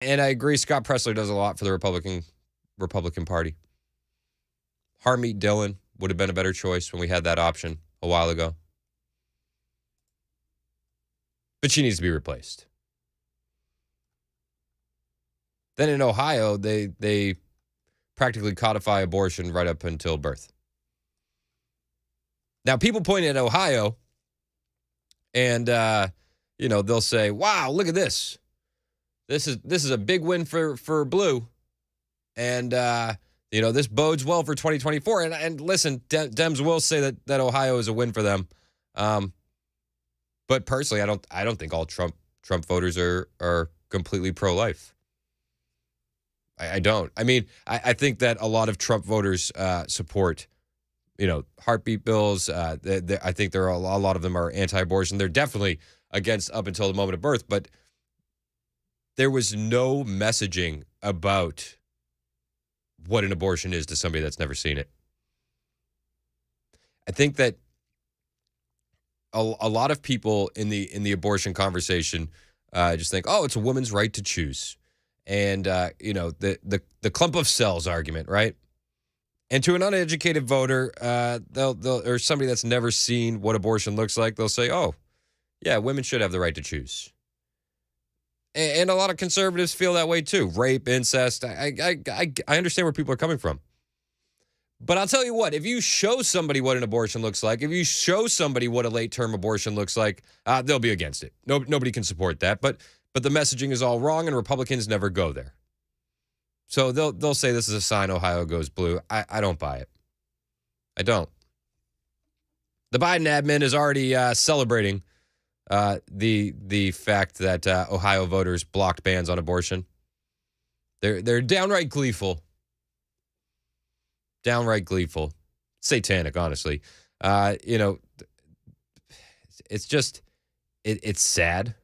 And I agree, Scott Presler does a lot for the Republican Party. Harmeet Dillon would have been a better choice when we had that option a while ago. But she needs to be replaced. Then in Ohio, they practically codify abortion right up until birth. Now, people point at Ohio and, they'll say, wow, look at this. This is a big win for blue. And, this bodes well for 2024. And listen, Dems will say that Ohio is a win for them. But personally, I don't think all Trump voters are completely pro-life. I don't. I mean, I think that a lot of Trump voters support, heartbeat bills. I think there are a lot of them are anti-abortion. They're definitely against up until the moment of birth. But there was no messaging about what an abortion is to somebody that's never seen it. I think that a lot of people in the abortion conversation just think, oh, it's a woman's right to choose. And, the clump of cells argument, right? And to an uneducated voter, they'll or somebody that's never seen what abortion looks like, they'll say, oh, yeah, women should have the right to choose. And a lot of conservatives feel that way too. Rape, incest. I understand where people are coming from. But I'll tell you what, if you show somebody what an abortion looks like, if you show somebody what a late-term abortion looks like, they'll be against it. Nobody can support that. But the messaging is all wrong, and Republicans never go there. So they'll say this is a sign Ohio goes blue. I don't buy it. I don't. The Biden admin is already celebrating the fact that Ohio voters blocked bans on abortion. They're downright gleeful. Downright gleeful. Satanic, honestly. It's just it's sad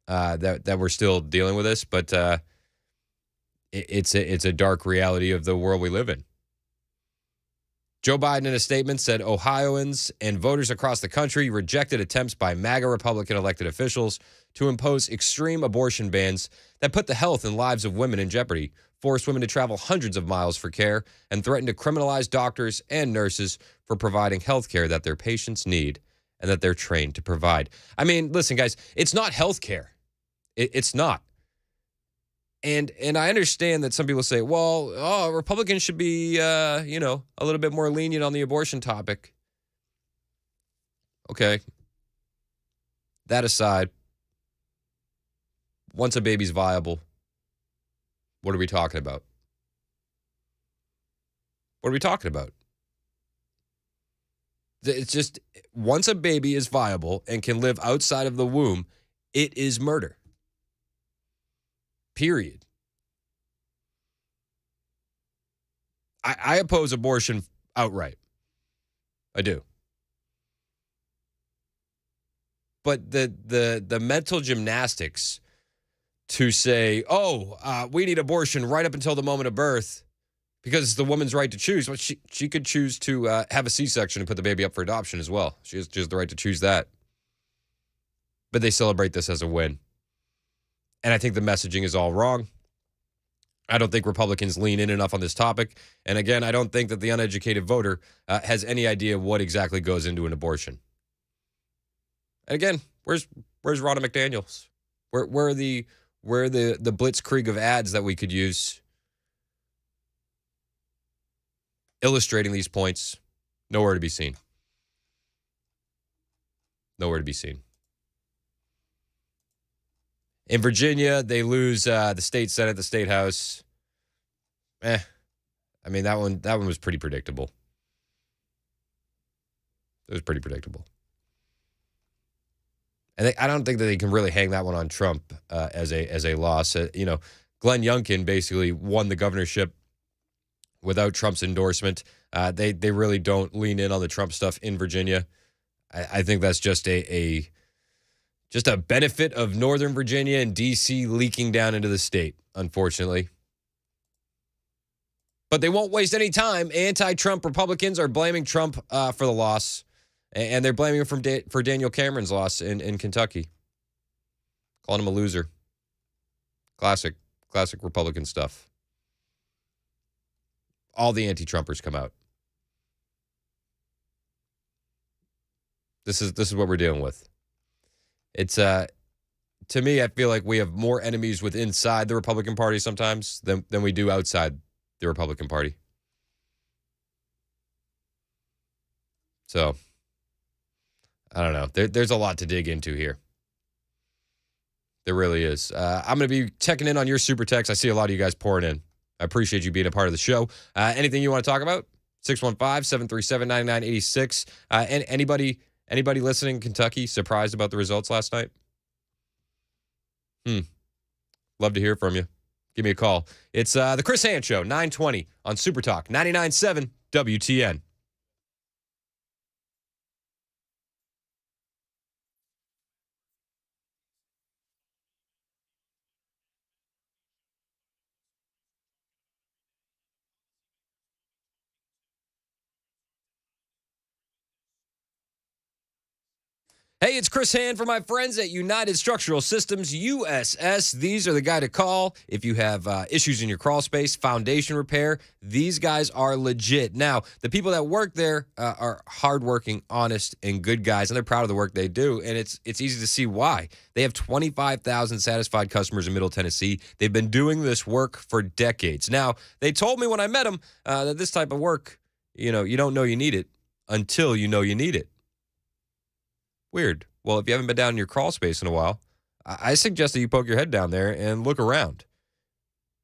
that we're still dealing with this, but it's a dark reality of the world we live in. Joe Biden, in a statement, said Ohioans and voters across the country rejected attempts by MAGA Republican elected officials to impose extreme abortion bans that put the health and lives of women in jeopardy, forced women to travel hundreds of miles for care, and threatened to criminalize doctors and nurses for providing health care that their patients need and that they're trained to provide. I mean, listen, guys, it's not health care. It's not. And I understand that some people say, well, Republicans should be, a little bit more lenient on the abortion topic. Okay. That aside, once a baby's viable, what are we talking about? What are we talking about? It's just, once a baby is viable and can live outside of the womb, it is murder. Period. I oppose abortion outright. I do. But the mental gymnastics to say, we need abortion right up until the moment of birth because it's the woman's right to choose. Well, she could choose to have a C-section and put the baby up for adoption as well. She has the right to choose that. But they celebrate this as a win. And I think the messaging is all wrong. I don't think Republicans lean in enough on this topic. And again, I don't think that the uneducated voter has any idea what exactly goes into an abortion. And again, where's Ronna McDaniels? Where are the blitzkrieg of ads that we could use illustrating these points? Nowhere to be seen. Nowhere to be seen. In Virginia, they lose the state Senate, the state House. I mean, that one was pretty predictable. It was pretty predictable. And I don't think that they can really hang that one on Trump as a loss. Glenn Youngkin basically won the governorship without Trump's endorsement. They really don't lean in on the Trump stuff in Virginia. I think that's just a benefit of Northern Virginia and D.C. leaking down into the state, unfortunately. But they won't waste any time. Anti-Trump Republicans are blaming Trump for the loss, and they're blaming him for Daniel Cameron's loss in Kentucky, calling him a loser. Classic. Classic Republican stuff. All the anti-Trumpers come out. This is what we're dealing with. It's to me, I feel like we have more enemies with inside the Republican Party sometimes than we do outside the Republican Party. So, I don't know. There's a lot to dig into here. There really is. I'm going to be checking in on your super text. I see a lot of you guys pouring in. I appreciate you being a part of the show. Anything you want to talk about? 615-737-9986. And anybody listening in Kentucky surprised about the results last night? Love to hear from you. Give me a call. It's the Chris Hand Show, 920 on Super Talk, 99.7 WTN. Hey, it's Chris Hand for my friends at United Structural Systems, USS. These are the guy to call if you have issues in your crawl space, foundation repair. These guys are legit. Now, the people that work there are hardworking, honest, and good guys, and they're proud of the work they do, and it's easy to see why. They have 25,000 satisfied customers in Middle Tennessee. They've been doing this work for decades. Now, they told me when I met them that this type of work, you don't know you need it until you know you need it. Weird. Well, if you haven't been down in your crawl space in a while, I suggest that you poke your head down there and look around.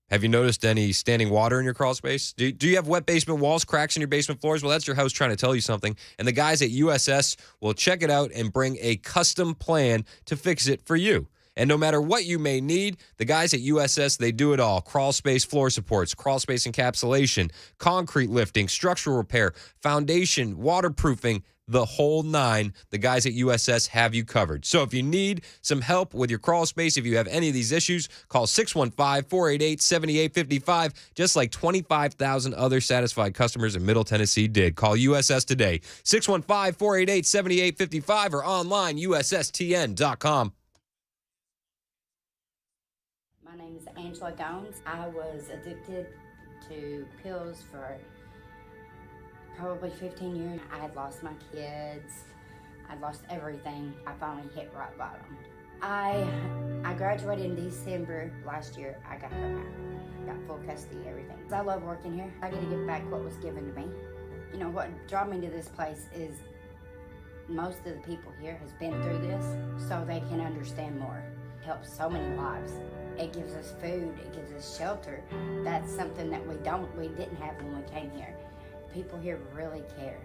Have you noticed any standing water in your crawl space? Do you have wet basement walls, cracks in your basement floors? Well, that's your house trying to tell you something. And the guys at USS will check it out and bring a custom plan to fix it for you. And no matter what you may need, the guys at USS, they do it all. Crawl space floor supports, crawl space encapsulation, concrete lifting, structural repair, foundation, waterproofing, the whole nine. The guys at USS have you covered. So if you need some help with your crawl space, if you have any of these issues, call 615-488-7855, just like 25,000 other satisfied customers in Middle Tennessee did. Call USS today, 615-488-7855, or online, USSTN.com. My name is Angela Gones. I was addicted to pills for probably 15 years. I had lost my kids. I'd lost everything. I finally hit rock bottom. I graduated in December last year. I got her back. Got full custody, everything. I love working here. I get to give back what was given to me. You know, what drew me to this place is most of the people here has been through this, so they can understand more. It helps so many lives. It gives us food, it gives us shelter. That's something that we didn't have when we came here. People here really care.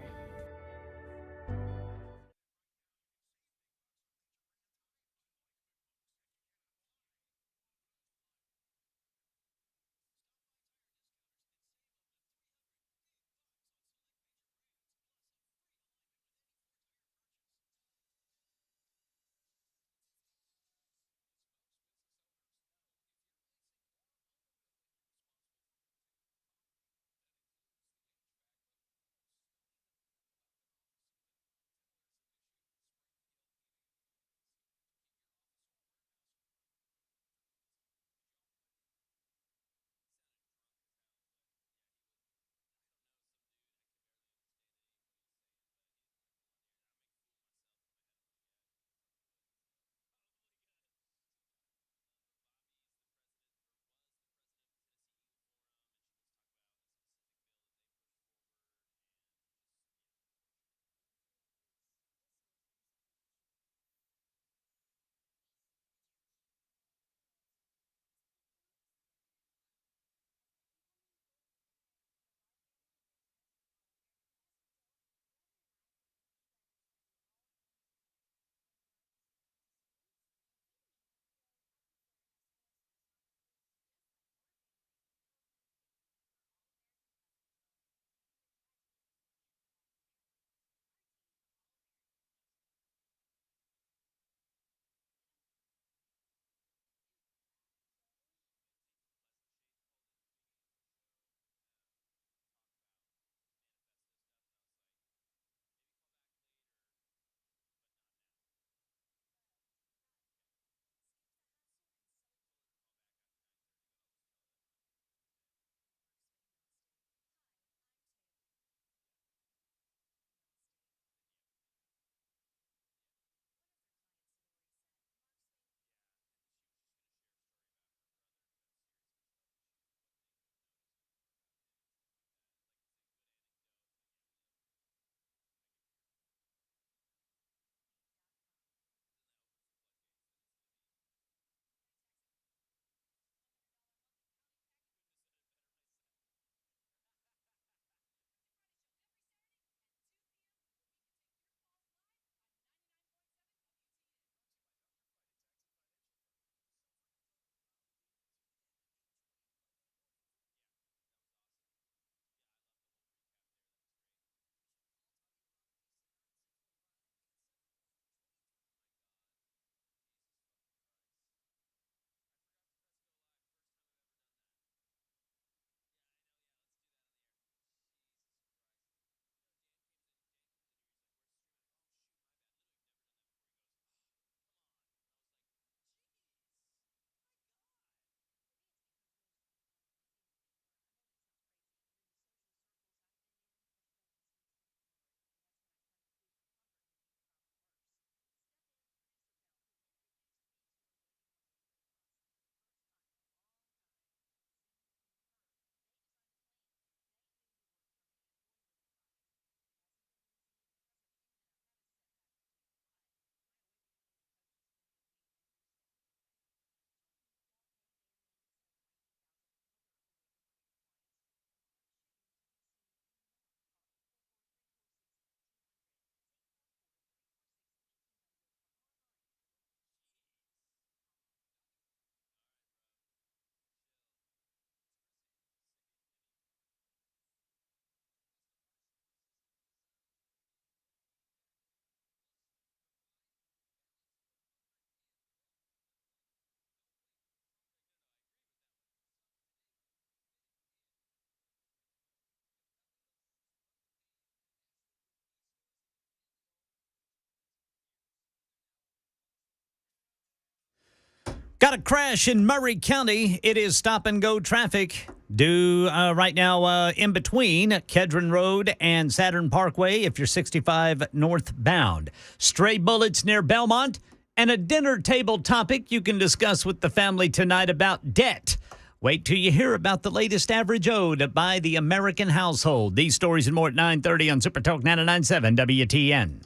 Got a crash in Murray County. It is stop-and-go traffic due right now in between Kedron Road and Saturn Parkway if you're 65 northbound. Stray bullets near Belmont, and a dinner table topic you can discuss with the family tonight about debt. Wait till you hear about the latest average owed by the American household. These stories and more at 9:30 on Super Talk 99.7 WTN.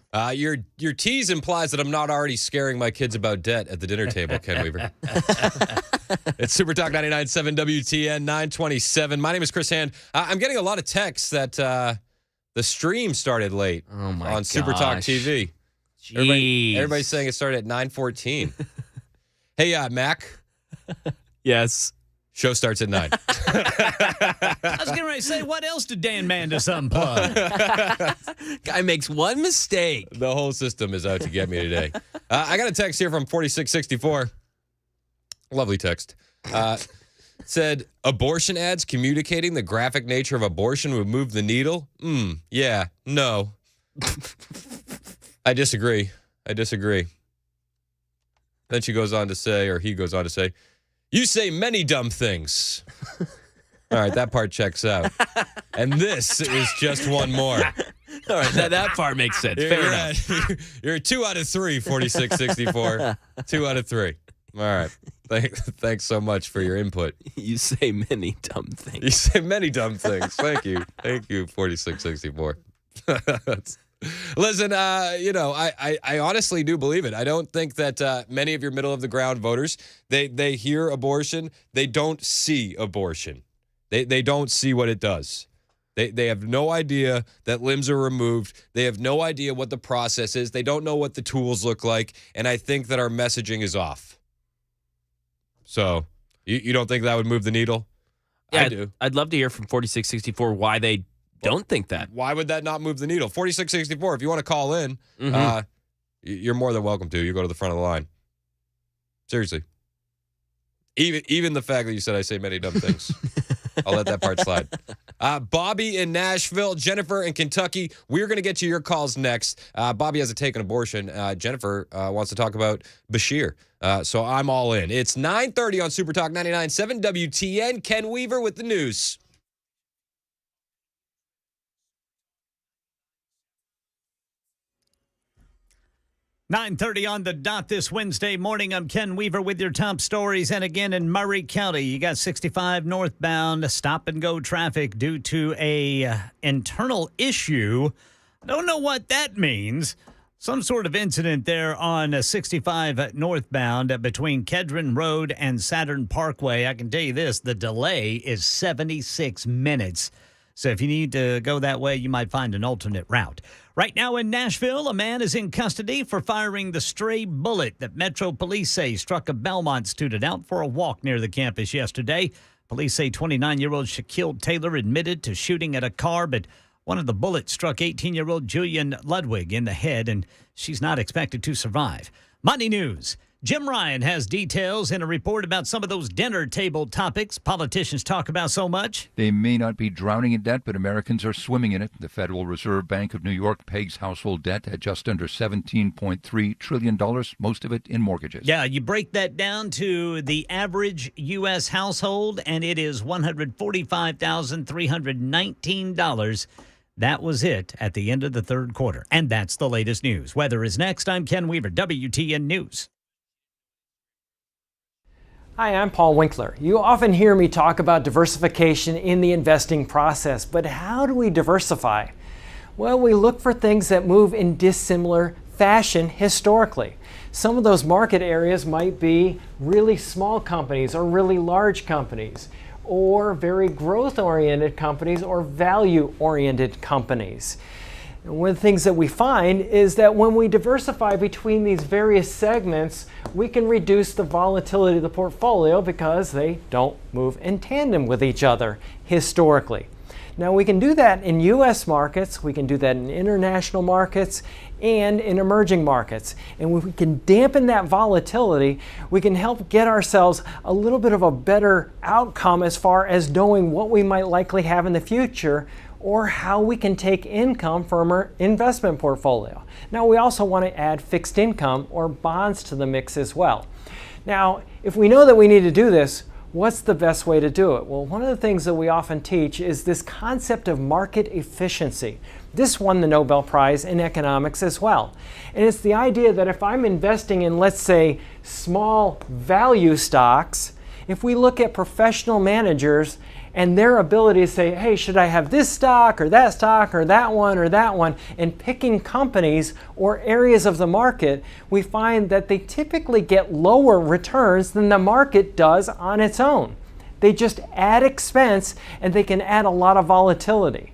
Your tease implies that I'm not already scaring my kids about debt at the dinner table, Ken Weaver. It's Super Talk 99.7 WTN 927. My name is Chris Hand. I'm getting a lot of texts that the stream started late on Super Talk TV. Everybody's saying it started at 9:14. Hey, Mac. Yes. Show starts at 9. I was getting ready to say, what else did Dan Mandis unplug? Guy makes one mistake. The whole system is out to get me today. I got a text here from 4664. Lovely text. Said, abortion ads communicating the graphic nature of abortion would move the needle? Yeah, no. I disagree. Then he goes on to say, you say many dumb things. All right, that part checks out. And this is just one more. All right, that part makes sense. Fair enough. You're 2 out of 3, 4664. 2 out of 3. All right. Thanks so much for your input. You say many dumb things. You say many dumb things. Thank you. Thank you, 4664. Listen, I honestly do believe it. I don't think that many of your middle-of-the-ground voters, they hear abortion, they don't see abortion. They don't see what it does. They have no idea that limbs are removed. They have no idea what the process is. They don't know what the tools look like, and I think that our messaging is off. So, you don't think that would move the needle? Yeah, I do. I'd love to hear from 4664 why they don't think that. Why would that not move the needle? 4664, if you want to call in, you're more than welcome to. You go to the front of the line. Seriously. Even the fact that you said I say many dumb things. I'll let that part slide. Bobby in Nashville, Jennifer in Kentucky. We're going to get to your calls next. Bobby has a take on abortion. Jennifer wants to talk about Bashir. So I'm all in. It's 9:30 on Super Talk 99.7 WTN. Ken Weaver with the news. $9:30 on the dot this Wednesday morning. I'm Ken Weaver with your top stories. And again, in Murray County, you got 65 northbound stop-and-go traffic due to a internal issue. Don't know what that means. Some sort of incident there on 65 northbound between Kedron Road and Saturn Parkway. I can tell you this, the delay is 76 minutes. So if you need to go that way, you might find an alternate route. Right now in Nashville, a man is in custody for firing the stray bullet that Metro Police say struck a Belmont student out for a walk near the campus yesterday. Police say 29-year-old Shaquille Taylor admitted to shooting at a car, but one of the bullets struck 18-year-old Julian Ludwig in the head, and she's not expected to survive. Money news. Jim Ryan has details in a report about some of those dinner table topics politicians talk about so much. They may not be drowning in debt, but Americans are swimming in it. The Federal Reserve Bank of New York pegs household debt at just under $17.3 trillion, most of it in mortgages. Yeah, you break that down to the average U.S. household, and it is $145,319. That was it at the end of the third quarter. And that's the latest news. Weather is next. I'm Ken Weaver, WTN News. Hi, I'm Paul Winkler. You often hear me talk about diversification in the investing process, but how do we diversify? Well, we look for things that move in dissimilar fashion historically. Some of those market areas might be really small companies or really large companies, or very growth-oriented companies or value-oriented companies. And one of the things that we find is that when we diversify between these various segments, we can reduce the volatility of the portfolio because they don't move in tandem with each other historically. Now we can do that in U.S. markets, we can do that in international markets, and in emerging markets. And when we can dampen that volatility, we can help get ourselves a little bit of a better outcome as far as knowing what we might likely have in the future or how we can take income from our investment portfolio. Now we also want to add fixed income or bonds to the mix as well. Now, If we know that we need to do this, what's the best way to do it? Well, one of the things that we often teach is this concept of market efficiency. This won the Nobel Prize in economics as well. And it's the idea that if I'm investing in, let's say, small value stocks, if we look at professional managers and their ability to say, hey, should I have this stock or that one, and picking companies or areas of the market, we find that they typically get lower returns than the market does on its own. They just add expense and they can add a lot of volatility.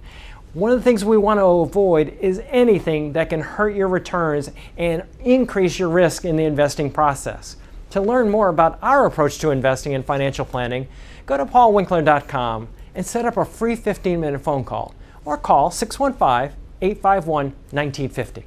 One of the things we want to avoid is anything that can hurt your returns and increase your risk in the investing process. To learn more about our approach to investing and financial planning, go to paulwinkler.com and set up a free 15-minute phone call or call 615-851-1950.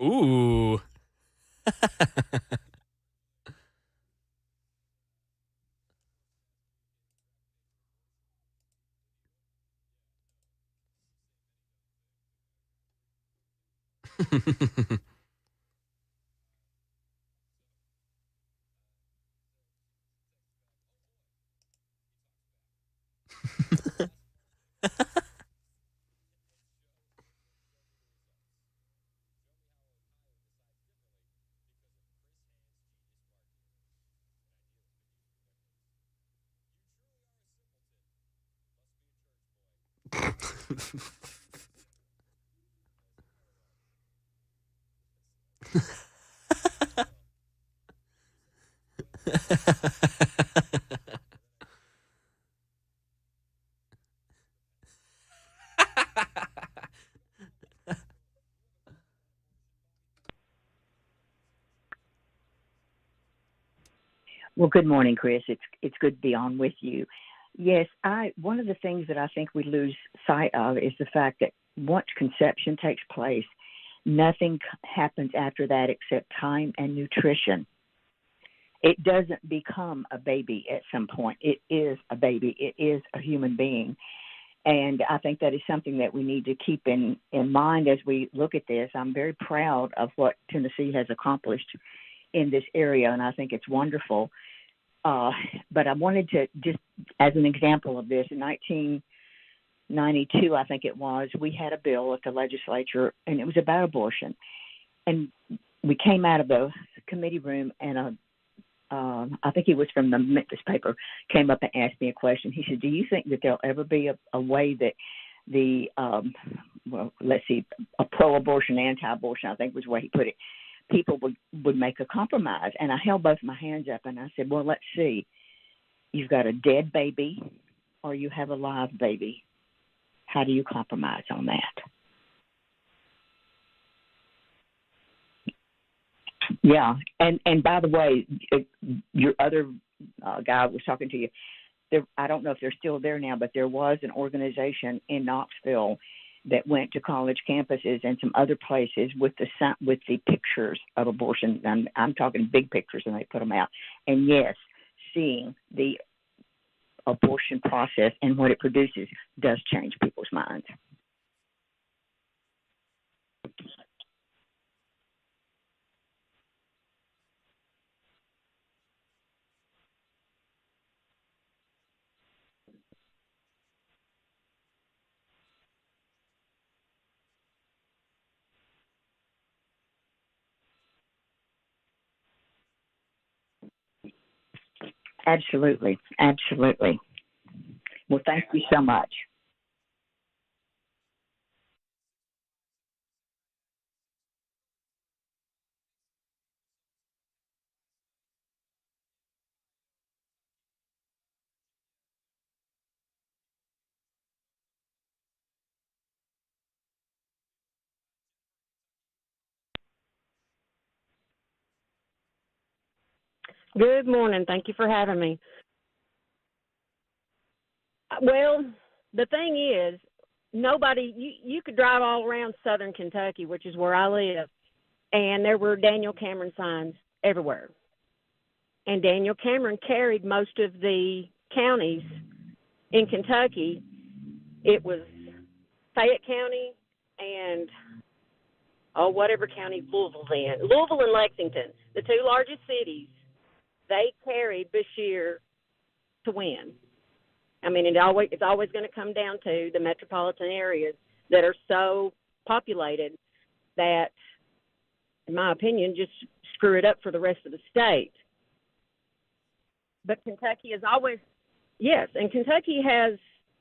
Ooh. Well, good morning, Chris. It's good to be on with you. Yes, one of the things that I think we lose sight of is the fact that once conception takes place, nothing happens after that except time and nutrition. It doesn't become a baby at some point. It is a baby. It is a human being. And I think that is something that we need to keep in mind as we look at this. I'm very proud of what Tennessee has accomplished in this area, and I think it's wonderful. But I wanted to, just as an example of this, in 1992, I think it was, we had a bill at the legislature, and it was about abortion. And we came out of the committee room, and I think he was from the Memphis paper, came up and asked me a question. He said, do you think that there'll ever be a way that the, a pro-abortion, anti-abortion, I think was the way he put it, people would make a compromise? And I held both my hands up and I said, well, let's see. You've got a dead baby or you have a live baby. How do you compromise on that? Yeah. And by the way, your other guy was talking to you. I don't know if they're still there now, but there was an organization in Knoxville that went to college campuses and some other places with the pictures of abortion. I'm talking big pictures, and they put them out. And yes, seeing the abortion process and what it produces does change people's minds. Absolutely. Absolutely. Well, thank you so much. Good morning. Thank you for having me. Well, the thing is, you could drive all around southern Kentucky, which is where I live, and there were Daniel Cameron signs everywhere. And Daniel Cameron carried most of the counties in Kentucky. It was Fayette County and, whatever county Louisville's in. Louisville and Lexington, the two largest cities, they carried Bashir to win. I mean, it's always going to come down to the metropolitan areas that are so populated that, in my opinion, just screw it up for the rest of the state. But Kentucky is always, yes, and Kentucky has,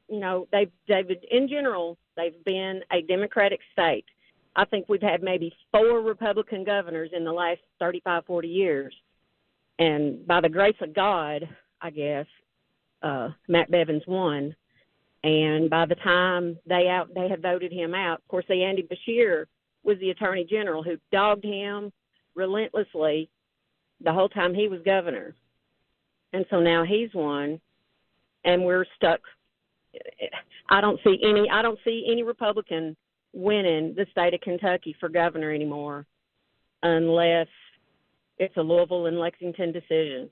they've in general, they've been a Democratic state. I think we've had maybe 4 Republican governors in the last 35, 40 years. And by the grace of God, I guess, Matt Bevins won, and by the time they had voted him out, of course, Andy Bashir was the Attorney General who dogged him relentlessly the whole time he was governor, and so now he's won, and we're stuck. I don't see any Republican winning the state of Kentucky for governor anymore. unless it's a Louisville and Lexington decision.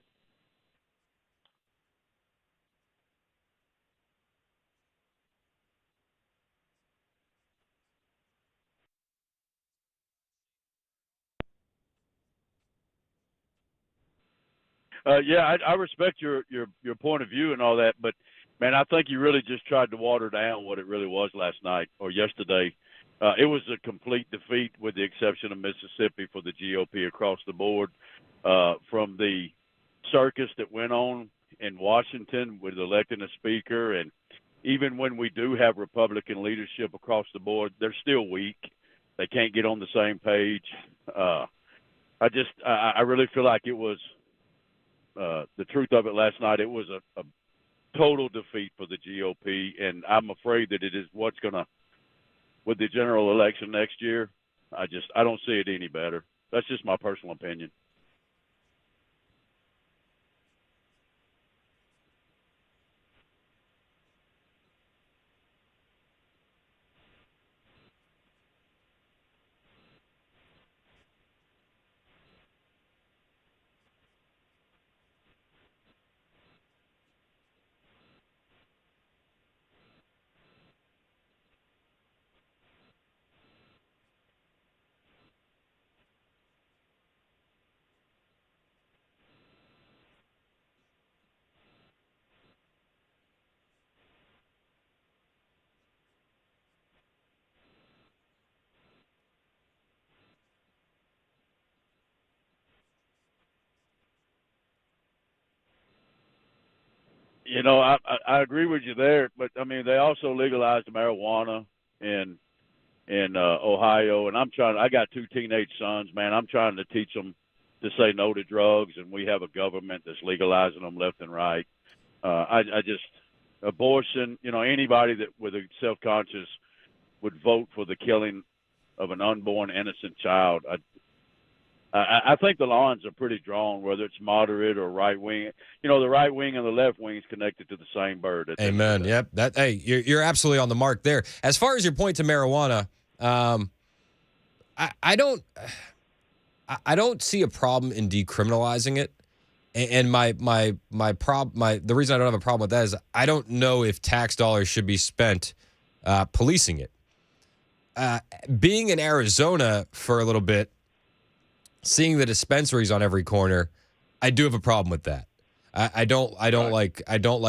Yeah, I respect your point of view and all that, but man, I think you really just tried to water down what it really was last night or yesterday. It was a complete defeat, with the exception of Mississippi, for the GOP across the board. From the circus that went on in Washington with electing a speaker, and even when we do have Republican leadership across the board, they're still weak. They can't get on the same page. I really feel like it was. The truth of it last night, it was a total defeat for the GOP, and I'm afraid that it is what's going to, with the general election next year, I don't see it any better. That's just my personal opinion. You know, I agree with you there, but I mean, they also legalized marijuana in Ohio, and I got 2 teenage sons, man. I'm trying to teach them to say no to drugs, and we have a government that's legalizing them left and right. Abortion, you know, anybody that with a self-conscious would vote for the killing of an unborn innocent child. I think the lines are pretty drawn, whether it's moderate or right wing. You know, the right wing and the left wing is connected to the same bird. Amen. Yep. You're absolutely on the mark there. As far as your point to marijuana, I don't see a problem in decriminalizing it. And the reason I don't have a problem with that is I don't know if tax dollars should be spent policing it. Being in Arizona for a little bit, seeing the dispensaries on every corner, I do have a problem with that. I don't like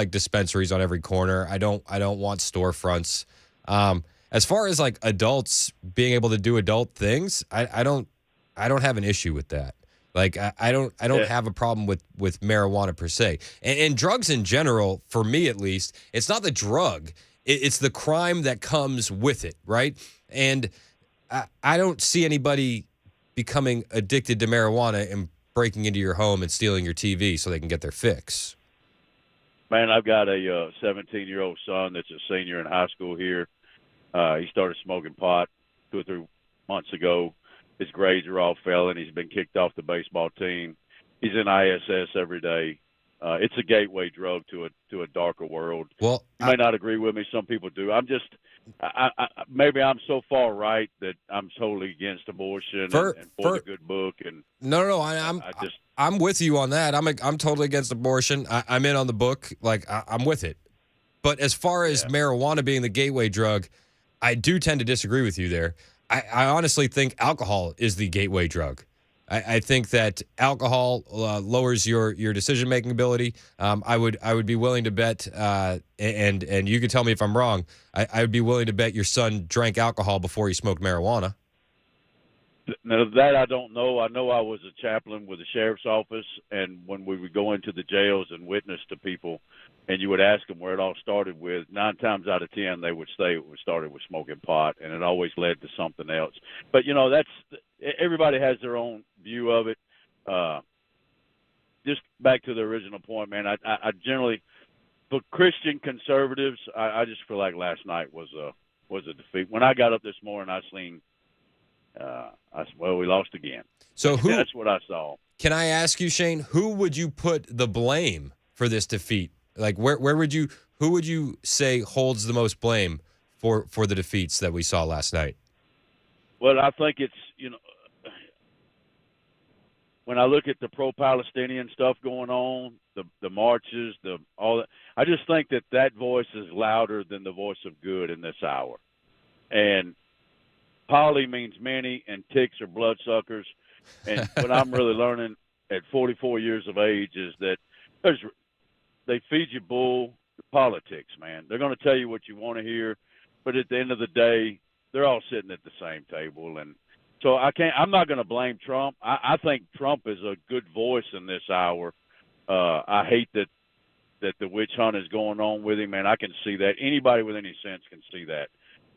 dispensaries on every corner. I don't want storefronts. As far as like adults being able to do adult things, I don't have an issue with that. Like I don't have a problem with marijuana per se. And drugs in general, for me at least, it's not the drug. It's the crime that comes with it, right? And I don't see anybody becoming addicted to marijuana and breaking into your home and stealing your TV so they can get their fix. Man, I've got a 17-year-old son that's a senior in high school here. He started smoking pot 2 or 3 months ago. His grades are all failing. He's been kicked off the baseball team. He's in ISS every day. It's a gateway drug to a darker world. Well, you may not agree with me. Some people do. Maybe I'm so far right that I'm totally against abortion and for the good book. And no, I'm with you on that. I'm totally against abortion. I'm in on the book. Like I'm with it. But as far as marijuana being the gateway drug, I do tend to disagree with you there. I honestly think alcohol is the gateway drug. I think that alcohol lowers your decision-making ability. I would be willing to bet, and you can tell me if I'm wrong, I would be willing to bet your son drank alcohol before he smoked marijuana. Now, that I don't know. I know I was a chaplain with the sheriff's office, and when we would go into the jails and witness to people, and you would ask them where it all started with, 9 times out of 10 they would say it started with smoking pot, and it always led to something else. But, you know, everybody has their own view of it. Just back to the original point, man, I generally, for Christian conservatives, I just feel like last night was a defeat. When I got up this morning, I seen we lost again. So that's what I saw. Can I ask you, Shane, who would you put the blame for this defeat? Like who would you say holds the most blame for the defeats that we saw last night? Well, I think it's, you know, when I look at the pro-Palestinian stuff going on, the marches, all that, I just think that voice is louder than the voice of good in this hour. And poly means many, and ticks are bloodsuckers. And what I'm really learning at 44 years of age is that they feed you bull politics, man. They're going to tell you what you want to hear, but at the end of the day, they're all sitting at the same table. And so I'm not going to blame Trump. I think Trump is a good voice in this hour. I hate that the witch hunt is going on with him, and I can see that. Anybody with any sense can see that.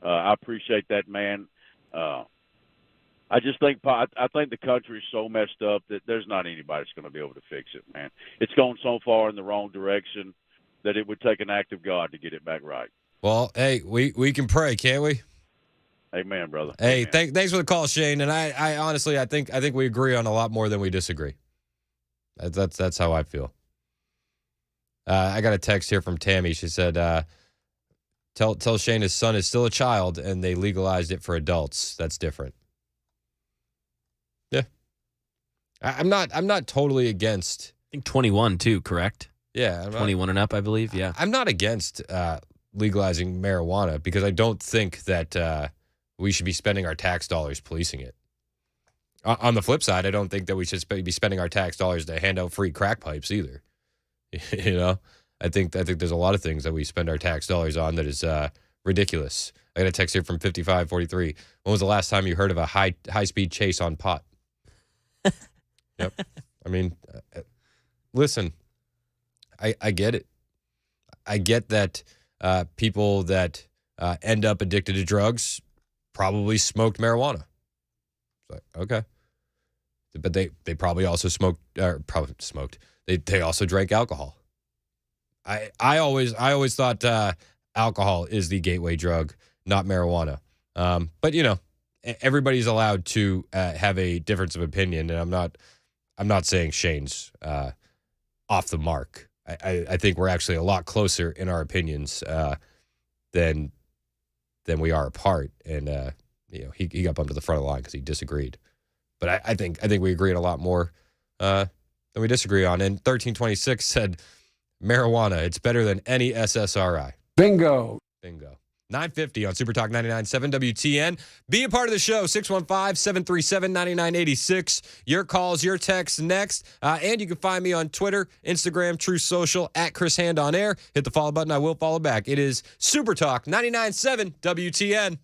I appreciate that, man. I just think the country is so messed up that there's not anybody that's going to be able to fix it, man. It's gone so far in the wrong direction that it would take an act of God to get it back right. Well, hey, we can pray, can't we? Amen, brother. Hey, Amen. Thanks for the call, Shane. And I honestly, I think we agree on a lot more than we disagree. That's how I feel. I got a text here from Tammy. She said, tell Shane his son is still a child and they legalized it for adults. That's different. Yeah. I'm not totally against. I think 21 too, correct? Yeah. 21 and up, I believe. Yeah. I'm not against legalizing marijuana because I don't think that we should be spending our tax dollars policing it. On the flip side, I don't think that we should be spending our tax dollars to hand out free crack pipes either. You know, I think there's a lot of things that we spend our tax dollars on that is ridiculous. I got a text here from 5543. When was the last time you heard of a high speed chase on pot? Yep. I mean, listen, I get it. I get that people that end up addicted to drugs probably smoked marijuana. It's like, okay. But they probably also smoked. They also drank alcohol. I always thought alcohol is the gateway drug, not marijuana. But you know, everybody's allowed to have a difference of opinion, and I'm not saying Shane's off the mark. I think we're actually a lot closer in our opinions than we are apart. And you know, he got bumped to the front of the line because he disagreed. But I think we agree on a lot more than we disagree on. And 1326 said, marijuana, it's better than any SSRI. Bingo. 950 on Super Talk 99.7 WTN. Be a part of the show, 615-737-9986. Your calls, your texts next. And you can find me on Twitter, Instagram, True Social, at Chris Hand on Air. Hit the follow button. I will follow back. It is Super Talk 99.7 WTN.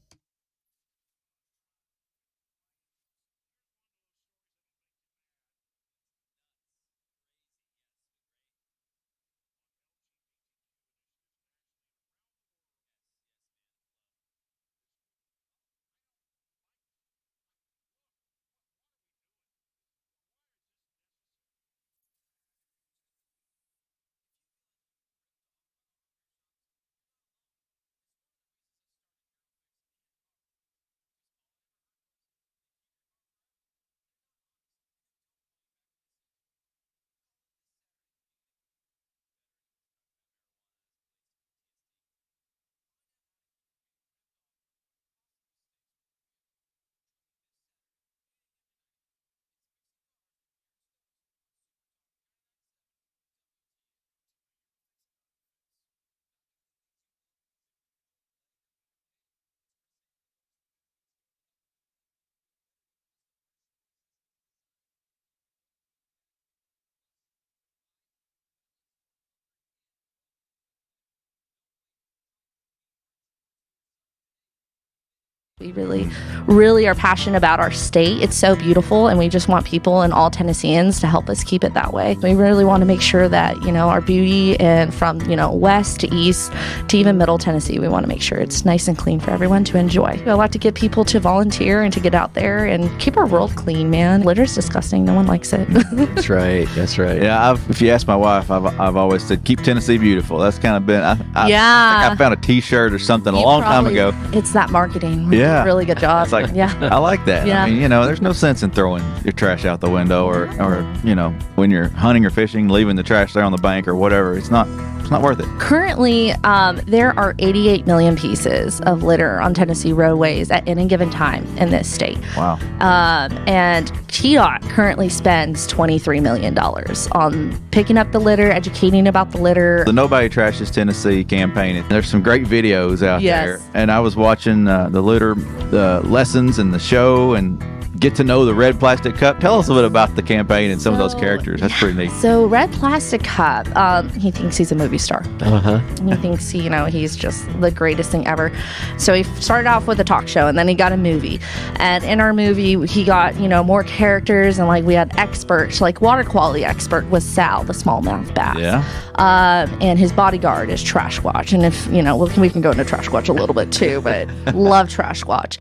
We really are passionate about our state. It's so beautiful, and we just want people and all Tennesseans to help us keep it that way. We really want to make sure that, you know, our beauty, and from, you know, west to east to even middle Tennessee, we want to make sure it's nice and clean for everyone to enjoy. I like to get people to volunteer and to get out there and keep our world clean, man. Litter's disgusting. No one likes it. That's right. Yeah, if you ask my wife, I've always said, keep Tennessee beautiful. That's kind of been, I think I found a t-shirt or something a long time ago. It's that marketing. Yeah. Really good job. It's like, yeah. I like that. Yeah. I mean, you know, there's no sense in throwing your trash out the window or, you know, when you're hunting or fishing, leaving the trash there on the bank or whatever. It's not It's not worth it. Currently, there are 88 million pieces of litter on Tennessee roadways at any given time in this state. Wow. And TDOT currently spends $23 million on picking up the litter, educating about the litter. The Nobody Trashes Tennessee campaign. There's some great videos out there. And I was watching the litter lessons and the show and get to know the Red Plastic Cup. Tell us a bit about the campaign and some of those characters. That's pretty neat. So Red Plastic Cup, he thinks he's a movie star. He thinks he's just the greatest thing ever. So he started off with a talk show, and then he got a movie. And in our movie, he got more characters, and like we had experts, like water quality expert was Sal, the smallmouth bass. Yeah. And his bodyguard is Trash Watch. And if we can go into Trash Watch a little bit too, but love Trash Watch.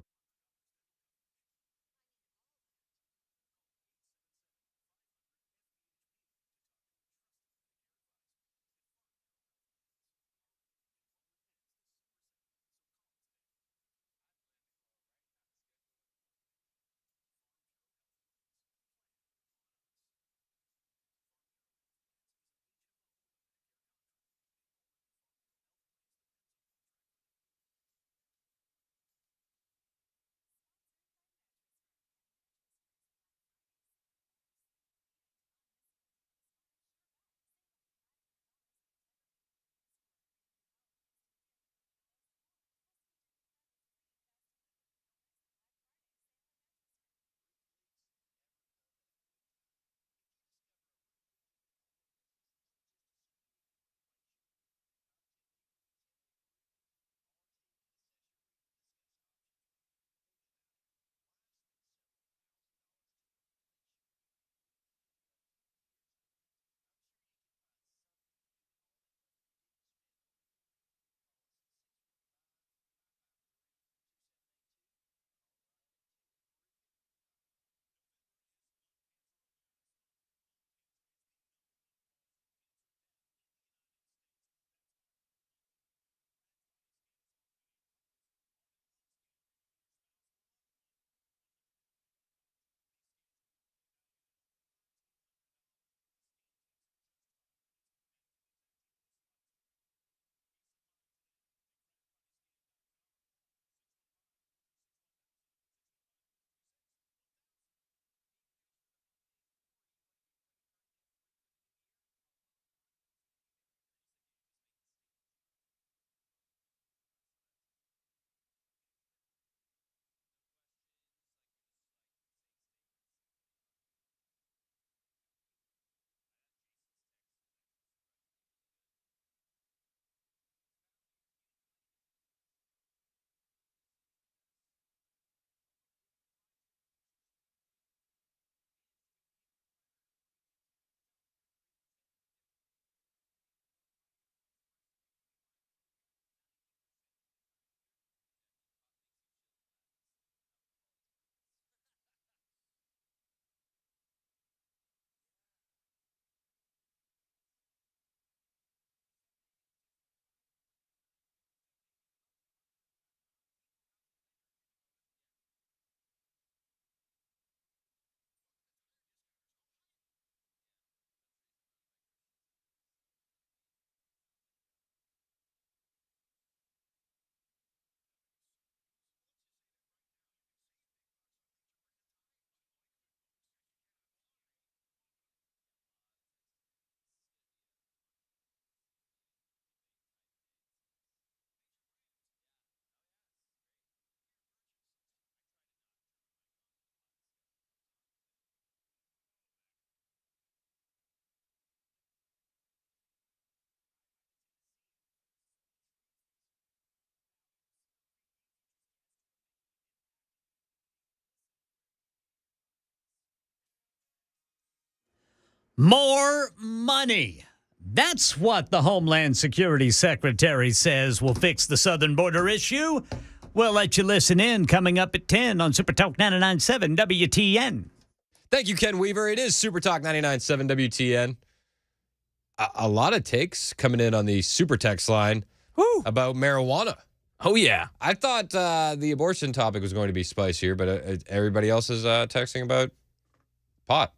More money. That's what the Homeland Security Secretary says will fix the southern border issue. We'll let you listen in coming up at 10 on Super Talk 99.7 WTN. Thank you, Ken Weaver. It is Super Talk 99.7 WTN. A lot of takes coming in on the Super Text line about marijuana. Oh, yeah. I thought the abortion topic was going to be spicier, but everybody else is texting about pot.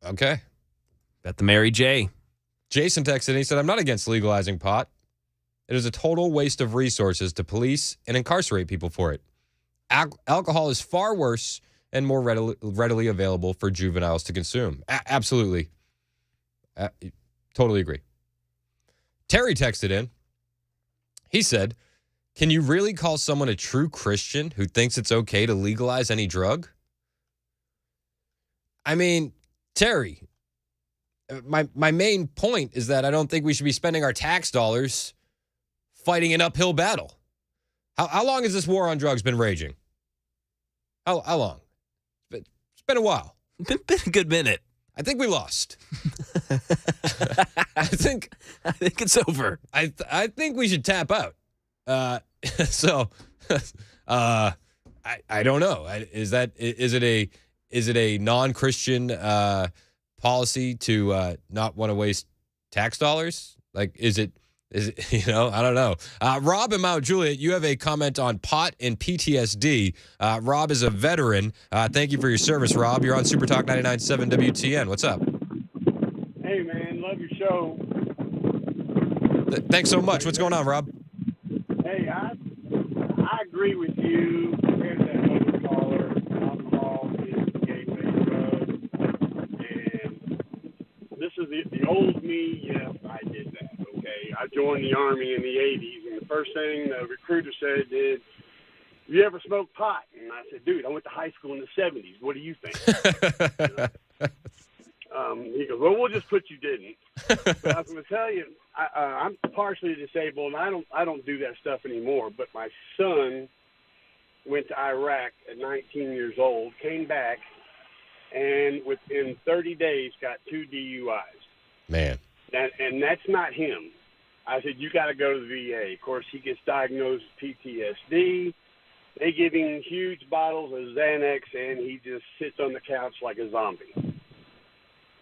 Okay. Bet the Mary J. Jason texted and he said, I'm not against legalizing pot. It is a total waste of resources to police and incarcerate people for it. Alcohol is far worse and more readily available for juveniles to consume. Absolutely. Totally agree. Terry texted in. He said, can you really call someone a true Christian who thinks it's okay to legalize any drug? I mean, Terry, my main point is that I don't think we should be spending our tax dollars fighting an uphill battle. How long has this war on drugs been raging? How long? It's been a while. Been a good minute. I think we lost. I think it's over. I think we should tap out. So I don't know. Is it a non-Christian policy to not want to waste tax dollars? Like, is it, I don't know. Rob in Mount Juliet, you have a comment on pot and PTSD. Rob is a veteran. Thank you for your service, Rob. You're on Super Talk 99.7 WTN. What's up? Hey, man. Love your show. Thanks so much. What's going on, Rob? Hey, I agree with you. There's that other caller. Alcohol is the gateway drug. And this is the old me. Yes, I did that. Okay, I joined the Army in the 80s, and the first thing the recruiter said is, "You ever smoked pot?" And I said, "Dude, I went to high school in the 70s. What do you think?" He goes, "Well, we'll just put you didn't." But I was going to tell you, I'm partially disabled, and I don't do that stuff anymore. But my son went to Iraq at 19 years old, came back, and within 30 days got 2 DUIs. Man. And that's not him. I said, you got to go to the VA. Of course, he gets diagnosed with PTSD. They give him huge bottles of Xanax, and he just sits on the couch like a zombie.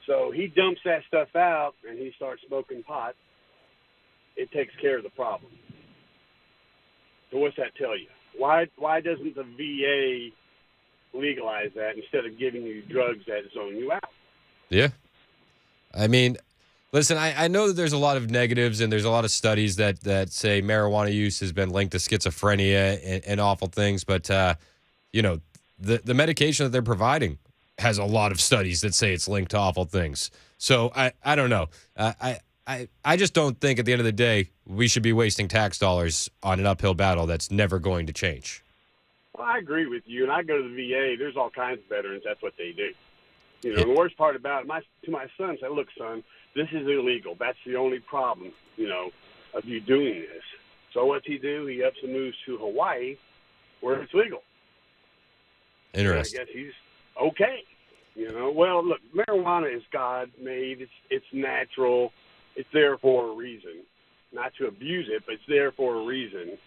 So he dumps that stuff out, and he starts smoking pot. It takes care of the problem. So what's that tell you? Why doesn't the VA legalize that instead of giving you drugs that zone you out? Yeah. I mean, listen, I know that there's a lot of negatives and there's a lot of studies that say marijuana use has been linked to schizophrenia and awful things. But, the medication that they're providing has a lot of studies that say it's linked to awful things. So I don't know. I just don't think at the end of the day we should be wasting tax dollars on an uphill battle that's never going to change. Well, I agree with you. And I go to the VA. There's all kinds of veterans. That's what they do. The worst part about it, to my son, say, look, son, this is illegal. That's the only problem, of you doing this. So what's he do? He ups and moves to Hawaii where it's legal. Interesting. I guess he's okay. Well, look, marijuana is God-made. It's natural. It's there for a reason. Not to abuse it, but it's there for a reason.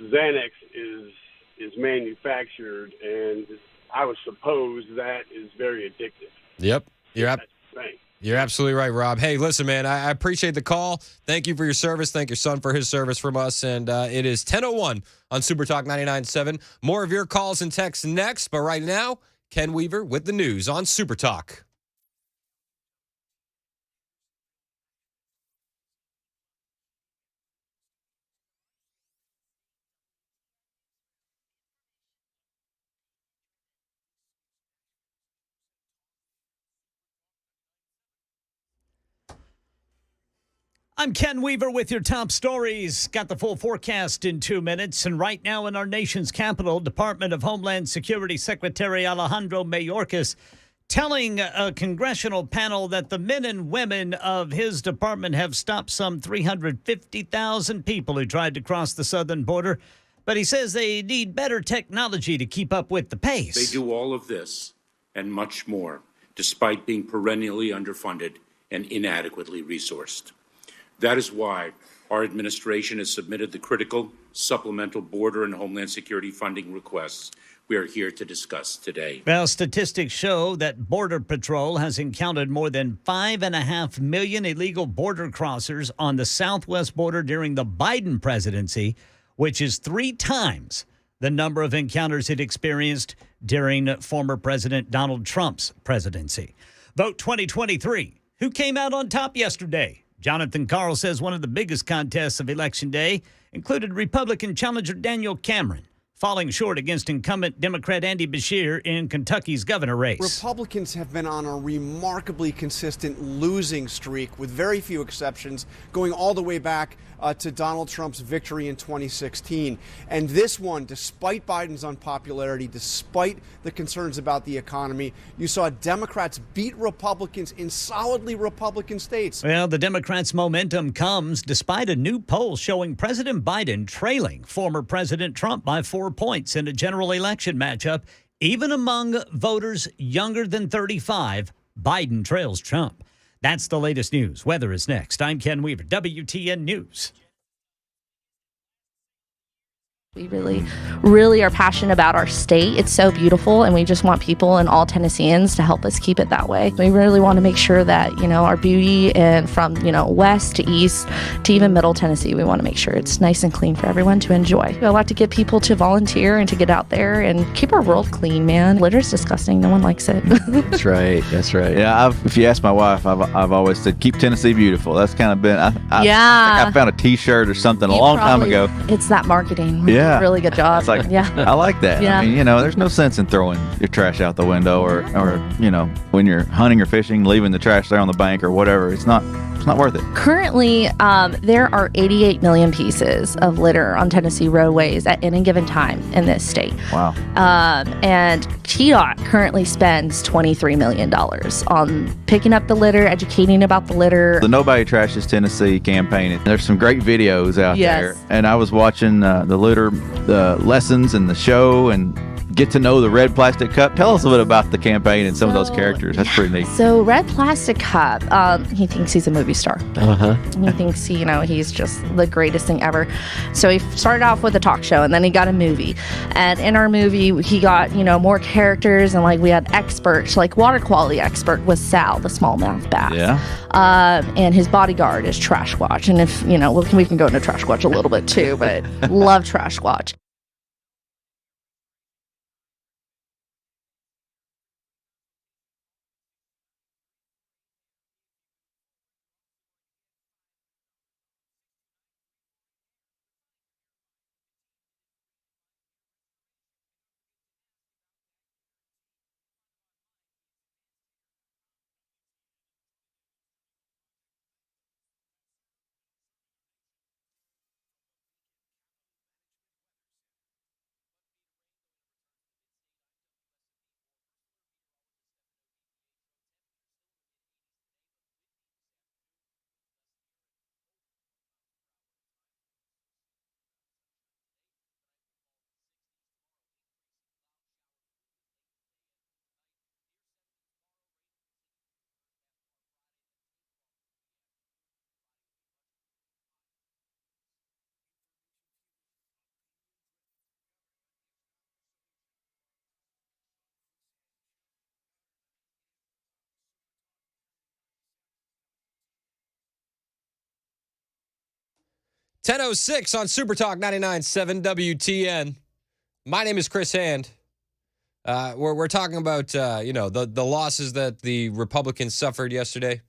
Xanax is manufactured, and I would suppose that is very addictive. Yep. You're absolutely right, Rob. Hey, listen, man, I appreciate the call. Thank you for your service. Thank your son for his service from us. And it is 10:01 on Super Talk 99.7. More of your calls and texts next. But right now, Ken Weaver with the news on Super Talk. I'm Ken Weaver with your top stories. Got the full forecast in 2 minutes. And right now in our nation's capital, Department of Homeland Security Secretary Alejandro Mayorkas telling a congressional panel that the men and women of his department have stopped some 350,000 people who tried to cross the southern border. But he says they need better technology to keep up with the pace. They do all of this and much more, despite being perennially underfunded and inadequately resourced. That is why our administration has submitted the critical supplemental border and homeland security funding requests we are here to discuss today. Well, statistics show that Border Patrol has encountered more than 5.5 million illegal border crossers on the southwest border during the Biden presidency, which is 3 times the number of encounters it experienced during former President Donald Trump's presidency. Vote 2023. Who came out on top yesterday? Jonathan Karl says one of the biggest contests of Election Day included Republican challenger Daniel Cameron falling short against incumbent Democrat Andy Beshear in Kentucky's governor race. Republicans have been on a remarkably consistent losing streak, with very few exceptions, going all the way back to Donald Trump's victory in 2016. And this one, despite Biden's unpopularity, despite the concerns about the economy, you saw Democrats beat Republicans in solidly Republican states. Well, the Democrats' momentum comes despite a new poll showing President Biden trailing former President Trump by 4 points in a general election matchup. Even among voters younger than 35, Biden trails Trump. That's the latest news. Weather is next. I'm Ken Weaver, WTN News. We really are passionate about our state. It's so beautiful, and we just want people and all Tennesseans to help us keep it that way. We really want to make sure that, our beauty, and from, west to east to even middle Tennessee, we want to make sure it's nice and clean for everyone to enjoy. We like to get people to volunteer and to get out there and keep our world clean, man. Litter's disgusting. No one likes it. That's right. That's right. Yeah, if you ask my wife, I've always said, keep Tennessee beautiful. That's kind of been, I think I found a T-shirt or something a long time ago. It's that marketing. Yeah. Really good job. It's like, yeah. I like that. Yeah. I mean, there's no sense in throwing your trash out the window or when you're hunting or fishing, leaving the trash there on the bank or whatever. It's not worth it. Currently, there are 88 million pieces of litter on Tennessee roadways at any given time in this state. Wow. And TDOT currently spends $23 million on picking up the litter, educating about the litter. The Nobody Trashes Tennessee campaign, there's some great videos out there. And I was watching the litter, the lessons and the show, and get to know the Red Plastic Cup. Tell us a bit about the campaign and some of those characters. That's pretty neat. So Red Plastic Cup, he thinks he's a movie star. Uh-huh. He thinks, he's just the greatest thing ever. So he started off with a talk show, and then he got a movie. And in our movie, he got, more characters, and we had experts, water quality expert was Sal, the smallmouth bass. Yeah. And his bodyguard is Trash Watch. And if, we can go into Trash Watch a little bit too, but love Trash Watch. .10:06 on Super Talk 99.7 WTN. My name is Chris Hand. We're talking about the losses that the Republicans suffered yesterday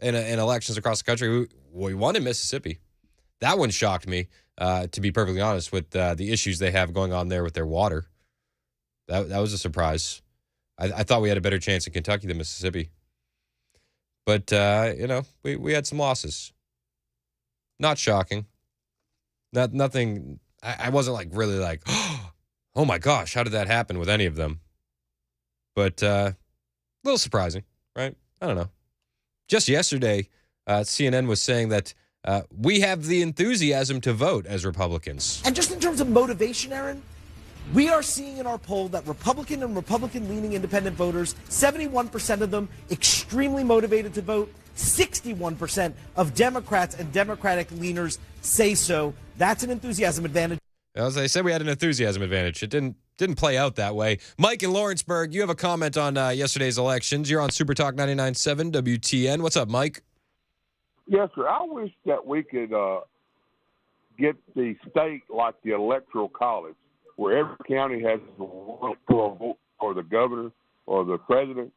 in elections across the country. We won in Mississippi. That one shocked me, to be perfectly honest, with the issues they have going on there with their water. That was a surprise. I thought we had a better chance in Kentucky than Mississippi. But we had some losses. Not shocking. Nothing. I wasn't really oh my gosh, how did that happen with any of them? But a little surprising, right? I don't know. Just yesterday, CNN was saying that we have the enthusiasm to vote as Republicans. And just in terms of motivation, Aaron, we are seeing in our poll that Republican and Republican-leaning independent voters, 71% of them extremely motivated to vote. 61% of Democrats and Democratic leaners say so. That's an enthusiasm advantage. As I said, we had an enthusiasm advantage. It didn't play out that way. Mike in Lawrenceburg, you have a comment on yesterday's elections. You're on Super Talk 99.7 WTN. What's up, Mike? Yes, sir. I wish that we could get the state like the Electoral College, where every county has one vote for the governor or the president,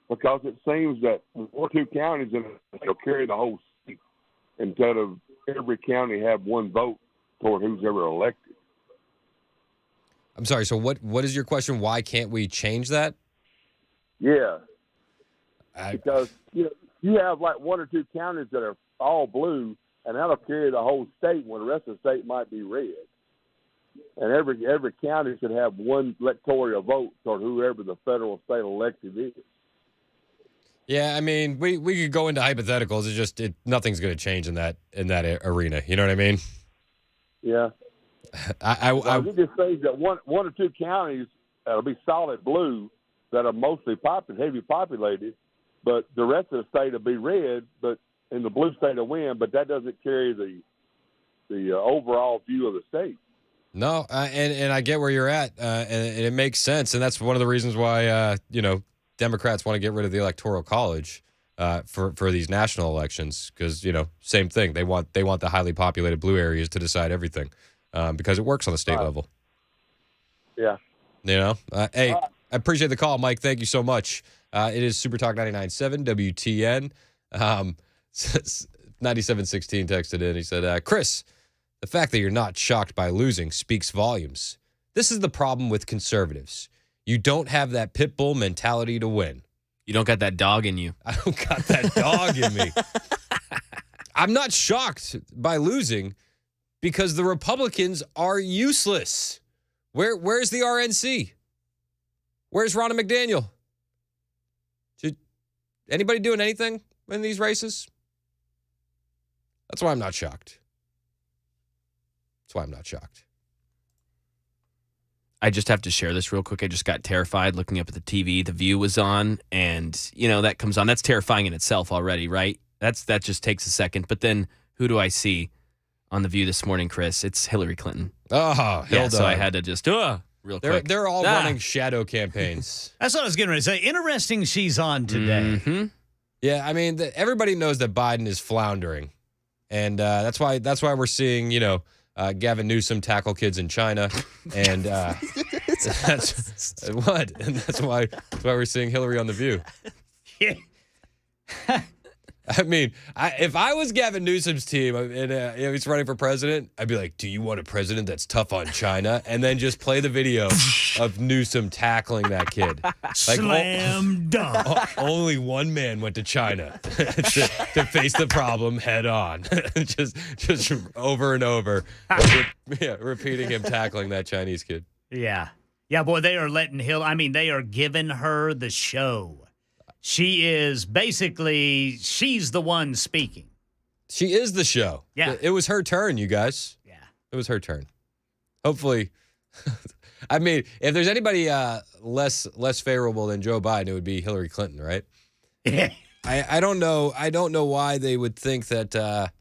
because it seems that 1 or 2 counties will carry the whole state instead of every county have one vote toward who's ever elected. I'm sorry. So what is your question? Why can't we change that? Yeah, because you have like 1 or 2 counties that are all blue, and that'll carry the whole state when the rest of the state might be red. And every county should have one electoral vote toward whoever the federal state elected is. Yeah, I mean, we could go into hypotheticals. It's just nothing's going to change in that arena. You know what I mean? Yeah. I it just says that one or 2 counties that'll be solid blue that are mostly heavy populated, but the rest of the state will be red, but in the blue state will win. But that doesn't carry the overall view of the state. No, and I get where you're at, and it makes sense, and that's one of the reasons why Democrats want to get rid of the Electoral College for these national elections, because same thing, they want the highly populated blue areas to decide everything, because it works on the state level. Yeah. Hey, I appreciate the call, Mike. Thank you so much. It is Super Talk 99.7 WTN. 9716 texted in. He said, Chris, the fact that you're not shocked by losing speaks volumes. This is the problem with conservatives. You don't have that pit bull mentality to win. You don't got that dog in you. I don't got that dog in me. I'm not shocked by losing because the Republicans are useless. Where's the RNC? Where's Ronna McDaniel? Anybody doing anything in these races? That's why I'm not shocked. That's why I'm not shocked. I just have to share this real quick. I just got terrified looking up at the TV. The View was on, and that comes on. That's terrifying in itself already, right? That just takes a second. But then who do I see on the View this morning, Chris? It's Hillary Clinton. Oh, yeah. So I had to just real quick. They're all running shadow campaigns. That's what I was getting ready to say. Interesting she's on today. Mm-hmm. Yeah, I mean, everybody knows that Biden is floundering, and that's why we're seeing Gavin Newsom tackle kids in China, and that's why we're seeing Hillary on the View. Yeah. I mean, if I was Gavin Newsom's team and he's running for president, I'd be like, do you want a president that's tough on China? And then just play the video of Newsom tackling that kid. Slam dunk. Only one man went to China to face the problem head on. just over and over. Repeating him tackling that Chinese kid. Yeah. Yeah, boy, they are they are giving her the show. She is she's the one speaking. She is the show. Yeah. It was her turn, you guys. Yeah. It was her turn. Hopefully. I mean, if there's anybody less favorable than Joe Biden, it would be Hillary Clinton, right? Yeah. I don't know. I don't know why they would think that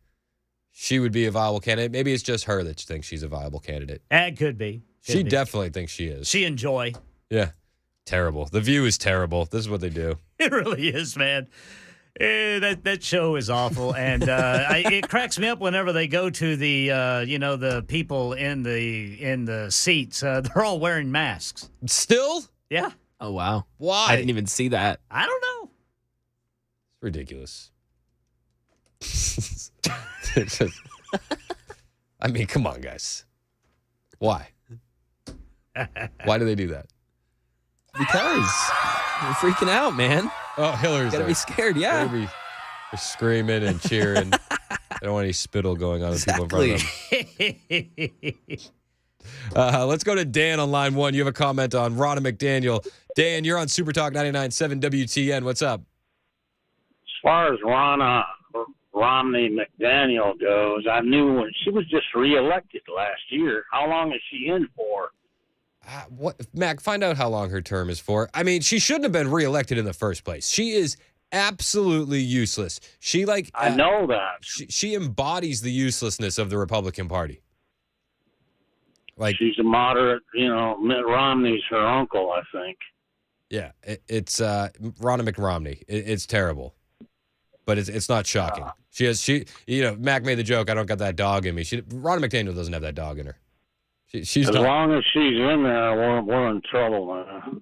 she would be a viable candidate. Maybe it's just her that thinks she's a viable candidate. It could be. She definitely thinks she is. She enjoy. Yeah. Terrible. The View is terrible. This is what they do. It really is, man. That show is awful, and it cracks me up whenever they go to the the people in the seats. They're all wearing masks. Still? Yeah. Oh wow. Why? I didn't even see that. I don't know. It's ridiculous. I mean, come on, guys. Why? Why do they do that? Because we're freaking out, man. Oh, Hillary's gotta be scared, yeah. They're screaming and cheering. I don't want any spittle going on with people in front of them. Let's go to Dan on line 1. You have a comment on Ronna McDaniel. Dan, you're on Super Talk 99.7 WTN. What's up? As far as Romney McDaniel goes, I knew when she was just reelected last year. How long is she in for? Mac, find out how long her term is for. I mean, she shouldn't have been reelected in the first place. She is absolutely useless. I know that. She embodies the uselessness of the Republican Party. She's a moderate, Mitt Romney's her uncle, I think. Yeah, it's Ronna McRomney. It's terrible, but it's not shocking. Mac made the joke, I don't got that dog in me. Ronna McDaniel doesn't have that dog in her. As long as she's in there, we're in trouble, man.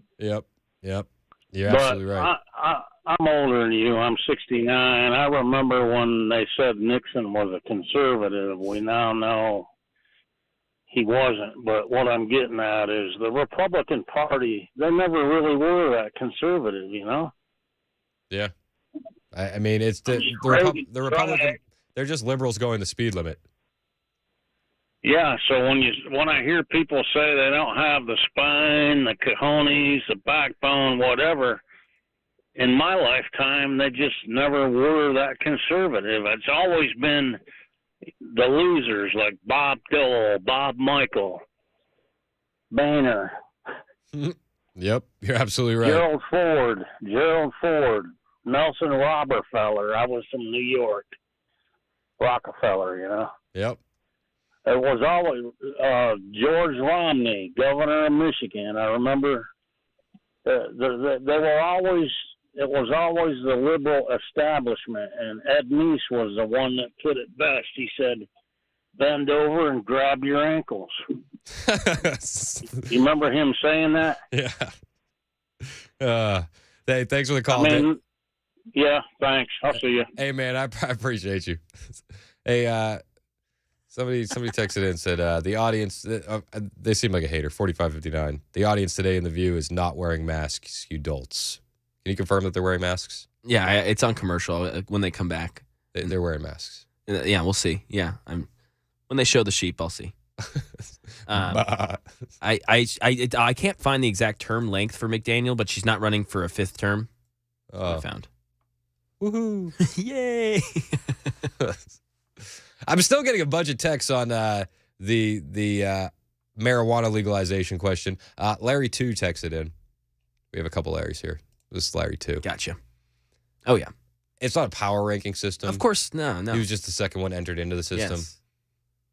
Yep. You're absolutely right. I'm older than you. I'm 69. I remember when they said Nixon was a conservative. We now know he wasn't. But what I'm getting at is the Republican Party, they never really were that conservative, you know? Yeah. I mean, it's the Republican, they're just liberals going the speed limit. Yeah, so when I hear people say they don't have the spine, the cojones, the backbone, whatever, in my lifetime, they just never were that conservative. It's always been the losers like Bob Dole, Bob Michael, Boehner. Yep, you're absolutely right. Gerald Ford, Nelson Rockefeller. I was from New York. Rockefeller, you know. Yep. It was always George Romney, governor of Michigan. I remember they were always. It was always the liberal establishment, and Ed Meese was the one that put it best. He said, "Bend over and grab your ankles." You remember him saying that? Yeah. Hey, thanks for the call. Yeah, thanks. I'll see you. Hey, man, I appreciate you. Hey, somebody texted in and said the audience. They seem like a hater. 4559. The audience today in The View is not wearing masks. You dolts. Can you confirm that they're wearing masks? Yeah, it's on commercial when they come back. They're wearing masks. Yeah, we'll see. Yeah, when they show the sheep, I'll see. I can't find the exact term length for McDaniel, but she's not running for a fifth term. I found. Woohoo! Yay! I'm still getting a bunch of texts on the marijuana legalization question. Larry 2 texted in. We have a couple Larrys here. This is Larry 2. Gotcha. Oh, yeah. It's not a power ranking system. Of course, no. He was just the second one entered into the system. Yes.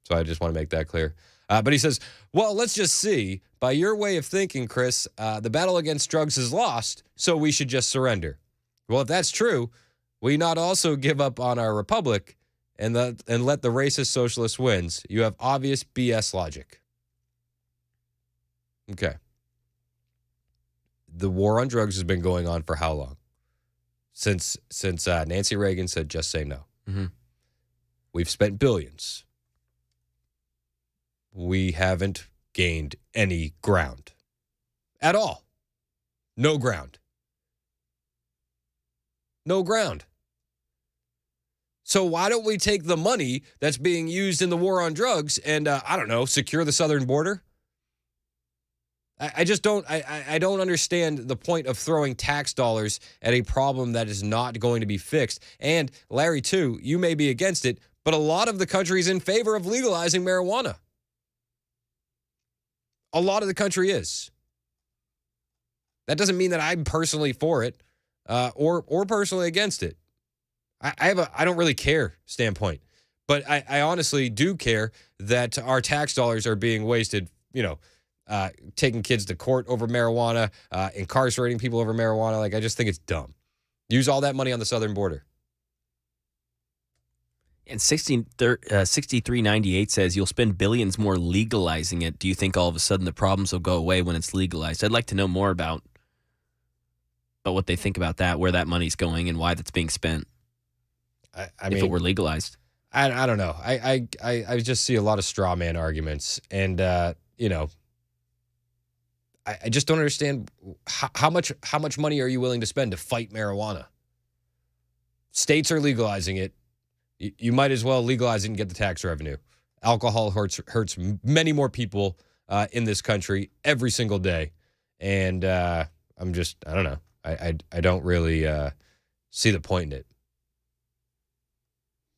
So I just want to make that clear. But he says, well, let's just see. By your way of thinking, Chris, the battle against drugs is lost, so we should just surrender. Well, if that's true, we not also give up on our republic and let the racist socialist wins. You have obvious BS logic. Okay. The war on drugs has been going on for how long? Since Nancy Reagan said, just say no. Mm-hmm. We've spent billions. We haven't gained any ground at all. No ground. No ground. So why don't we take the money that's being used in the war on drugs and, secure the southern border? I just don't. I don't understand the point of throwing tax dollars at a problem that is not going to be fixed. And Larry, too, you may be against it, but a lot of the country is in favor of legalizing marijuana. A lot of the country is. That doesn't mean that I'm personally for it or personally against it. I don't really care standpoint, but I honestly do care that our tax dollars are being wasted, taking kids to court over marijuana, incarcerating people over marijuana. Like, I just think it's dumb. Use all that money on the southern border. And 6398 says you'll spend billions more legalizing it. Do you think all of a sudden the problems will go away when it's legalized? I'd like to know more about what they think about that, where that money's going, and why that's being spent. I mean, if it were legalized. I don't know. I just see a lot of straw man arguments, and I just don't understand how much money are you willing to spend to fight marijuana? States are legalizing it. You might as well legalize it and get the tax revenue. Alcohol hurts many more people in this country every single day, and I don't know. I don't really see the point in it.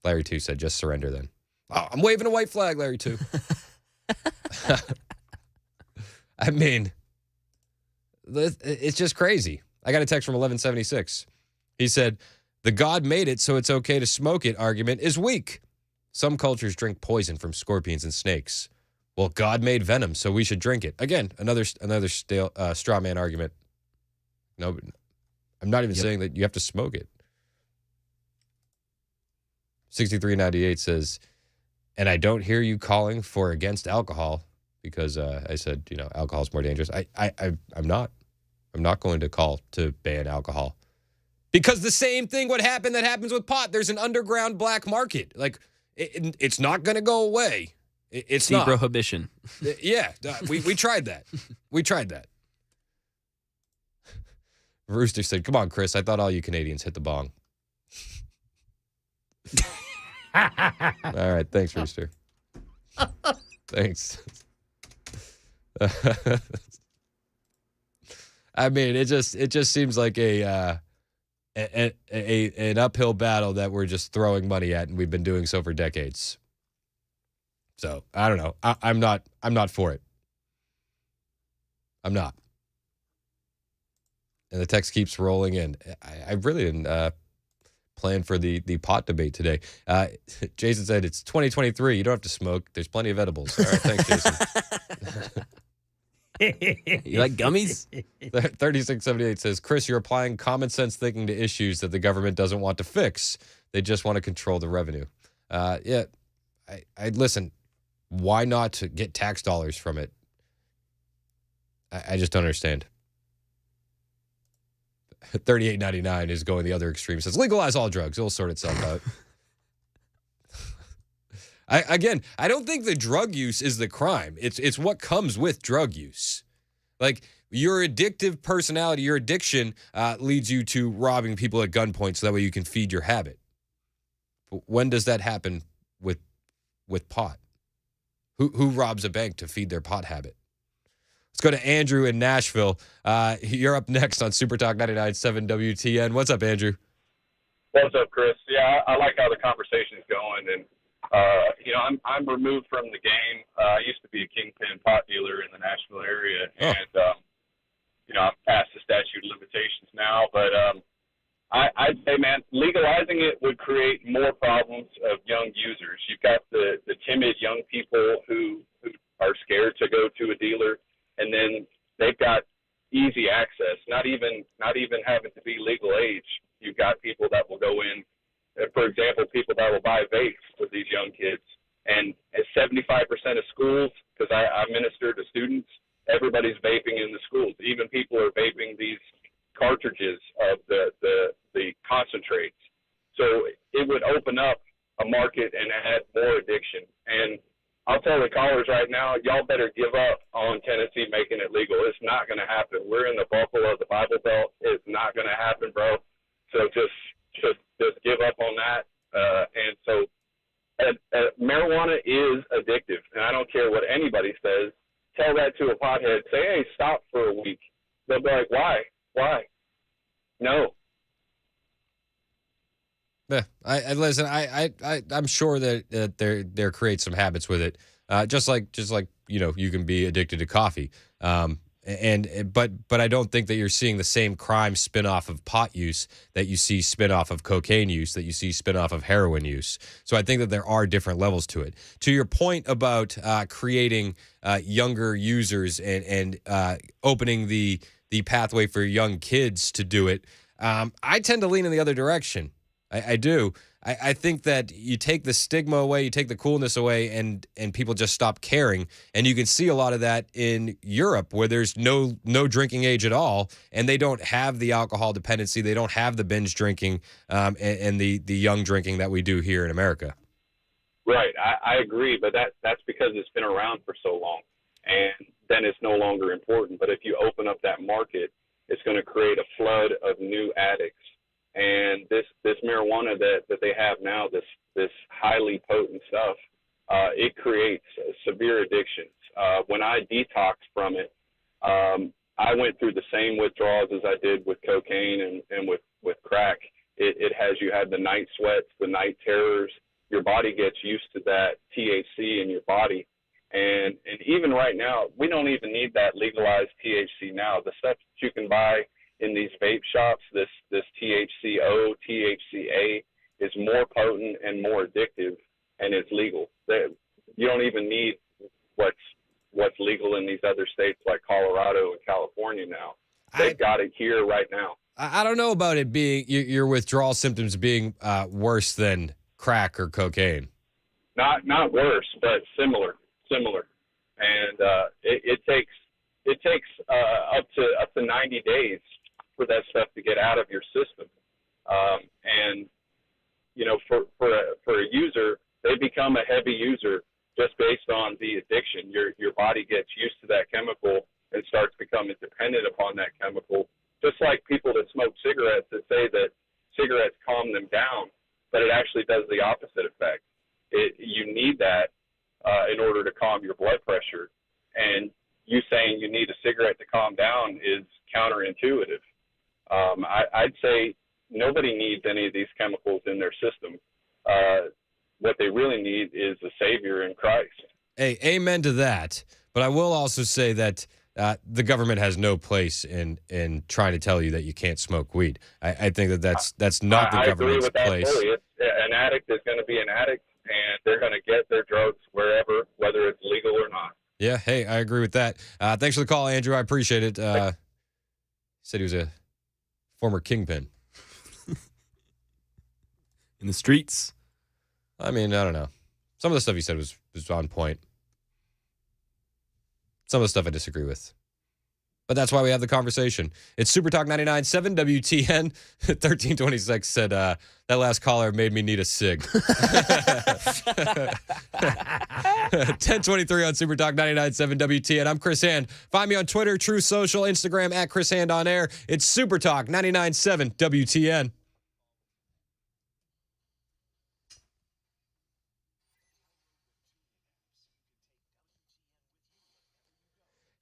Larry 2 said, just surrender then. Oh, I'm waving a white flag, Larry 2. I mean, it's just crazy. I got a text from 1176. He said, the God made it so it's okay to smoke it argument is weak. Some cultures drink poison from scorpions and snakes. Well, God made venom, so we should drink it. Again, another straw man argument. No, I'm not even saying that you have to smoke it. 6398 says, and I don't hear you calling for against alcohol because I said, alcohol is more dangerous. I'm not. I'm not going to call to ban alcohol. Because the same thing would happen that happens with pot. There's an underground black market. Like, it's not going to go away. It's See not. prohibition. Yeah, we tried that. We tried that. Rooster said, come on, Chris. I thought all you Canadians hit the bong. All right. Thanks, Rooster. Thanks. I mean, it just seems like an uphill battle that we're just throwing money at, and we've been doing so for decades. So I don't know. I'm not for it. I'm not. And the text keeps rolling in. I really didn't plan for the pot debate today. Jason said it's 2023. You don't have to smoke. There's plenty of edibles. All right, thanks, Jason. You like gummies? 3678 says, Chris, you're applying common sense thinking to issues that the government doesn't want to fix. They just want to control the revenue. Yeah, I listen. Why not to get tax dollars from it? I just don't understand. 38.99 is going the other extreme. Says legalize all drugs. It'll sort itself out. I don't think the drug use is the crime. It's what comes with drug use. Like your addictive personality, your addiction leads you to robbing people at gunpoint so that way you can feed your habit. But when does that happen with pot? Who robs a bank to feed their pot habit? Let's go to Andrew in Nashville. You're up next on Super Talk 99.7 WTN. What's up, Andrew? What's up, Chris? Yeah, I like how the conversation is going, and I'm removed from the game. I used to be a kingpin pot dealer in the Nashville area, and I'm past the statute of limitations now. But I'd say, man, legalizing it would create more problems of young users. You've got the timid young people who are scared to go to a dealer, and then they've got easy access, not even having to be legal age. You've got people that will go in, for example, people that will buy vapes with these young kids. And at 75% of schools, because I minister to students, everybody's vaping in the schools. Even people are vaping these cartridges of the concentrates. So it would open up a market and add more addiction. And I'll tell the callers right now, y'all better give up on Tennessee making it legal. It's not going to happen. We're in the Buffalo of the Bible Belt. It's not going to happen, bro. So just give up on that. And so marijuana is addictive, and I don't care what anybody says. Tell that to a pothead. Say, hey, stop for a week. They'll be like, why? Why? No. Yeah, I listen. I'm sure that there creates some habits with it. Just like you can be addicted to coffee. But I don't think that you're seeing the same crime spin off of pot use that you see spin off of cocaine use, that you see spin off of heroin use. So I think that there are different levels to it. To your point about creating younger users and opening the pathway for young kids to do it, I tend to lean in the other direction. I do. I think that you take the stigma away, you take the coolness away, and people just stop caring. And you can see a lot of that in Europe, where there's no drinking age at all, and they don't have the alcohol dependency, they don't have the binge drinking, and the young drinking that we do here in America. Right, I agree, but that's because it's been around for so long, and then it's no longer important. But if you open up that market, it's going to create a flood of new addicts. And this marijuana that they have now, this highly potent stuff, it creates severe addictions. When I detoxed from it, I went through the same withdrawals as I did with cocaine and with crack. It has you have the night sweats, the night terrors. Your body gets used to that THC in your body. And even right now, we don't even need that legalized THC now. The stuff that you can buy in these vape shops, this THCO, THCA is more potent and more addictive, and it's legal. You don't even need what's legal in these other states like Colorado and California now. They've got it here right now. I don't know about it being your withdrawal symptoms being worse than crack or cocaine. Not worse, but similar. And it takes it takes up to 90 days for that stuff to get out of your system. And you know, for a user, they become a heavy user just based on the addiction. Your body gets used to that chemical and starts becoming dependent upon that chemical. Just like people that smoke cigarettes that say that cigarettes calm them down, but it actually does the opposite effect. You need that in order to calm your blood pressure. And you saying you need a cigarette to calm down is counterintuitive. I'd say nobody needs any of these chemicals in their system. What they really need is a savior in Christ. Hey, amen to that. But I will also say that the government has no place in trying to tell you that you can't smoke weed. I think that's not the government's I agree with that place. fully. An addict is going to be an addict, and they're going to get their drugs wherever, whether it's legal or not. Yeah, hey, I agree with that. Thanks for the call, Andrew. I appreciate it. He said he was a former kingpin. In the streets? I mean, I don't know. Some of the stuff he said was on point. Some of the stuff I disagree with. But that's why we have the conversation. It's Super Talk 99.7 WTN. 1326 said, that last caller made me need a cig. 1023 on Super Talk 99.7 WTN. I'm Chris Hand. Find me on Twitter, True Social, Instagram, at Chris Hand on Air. It's Super Talk 99.7 WTN.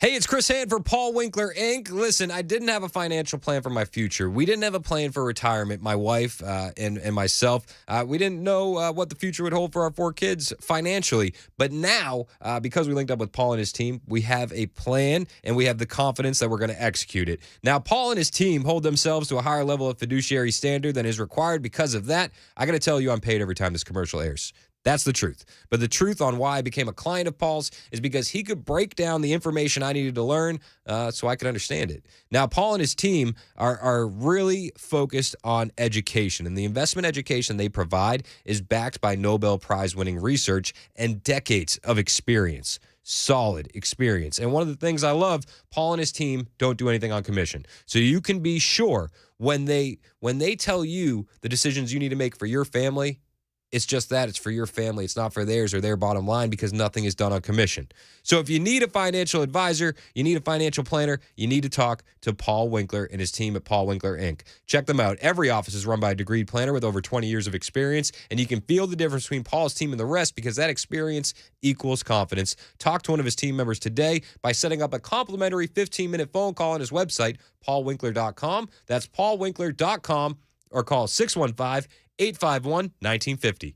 Hey, it's Chris Hand for Paul Winkler, Inc. Listen, I didn't have a financial plan for my future. We didn't have a plan for retirement, my wife and myself. We didn't know what the future would hold for our 4 kids financially. But now, because we linked up with Paul and his team, we have a plan and we have the confidence that we're going to execute it. Now, Paul and his team hold themselves to a higher level of fiduciary standard than is required. Because of that, I got to tell you I'm paid every time this commercial airs. That's the truth. But the truth on why I became a client of Paul's is because he could break down the information I needed to learn so I could understand it. Now, Paul and his team are really focused on education, and the investment education they provide is backed by Nobel Prize-winning research and decades of experience. Solid experience. And one of the things I love, Paul and his team don't do anything on commission. So you can be sure when they tell you the decisions you need to make for your family, it's just that. It's for your family. It's not for theirs or their bottom line because nothing is done on commission. So if you need a financial advisor, you need a financial planner, you need to talk to Paul Winkler and his team at Paul Winkler, Inc. Check them out. Every office is run by a degreed planner with over 20 years of experience, and you can feel the difference between Paul's team and the rest because that experience equals confidence. Talk to one of his team members today by setting up a complimentary 15-minute phone call on his website, paulwinkler.com. That's paulwinkler.com, or call 615-851-1950.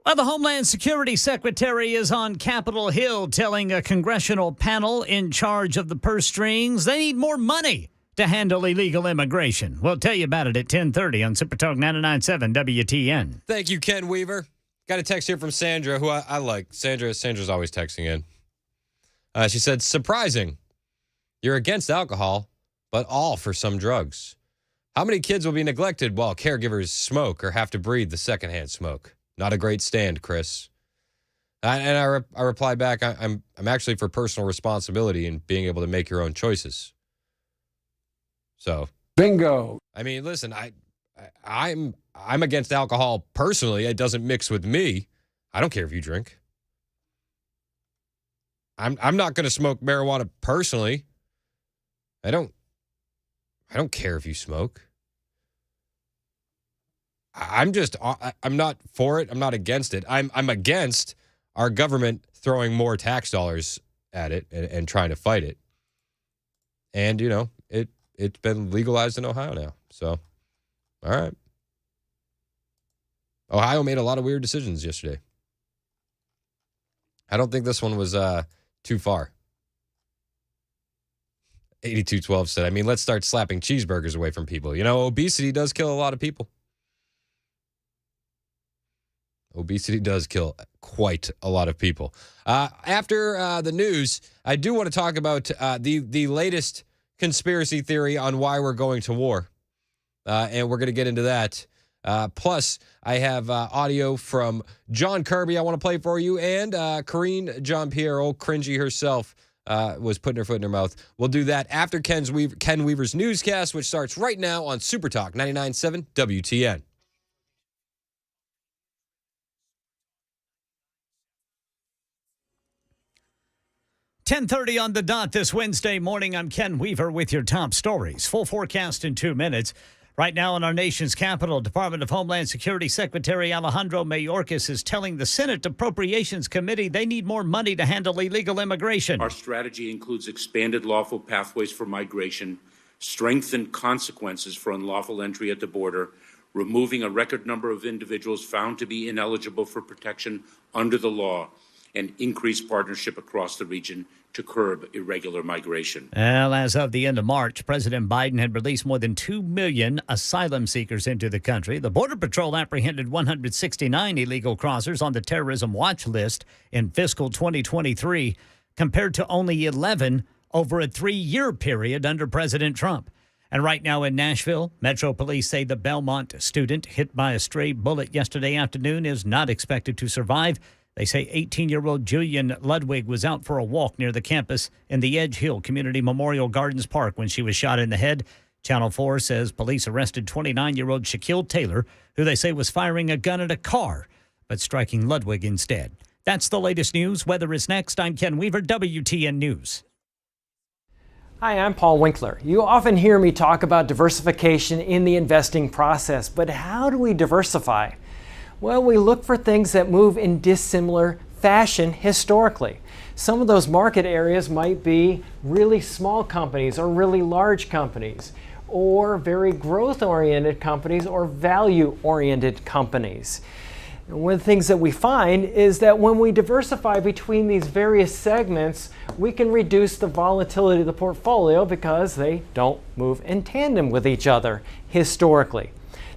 Well, the Homeland Security Secretary is on Capitol Hill telling a congressional panel in charge of the purse strings they need more money to handle illegal immigration. We'll tell you about it at 10:30 on Super Talk 99.7 WTN. Thank you, Ken Weaver. Got a text here from Sandra, who I like. Sandra's always texting in. She said, surprising. You're against alcohol, but all for some drugs. How many kids will be neglected while caregivers smoke or have to breathe the secondhand smoke? Not a great stand, Chris. I reply back, I'm actually for personal responsibility and being able to make your own choices. So, bingo. I mean, listen, I'm against alcohol personally. It doesn't mix with me. I don't care if you drink. I'm not going to smoke marijuana personally. I don't care if you smoke. I'm not for it. I'm not against it. I'm against our government throwing more tax dollars at it and trying to fight it. And, it's been legalized in Ohio now. So, all right. Ohio made a lot of weird decisions yesterday. I don't think this one was too far. 8212 said, let's start slapping cheeseburgers away from people. Obesity does kill a lot of people. Obesity does kill quite a lot of people. After the news, I do want to talk about the latest conspiracy theory on why we're going to war. And we're going to get into that. Plus, I have audio from John Kirby I want to play for you. And Karine Jean-Pierre, old cringy herself, was putting her foot in her mouth. We'll do that after Ken Weaver's newscast, which starts right now on Super Talk 99.7 WTN. $10:30 on the dot this Wednesday morning. I'm Ken Weaver with your top stories. Full forecast in 2 minutes. Right now in our nation's capital, Department of Homeland Security Secretary Alejandro Mayorkas is telling the Senate Appropriations Committee they need more money to handle illegal immigration. Our strategy includes expanded lawful pathways for migration, strengthened consequences for unlawful entry at the border, removing a record number of individuals found to be ineligible for protection under the law, and increased partnership across the region to curb irregular migration. Well, as of the end of March, President Biden had released more than 2 million asylum seekers into the country. The Border Patrol apprehended 169 illegal crossers on the terrorism watch list in fiscal 2023, compared to only 11 over a 3-year period under President Trump. And right now in Nashville, Metro Police say the Belmont student hit by a stray bullet yesterday afternoon is not expected to survive. They say 18-year-old Julian Ludwig was out for a walk near the campus in the Edge Hill Community Memorial Gardens Park when she was shot in the head. Channel 4 says police arrested 29-year-old Shaquille Taylor, who they say was firing a gun at a car, but striking Ludwig instead. That's the latest news. Weather is next. I'm Ken Weaver, WTN News. Hi, I'm Paul Winkler. You often hear me talk about diversification in the investing process, but how do we diversify? Well, we look for things that move in dissimilar fashion historically. Some of those market areas might be really small companies or really large companies, or very growth-oriented companies or value-oriented companies. One of the things that we find is that when we diversify between these various segments, we can reduce the volatility of the portfolio because they don't move in tandem with each other historically.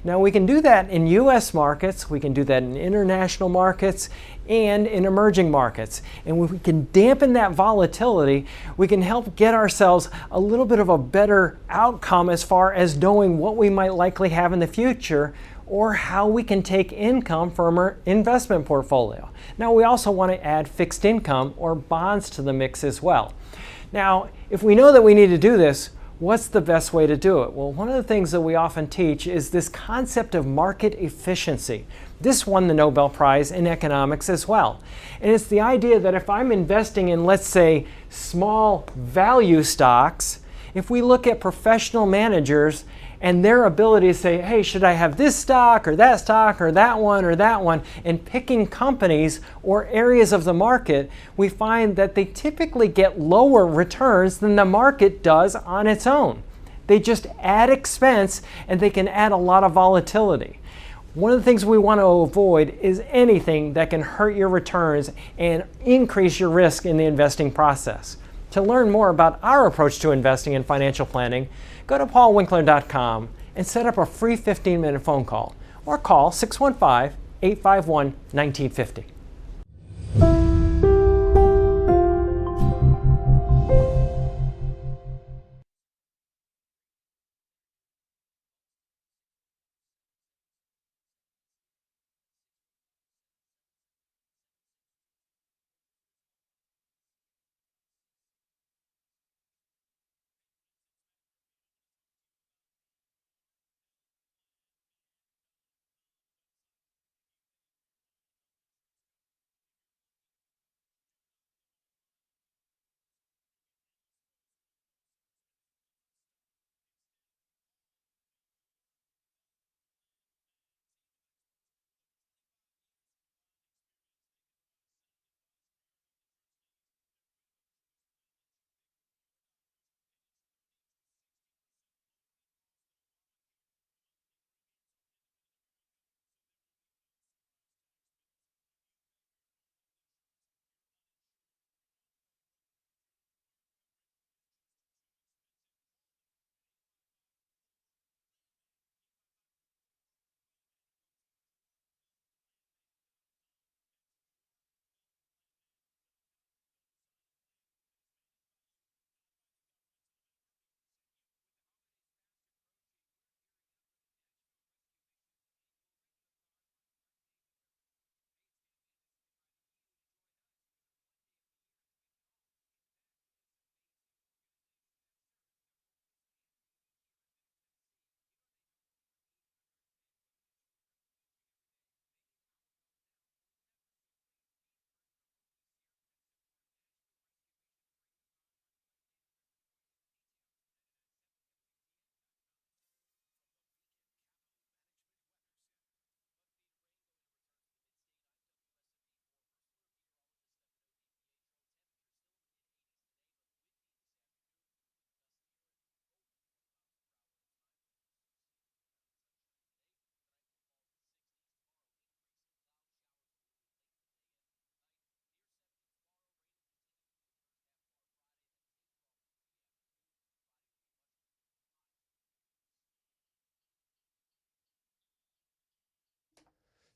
Now, we can do that in U.S. markets, we can do that in international markets, and in emerging markets. And when we can dampen that volatility, we can help get ourselves a little bit of a better outcome as far as knowing what we might likely have in the future or how we can take income from our investment portfolio. Now, we also want to add fixed income or bonds to the mix as well. Now, if we know that we need to do this, what's the best way to do it? Well, one of the things that we often teach is this concept of market efficiency. This won the Nobel Prize in economics as well. And it's the idea that if I'm investing in, let's say, small value stocks, if we look at professional managers and their ability to say, hey, should I have this stock or that one, and picking companies or areas of the market, we find that they typically get lower returns than the market does on its own. They just add expense and they can add a lot of volatility. One of the things we want to avoid is anything that can hurt your returns and increase your risk in the investing process. To learn more about our approach to investing and financial planning, go to paulwinkler.com and set up a free 15-minute phone call or call 615-851-1950.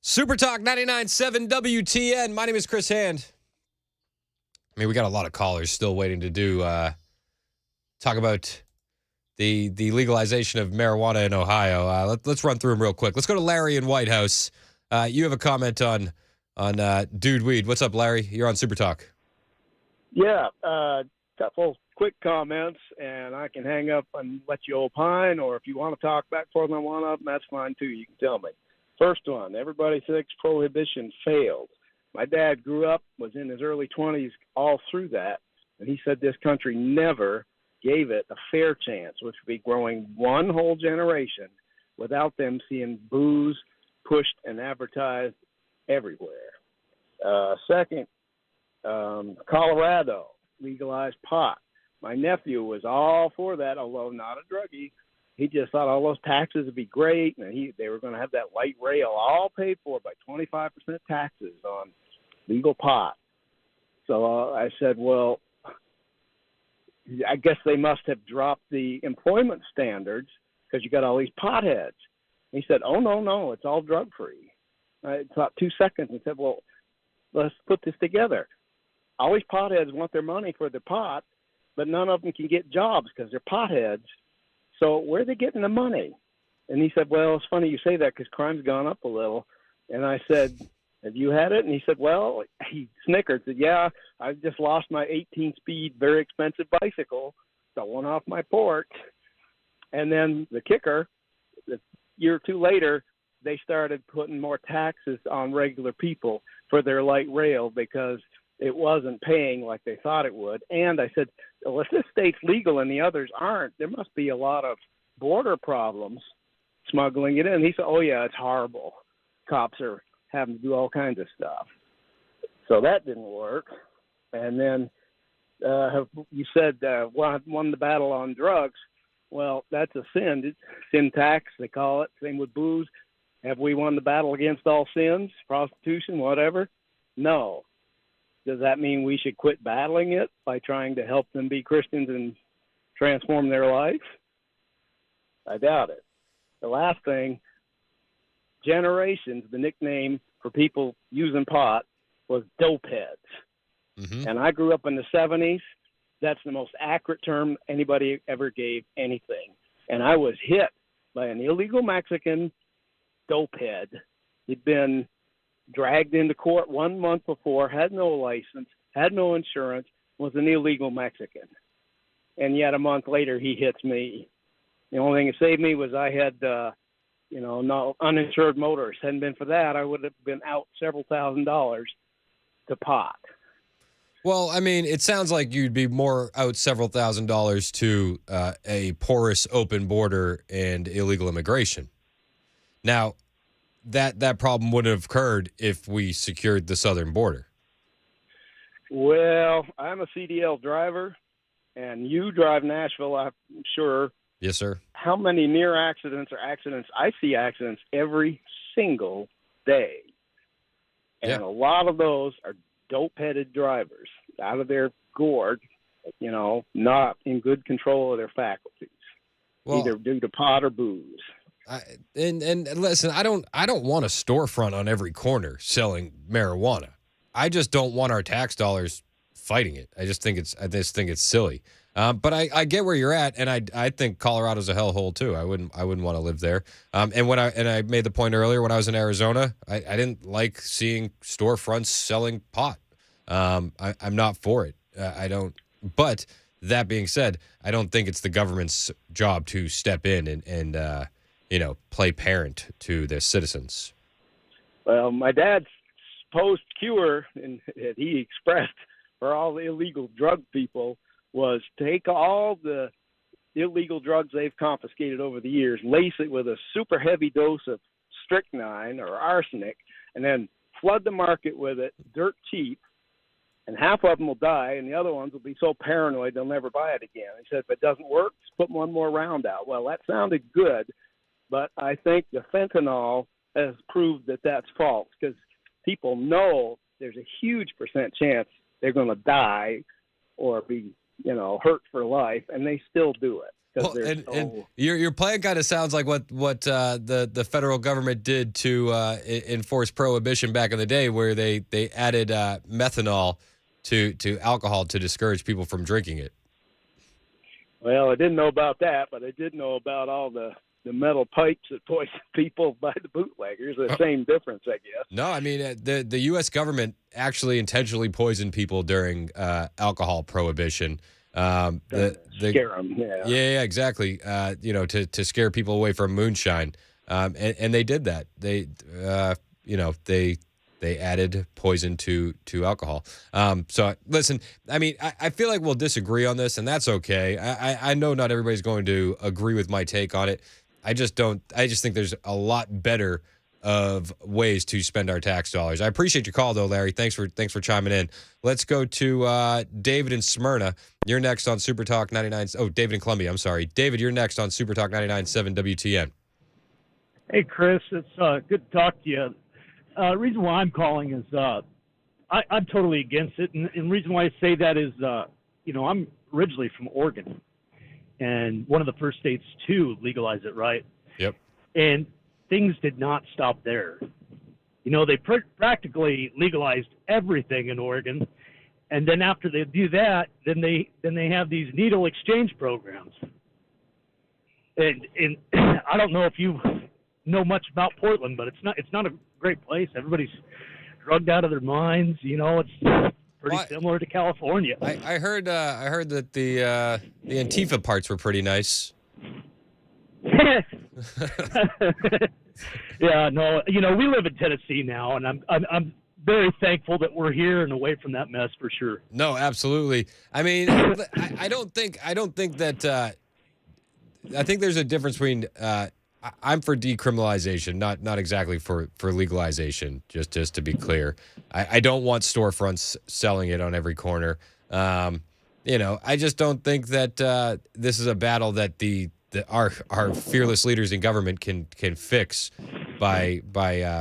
Super Talk 99.7 WTN. My name is Chris Hand. I mean, we got a lot of callers still waiting to talk about the legalization of marijuana in Ohio. Let's run through them real quick. Let's go to Larry in White House. You have a comment on Dude Weed. What's up, Larry? You're on Super Talk. Yeah, couple quick comments, and I can hang up and let you opine, or if you want to talk back further than one of them, that's fine too. You can tell me. First one, everybody thinks prohibition failed. My dad grew up, was in his early 20s all through that, and he said this country never gave it a fair chance, which would be growing one whole generation without them seeing booze pushed and advertised everywhere. Second, Colorado legalized pot. My nephew was all for that, although not a druggie. He just thought all those taxes would be great, and they were going to have that light rail all paid for by 25% taxes on legal pot. So I said, well, I guess they must have dropped the employment standards because you got all these potheads. He said, oh, no, it's all drug-free. I thought 2 seconds and said, well, let's put this together. All these potheads want their money for their pot, but none of them can get jobs because they're potheads. So where are they getting the money? And he said, well, it's funny you say that because crime's gone up a little. And I said, have you had it? And he said, well, he snickered, said, yeah, I just lost my 18-speed, very expensive bicycle, stolen off my porch. And then the kicker, a year or two later, they started putting more taxes on regular people for their light rail because it wasn't paying like they thought it would. And I said, well, if this state's legal and the others aren't, there must be a lot of border problems smuggling it in. He said, oh, yeah, it's horrible. Cops are having to do all kinds of stuff. So that didn't work. And then you said won the battle on drugs. Well, that's a sin. It's sin tax, they call it. Same with booze. Have we won the battle against all sins, prostitution, whatever? No. Does that mean we should quit battling it by trying to help them be Christians and transform their life? I doubt it. The last thing, generations, the nickname for people using pot was dope heads. Mm-hmm. And I grew up in the 70s. That's the most accurate term anybody ever gave anything. And I was hit by an illegal Mexican dope head. He'd been dragged into court 1 month before, had no license, had no insurance, was an illegal Mexican. And yet a month later, he hits me. The only thing that saved me was I had, no uninsured motorist. Hadn't been for that, I would have been out several $1,000s to pot. Well, I mean, it sounds like you'd be more out several $1,000s to a porous open border and illegal immigration. Now, that problem wouldn't have occurred if we secured the southern border. Well, I'm a CDL driver, and you drive Nashville, I'm sure. Yes, sir. How many near accidents or accidents? I see accidents every single day. And a lot of those are dope-headed drivers out of their gourd, not in good control of their faculties, either due to pot or booze. And listen, I don't want a storefront on every corner selling marijuana. I just don't want our tax dollars fighting it. I just think it's silly. But I get where you're at, and I think Colorado's a hellhole too. I wouldn't want to live there. And I made the point earlier when I was in Arizona, I didn't like seeing storefronts selling pot. I'm not for it. I don't. But that being said, I don't think it's the government's job to step in and play parent to their citizens. Well, my dad's supposed cure, and he expressed for all the illegal drug people, was take all the illegal drugs they've confiscated over the years, lace it with a super heavy dose of strychnine or arsenic, and then flood the market with it dirt cheap, and half of them will die, and the other ones will be so paranoid they'll never buy it again. He said, if it doesn't work, just put one more round out. Well, that sounded good, but I think the fentanyl has proved that that's false, because people know there's a huge % chance they're going to die or be hurt for life, and they still do it. Well, and your plan kind of sounds like what the federal government did to enforce prohibition back in the day, where they added methanol to alcohol to discourage people from drinking it. Well, I didn't know about that, but I did know about all the metal pipes that poison people by the bootleggers. The same difference, I guess. No, I mean, the U.S. government actually intentionally poisoned people during alcohol prohibition. Scare them, yeah. Yeah, exactly. To scare people away from moonshine. And they did that. They added poison to alcohol. So listen, I mean, I feel like we'll disagree on this, and that's okay. I know not everybody's going to agree with my take on it. I just think there's a lot better of ways to spend our tax dollars. I appreciate your call, though, Larry. Thanks for chiming in. Let's go to David in Smyrna. You're next on Super Talk 99. Oh, David in Columbia. I'm sorry. David, you're next on Super Talk 99.7 WTN. Hey, Chris. It's good to talk to you. The reason why I'm calling is I'm totally against it. And the reason why I say that is, I'm originally from Oregon, and one of the first states to legalize it, right? Yep. And things did not stop there. They practically legalized everything in Oregon, and then after they do that, then they have these needle exchange programs. And I don't know if you know much about Portland, but it's not a great place. Everybody's drugged out of their minds. It's pretty similar to California. I heard that the Antifa parts were pretty nice. Yeah, no, we live in Tennessee now, and I'm very thankful that we're here and away from that mess for sure. No, absolutely. I mean, I don't think that. I think there's a difference between. I'm for decriminalization, not exactly for legalization. Just to be clear, I don't want storefronts selling it on every corner. I just don't think that this is a battle that our fearless leaders in government can fix. by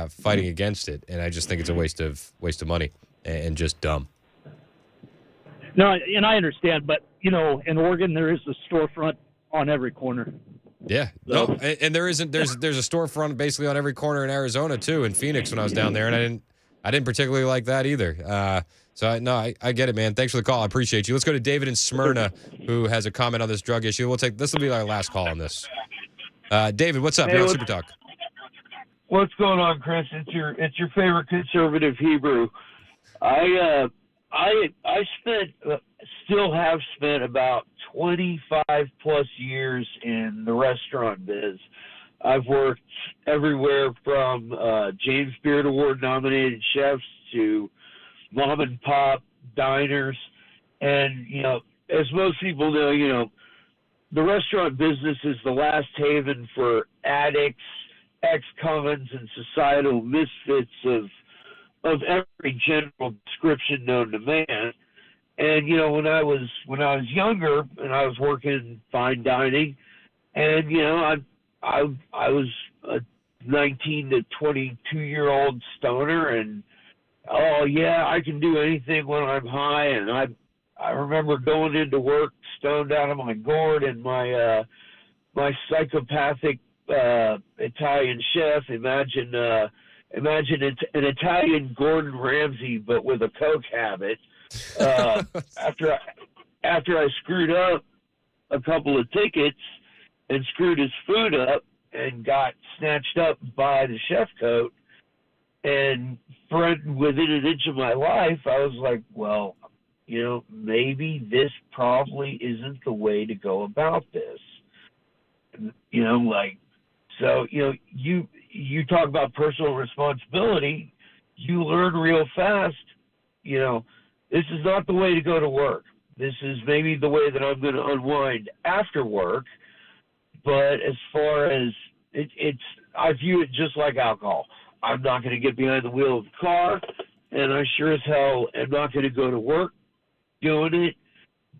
fighting against it, and I just think it's a waste of money and just dumb. No, and I understand, but in Oregon there is a storefront on every corner. Yeah, no, and there's a storefront basically on every corner in Arizona too, in Phoenix when I was down there, and I didn't particularly like that either. I get it, man. Thanks for the call. I appreciate you. Let's go to David in Smyrna, who has a comment on this drug issue. This will be our last call on this. David, what's up? You're on Super Talk. What's going on, Chris? It's your favorite conservative Hebrew. I still have spent about 25 plus years in the restaurant biz. I've worked everywhere from James Beard Award nominated chefs to mom and pop diners. And, as most people know, the restaurant business is the last haven for addicts, ex-cons, and societal misfits of every general description known to man. And when I was younger and I was working fine dining, and I was a 19 to 22-year-old stoner, and oh yeah, I can do anything when I'm high. And I remember going into work stoned out of my gourd, and my psychopathic Italian chef, imagine it's an Italian Gordon Ramsay but with a coke habit. After I screwed up a couple of tickets and screwed his food up and got snatched up by the chef coat, and within an inch of my life, I was like, well, maybe this probably isn't the way to go about this. So you talk about personal responsibility, you learn real fast, this is not the way to go to work. This is maybe the way that I'm going to unwind after work. But as far as I view it just like alcohol. I'm not going to get behind the wheel of the car, and I sure as hell am not going to go to work doing it.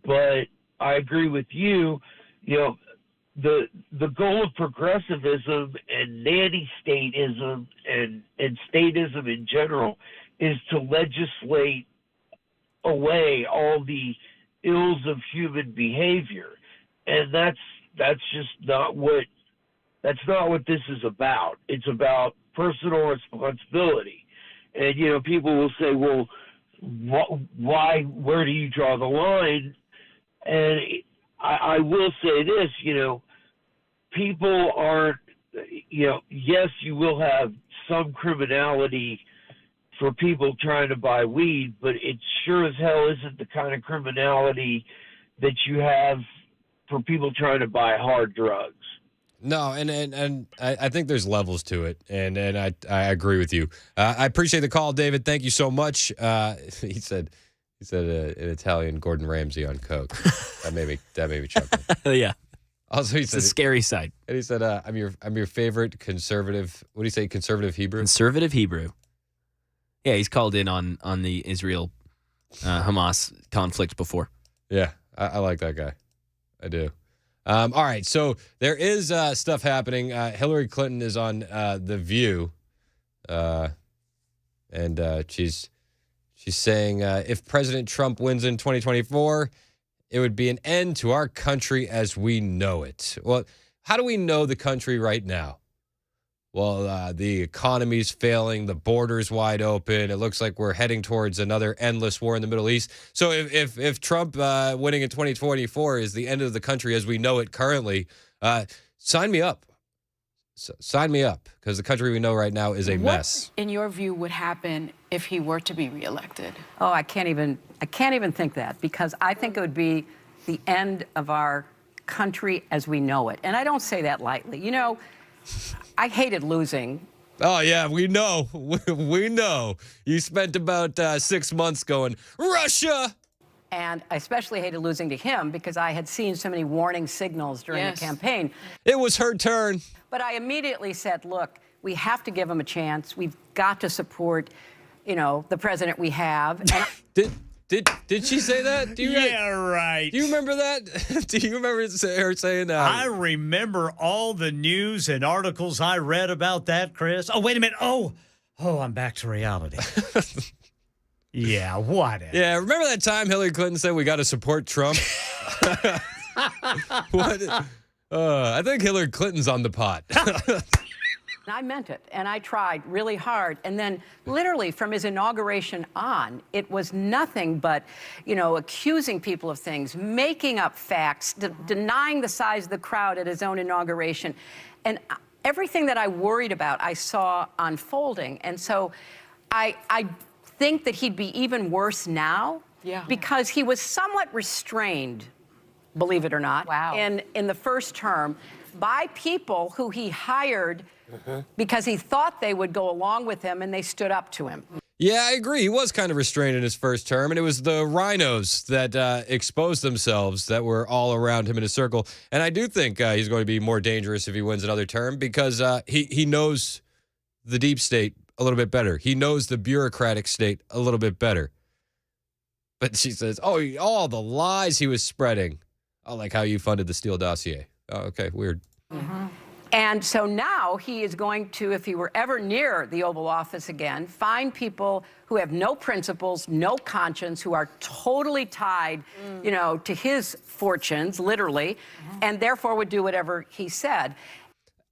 But I agree with you. The goal of progressivism and nanny-statism and statism in general is to legislate away all the ills of human behavior, and that's just not what this is about. It's about personal responsibility. And people will say, well, why, where do you draw the line? And I will say this, people aren't, yes, you will have some criminality for people trying to buy weed, but it sure as hell isn't the kind of criminality that you have for people trying to buy hard drugs. No, and I think there's levels to it, and I agree with you. I appreciate the call, David. Thank you so much. He said an Italian Gordon Ramsay on coke. That made me chuckle. Yeah. Also, he it's said the scary side. And he said, "I'm your favorite conservative." What do you say? Conservative Hebrew. Conservative Hebrew. Yeah, he's called in on the Israel Hamas conflict before. Yeah, I like that guy. I do. All right, so there is stuff happening. Hillary Clinton is on The View, and she's saying if President Trump wins in 2024, it would be an end to our country as we know it. Well, how do we know the country right now? Well, the economy's failing, the border's wide open. It looks like we're heading towards another endless war in the Middle East. So if Trump winning in 2024 is the end of the country as we know it currently, sign me up. Sign me up, because the country we know right now is a mess. What, in your view, would happen if he were to be reelected? Oh, I can't even think that, because I think it would be the end of our country as we know it. And I don't say that lightly. I hated losing. Oh, yeah, we know. We know. You spent about 6 months going, Russia! And I especially hated losing to him because I had seen so many warning signals during the campaign. It was her turn. But I immediately said, look, we have to give him a chance. We've got to support, the president we have. And Did she say that? Right. Do you remember that? Do you remember her saying that? I remember all the news and articles I read about that, Chris. Oh, wait a minute. Oh, I'm back to reality. Yeah, whatever. Yeah, remember that time Hillary Clinton said we got to support Trump? What? I think Hillary Clinton's on the pot. I meant it, and I tried really hard. And then literally from his inauguration on, it was nothing but, accusing people of things, making up facts, denying the size of the crowd at his own inauguration. And everything that I worried about, I saw unfolding. And so I think that he'd be even worse now because he was somewhat restrained, believe it or not, in the first term by people who he hired because he thought they would go along with him, and they stood up to him. Yeah, I agree. He was kind of restrained in his first term, and it was the rhinos that exposed themselves that were all around him in a circle. And I do think he's going to be more dangerous if he wins another term because he knows the deep state a little bit better. He knows the bureaucratic state a little bit better. But she says, all the lies he was spreading. Oh, like how you funded the Steele dossier. Oh, okay, weird. Mm-hmm. And so now he is going to, if he were ever near the Oval Office again, find people who have no principles, no conscience, who are totally tied, to his fortunes, literally, and therefore would do whatever he said.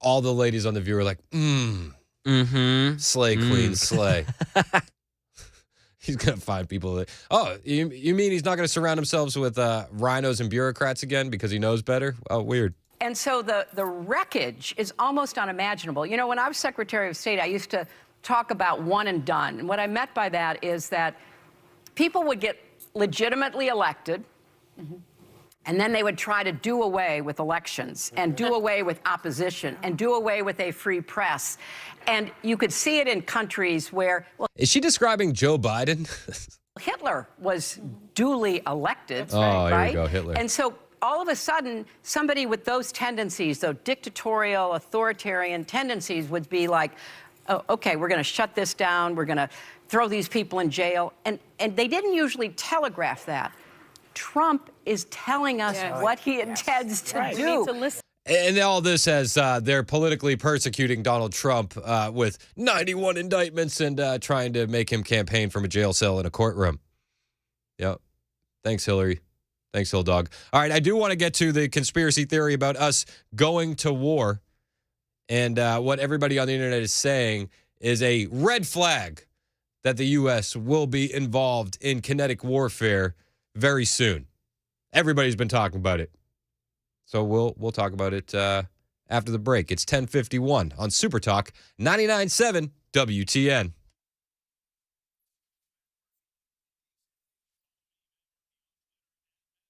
All the ladies on The View are like, slay, queen, slay. He's going to find people that, you mean he's not going to surround himself with rhinos and bureaucrats again because he knows better? Oh, weird. And so the wreckage is almost unimaginable. When I was Secretary of State, I used to talk about one and done. And what I meant by that is that people would get legitimately elected, and then they would try to do away with elections and do away with opposition and do away with a free press. And you could see it in countries where... Is she describing Joe Biden? Hitler was duly elected, right? Here we go, Hitler. And so all of a sudden, somebody with those tendencies, those dictatorial, authoritarian tendencies would be like, oh, okay, we're going to shut this down. We're going to throw these people in jail. And they didn't usually telegraph that. Trump is telling us what he intends to do. We need to listen. And all this as they're politically persecuting Donald Trump with 91 indictments and trying to make him campaign from a jail cell in a courtroom. Yep. Thanks, Hillary. Thanks, Hill Dog. All right, I do want to get to the conspiracy theory about us going to war. And what everybody on the internet is saying is a red flag that the U.S. will be involved in kinetic warfare very soon. Everybody's been talking about it. So we'll talk about it after the break. It's 10:51 on Super Talk 99.7 WTN.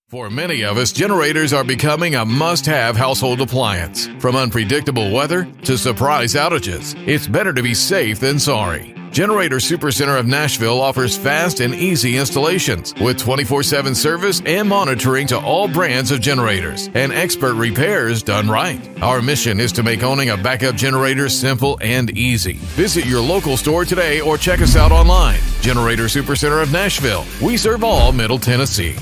For many of us, generators are becoming a must-have household appliance. From unpredictable weather to surprise outages, it's better to be safe than sorry. Generator Supercenter of Nashville offers fast and easy installations with 24/7 service and monitoring to all brands of generators and expert repairs done right. Our mission is to make owning a backup generator simple and easy. Visit your local store today or check us out online. Generator Supercenter of Nashville. We serve all Middle Tennessee.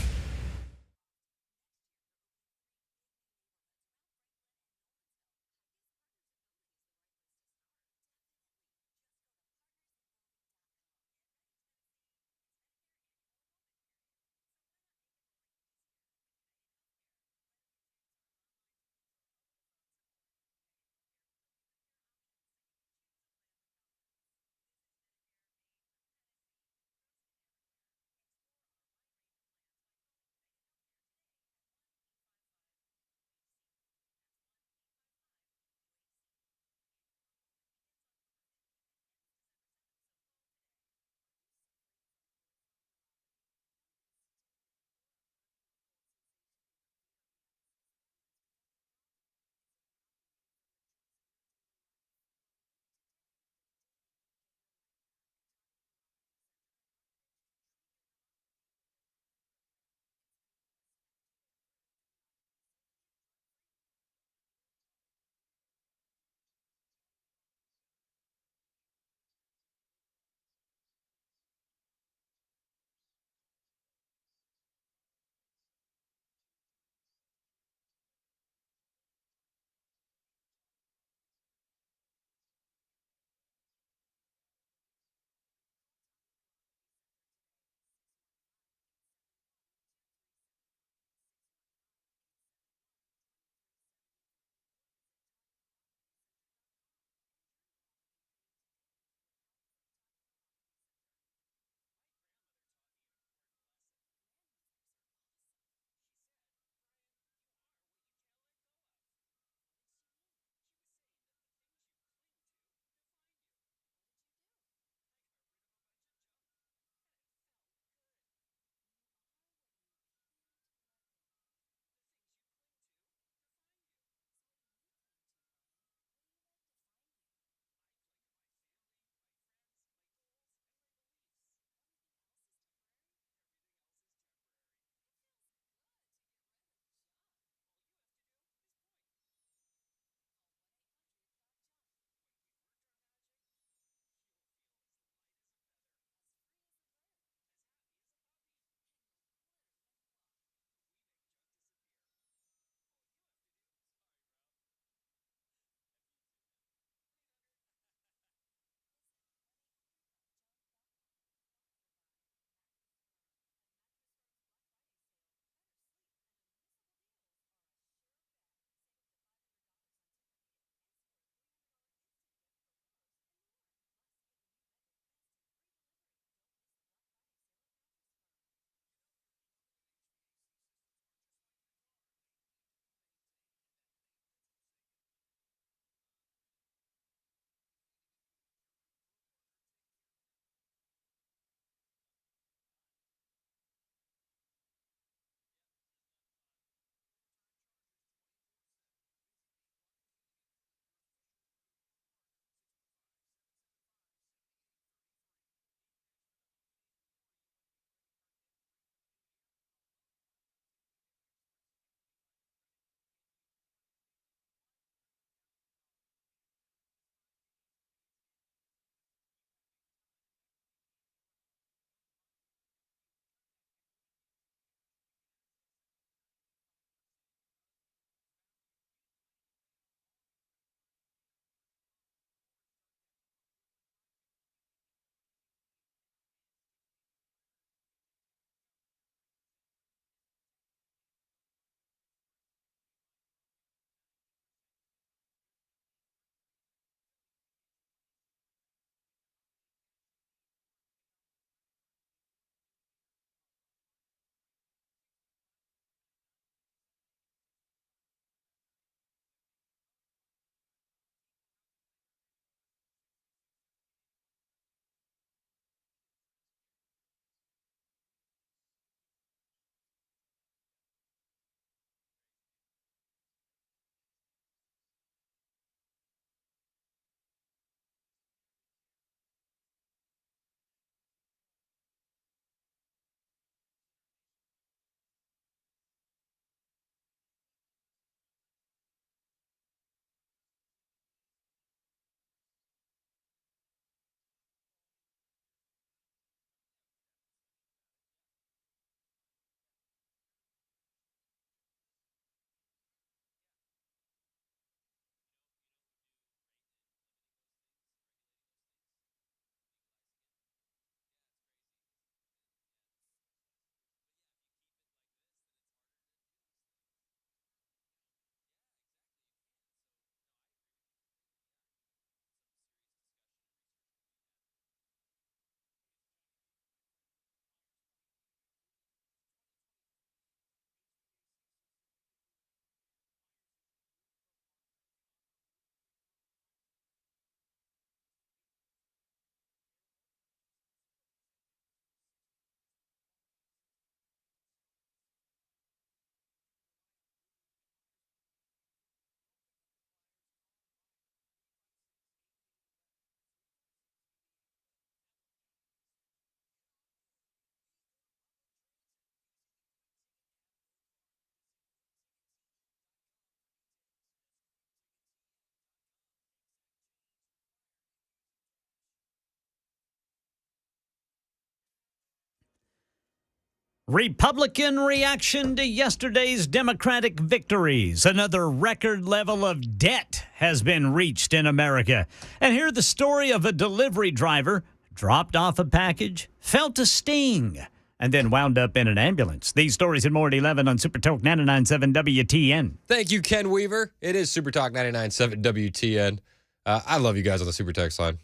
Republican reaction to yesterday's Democratic victories. Another record level of debt has been reached in America. And here's the story of a delivery driver dropped off a package, felt a sting, and then wound up in an ambulance. These stories and more at 11 on Super Talk 99.7 WTN. Thank you, Ken Weaver. It is Super Talk 99.7 WTN. I love you guys on the Super Text line.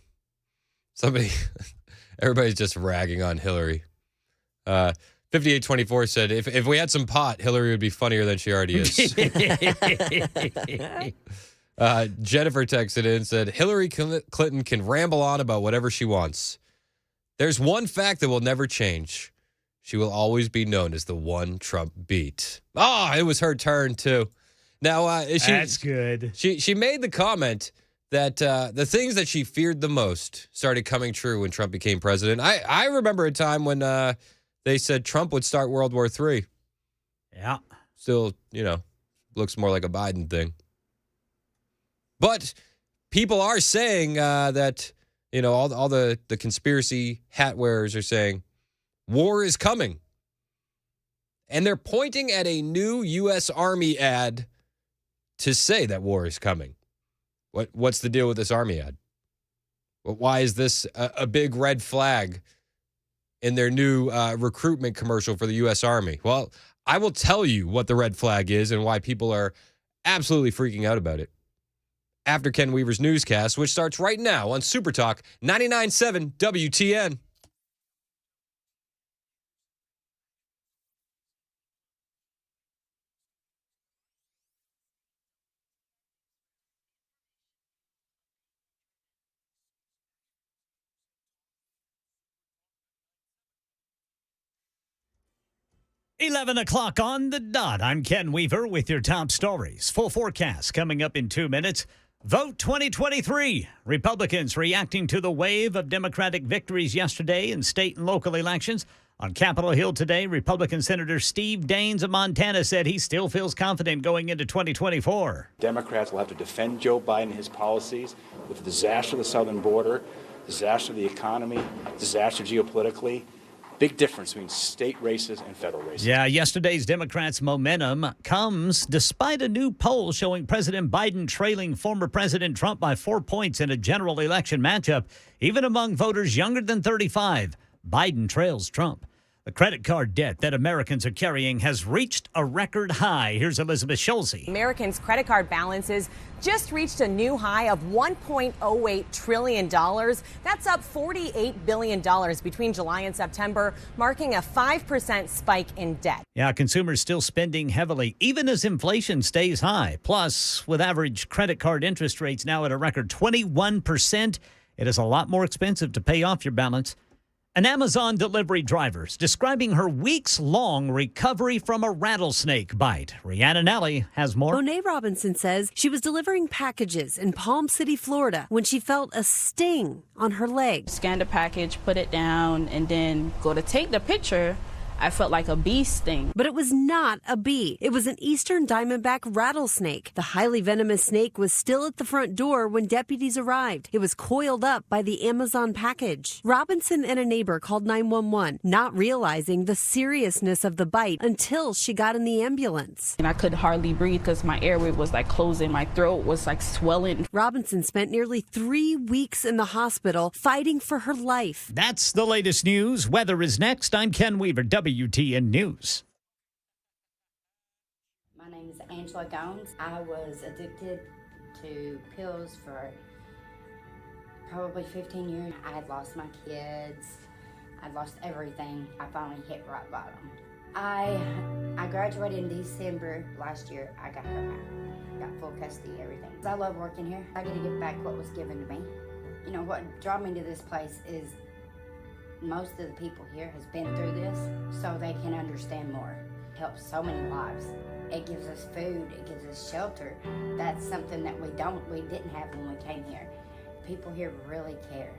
Everybody's just ragging on Hillary. 5824 said, if we had some pot, Hillary would be funnier than she already is. Jennifer texted in and said, Hillary Clinton can ramble on about whatever she wants. There's one fact that will never change. She will always be known as the one Trump beat. It was her turn, too. Now, that's good. She made the comment that the things that she feared the most started coming true when Trump became president. I remember a time when they said Trump would start World War III. Yeah. Still, looks more like a Biden thing. But people are saying that, all the conspiracy hat wearers are saying war is coming. And they're pointing at a new U.S. Army ad to say that war is coming. What's the deal with this Army ad? Why is this a big red flag in their new recruitment commercial for the U.S. Army? Well, I will tell you what the red flag is and why people are absolutely freaking out about it. After Ken Weaver's Newscast, which starts right now on Super Talk 99.7 WTN. Eleven o'clock on the dot. I'm Ken Weaver with your top stories. Full forecast coming up in 2 minutes. Vote 2023. Republicans reacting to the wave of Democratic victories yesterday in state and local elections. On Capitol Hill today, Republican Senator Steve Daines of Montana said he still feels confident going into 2024. Democrats will have to defend Joe Biden and his policies with the disaster of the southern border, disaster of the economy, disaster geopolitically. Big difference between state races and federal races. Yeah, yesterday's Democrats' momentum comes despite a new poll showing President Biden trailing former President Trump by 4 points in a general election matchup. Even among voters younger than 35, Biden trails Trump. The credit card debt that Americans are carrying has reached a record high. Here's Elizabeth Schulze. Americans' credit card balances just reached a new high of $1.08 trillion. That's up $48 billion between July and September, marking a 5% spike in debt. Yeah, consumers still spending heavily, even as inflation stays high. Plus, with average credit card interest rates now at a record 21%, it is a lot more expensive to pay off your balance. An Amazon delivery driver is describing her weeks-long recovery from a rattlesnake bite. Rhiannon Alley has more. Monet Robinson says she was delivering packages in Palm City, Florida, when she felt a sting on her leg. Scanned the package, put it down, and then go to take the picture. I felt like a bee sting. But it was not a bee. It was an eastern diamondback rattlesnake. The highly venomous snake was still at the front door when deputies arrived. It was coiled up by the Amazon package. Robinson and a neighbor called 911, not realizing the seriousness of the bite until she got in the ambulance. And I could hardly breathe because my airway was like closing. My throat was like swelling. Robinson spent nearly 3 weeks in the hospital fighting for her life. That's the latest news. Weather is next. I'm Ken Weaver, WTN News. My name is Angela Gomes. I was addicted to pills for probably 15 years. I had lost my kids. I'd lost everything. I finally hit rock bottom. I graduated in December last year. I got her back. Got full custody, everything. I love working here. I get to give back what was given to me. You know, what brought me to this place is most of the people here has been through this, so they can understand more. It helps so many lives. It gives us food, it gives us shelter. That's something that we didn't have when we came here. People here really care.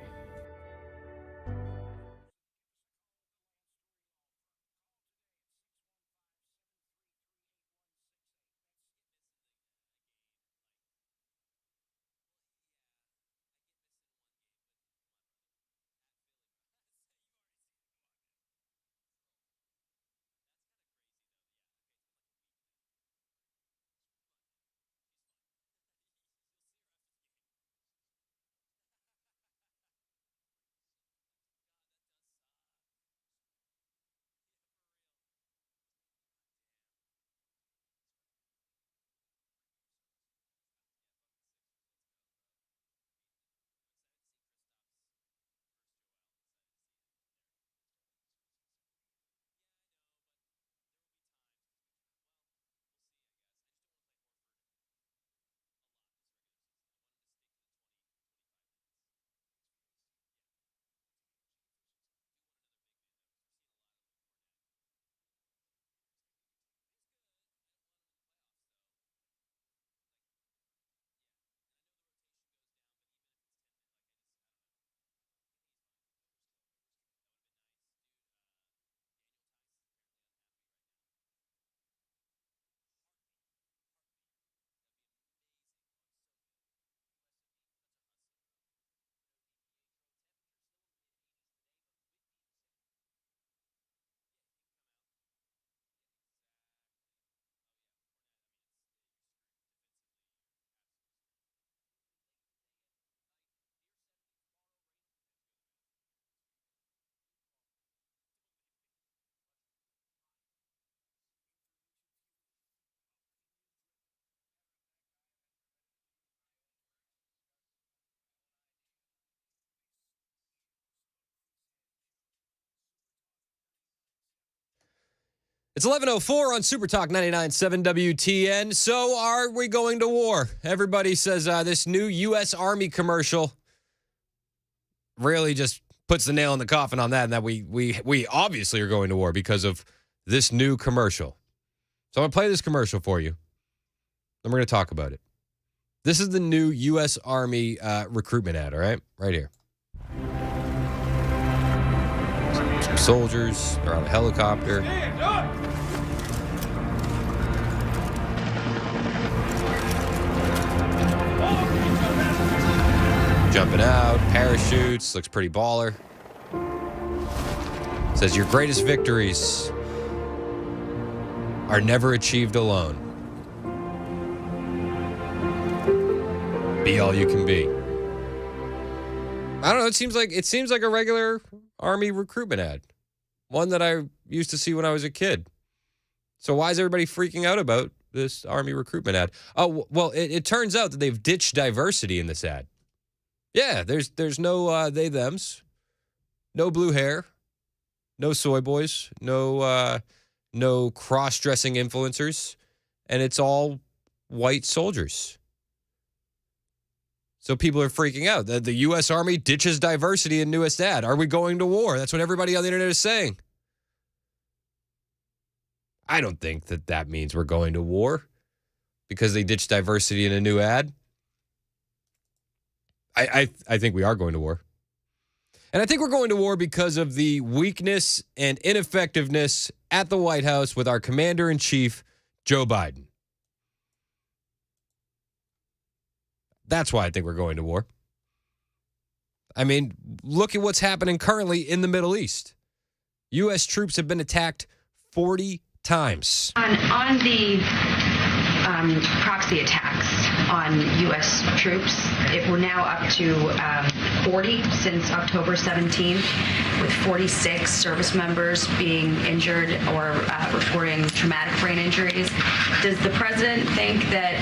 It's 11:04 on Super Talk 99.7 WTN. So are we going to war? Everybody says this new U.S. Army commercial really just puts the nail in the coffin on that, and that we obviously are going to war because of this new commercial. So I'm going to play this commercial for you, then we're going to talk about it. This is the new U.S. Army recruitment ad, all right? Right here. Some soldiers, they're on a helicopter. Jumping out, parachutes, looks pretty baller. Says your greatest victories are never achieved alone. Be all you can be. I don't know, it seems like a regular Army recruitment ad. One that I used to see when I was a kid. So why is everybody freaking out about this Army recruitment ad? Oh, well, it turns out that they've ditched diversity in this ad. Yeah, there's no they thems, no blue hair, no soy boys, no cross-dressing influencers, and it's all white soldiers. So people are freaking out. The U.S. Army ditches diversity in newest ad. Are we going to war? That's what everybody on the internet is saying. I don't think that means we're going to war because they ditched diversity in a new ad. I think we are going to war. And I think we're going to war because of the weakness and ineffectiveness at the White House with our commander-in-chief, Joe Biden. That's why I think we're going to war. I mean, look at what's happening currently in the Middle East. U.S. troops have been attacked 40 times. On the proxy attacks on U.S. troops, we're now up to 40 since October 17th, with 46 service members being injured or reporting traumatic brain injuries. Does the president think that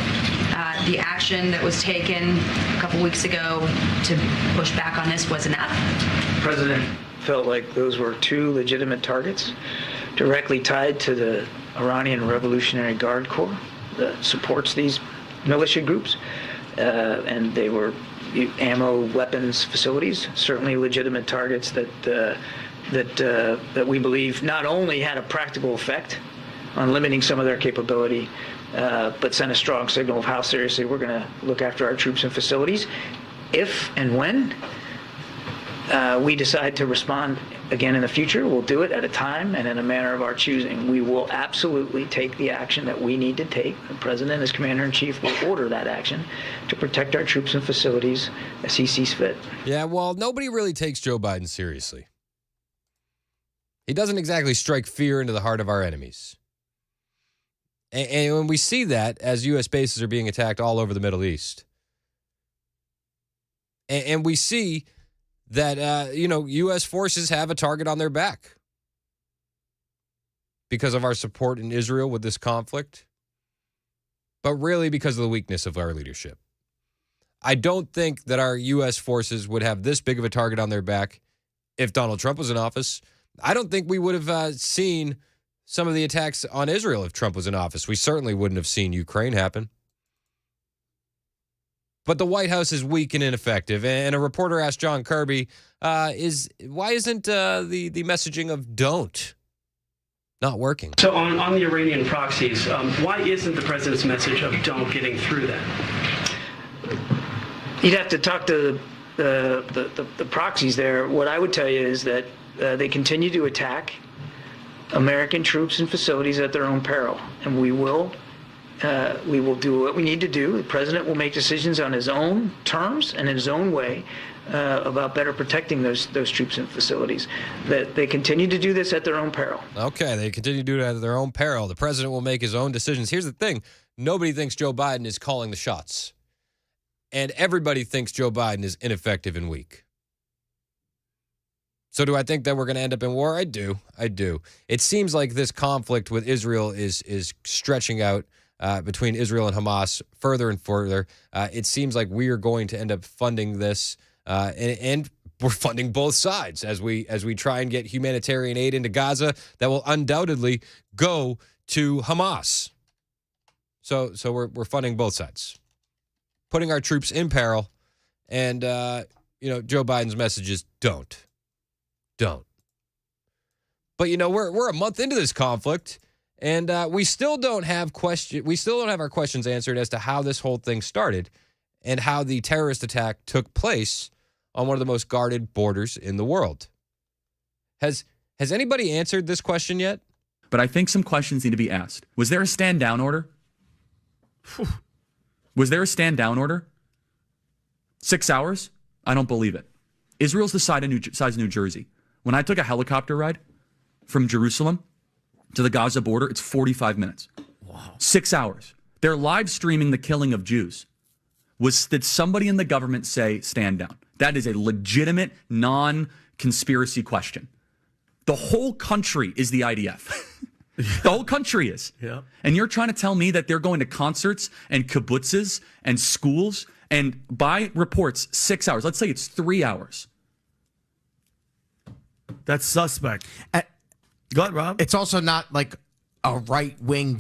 the action that was taken a couple weeks ago to push back on this was enough? The president felt like those were two legitimate targets directly tied to the Iranian Revolutionary Guard Corps that supports these militia groups, and they were ammo, weapons facilities, certainly legitimate targets that we believe not only had a practical effect on limiting some of their capability, but sent a strong signal of how seriously we're going to look after our troops and facilities. If and when we decide to respond again in the future, we'll do it at a time and in a manner of our choosing. We will absolutely take the action that we need to take. The president, as commander-in-chief, will order that action to protect our troops and facilities as he sees fit. Yeah, well, nobody really takes Joe Biden seriously. He doesn't exactly strike fear into the heart of our enemies. And when we see that as U.S. bases are being attacked all over the Middle East, and we see that, U.S. forces have a target on their back because of our support in Israel with this conflict, but really because of the weakness of our leadership. I don't think that our U.S. forces would have this big of a target on their back if Donald Trump was in office. I don't think we would have seen some of the attacks on Israel if Trump was in office. We certainly wouldn't have seen Ukraine happen. But the White House is weak and ineffective. And a reporter asked John Kirby, why isn't the messaging of don't not working? So on the Iranian proxies, why isn't the president's message of don't getting through that? You'd have to talk to the proxies there. What I would tell you is that they continue to attack American troops and facilities at their own peril. And we will do what we need to do. The president will make decisions on his own terms and in his own way about better protecting those troops and facilities. That they continue to do this at their own peril. Okay, they continue to do it at their own peril. The president will make his own decisions. Here's the thing. Nobody thinks Joe Biden is calling the shots. And everybody thinks Joe Biden is ineffective and weak. So do I think that we're going to end up in war? I do. It seems like this conflict with Israel is stretching out between Israel and Hamas further and further. It seems like we are going to end up funding this and we're funding both sides as we try and get humanitarian aid into Gaza that will undoubtedly go to Hamas. So we're funding both sides, putting our troops in peril. And Joe Biden's message is don't. But we're a month into this conflict, and we still don't have our questions answered as to how this whole thing started and how the terrorist attack took place on one of the most guarded borders in the world. Has anybody answered this question yet? But I think some questions need to be asked. Was there a stand down order? Was there a stand down order? 6 hours? I don't believe it. Israel's the size of New Jersey. When I took a helicopter ride from Jerusalem to the Gaza border, it's 45 minutes. Wow. 6 hours. They're live streaming the killing of Jews. Did somebody in the government say stand down? That is a legitimate, non-conspiracy question. The whole country is the IDF. The whole country is. Yeah. And you're trying to tell me that they're going to concerts and kibbutzes and schools and by reports, 6 hours. Let's say it's 3 hours. That's suspect. Go ahead, Rob. It's also not like a right-wing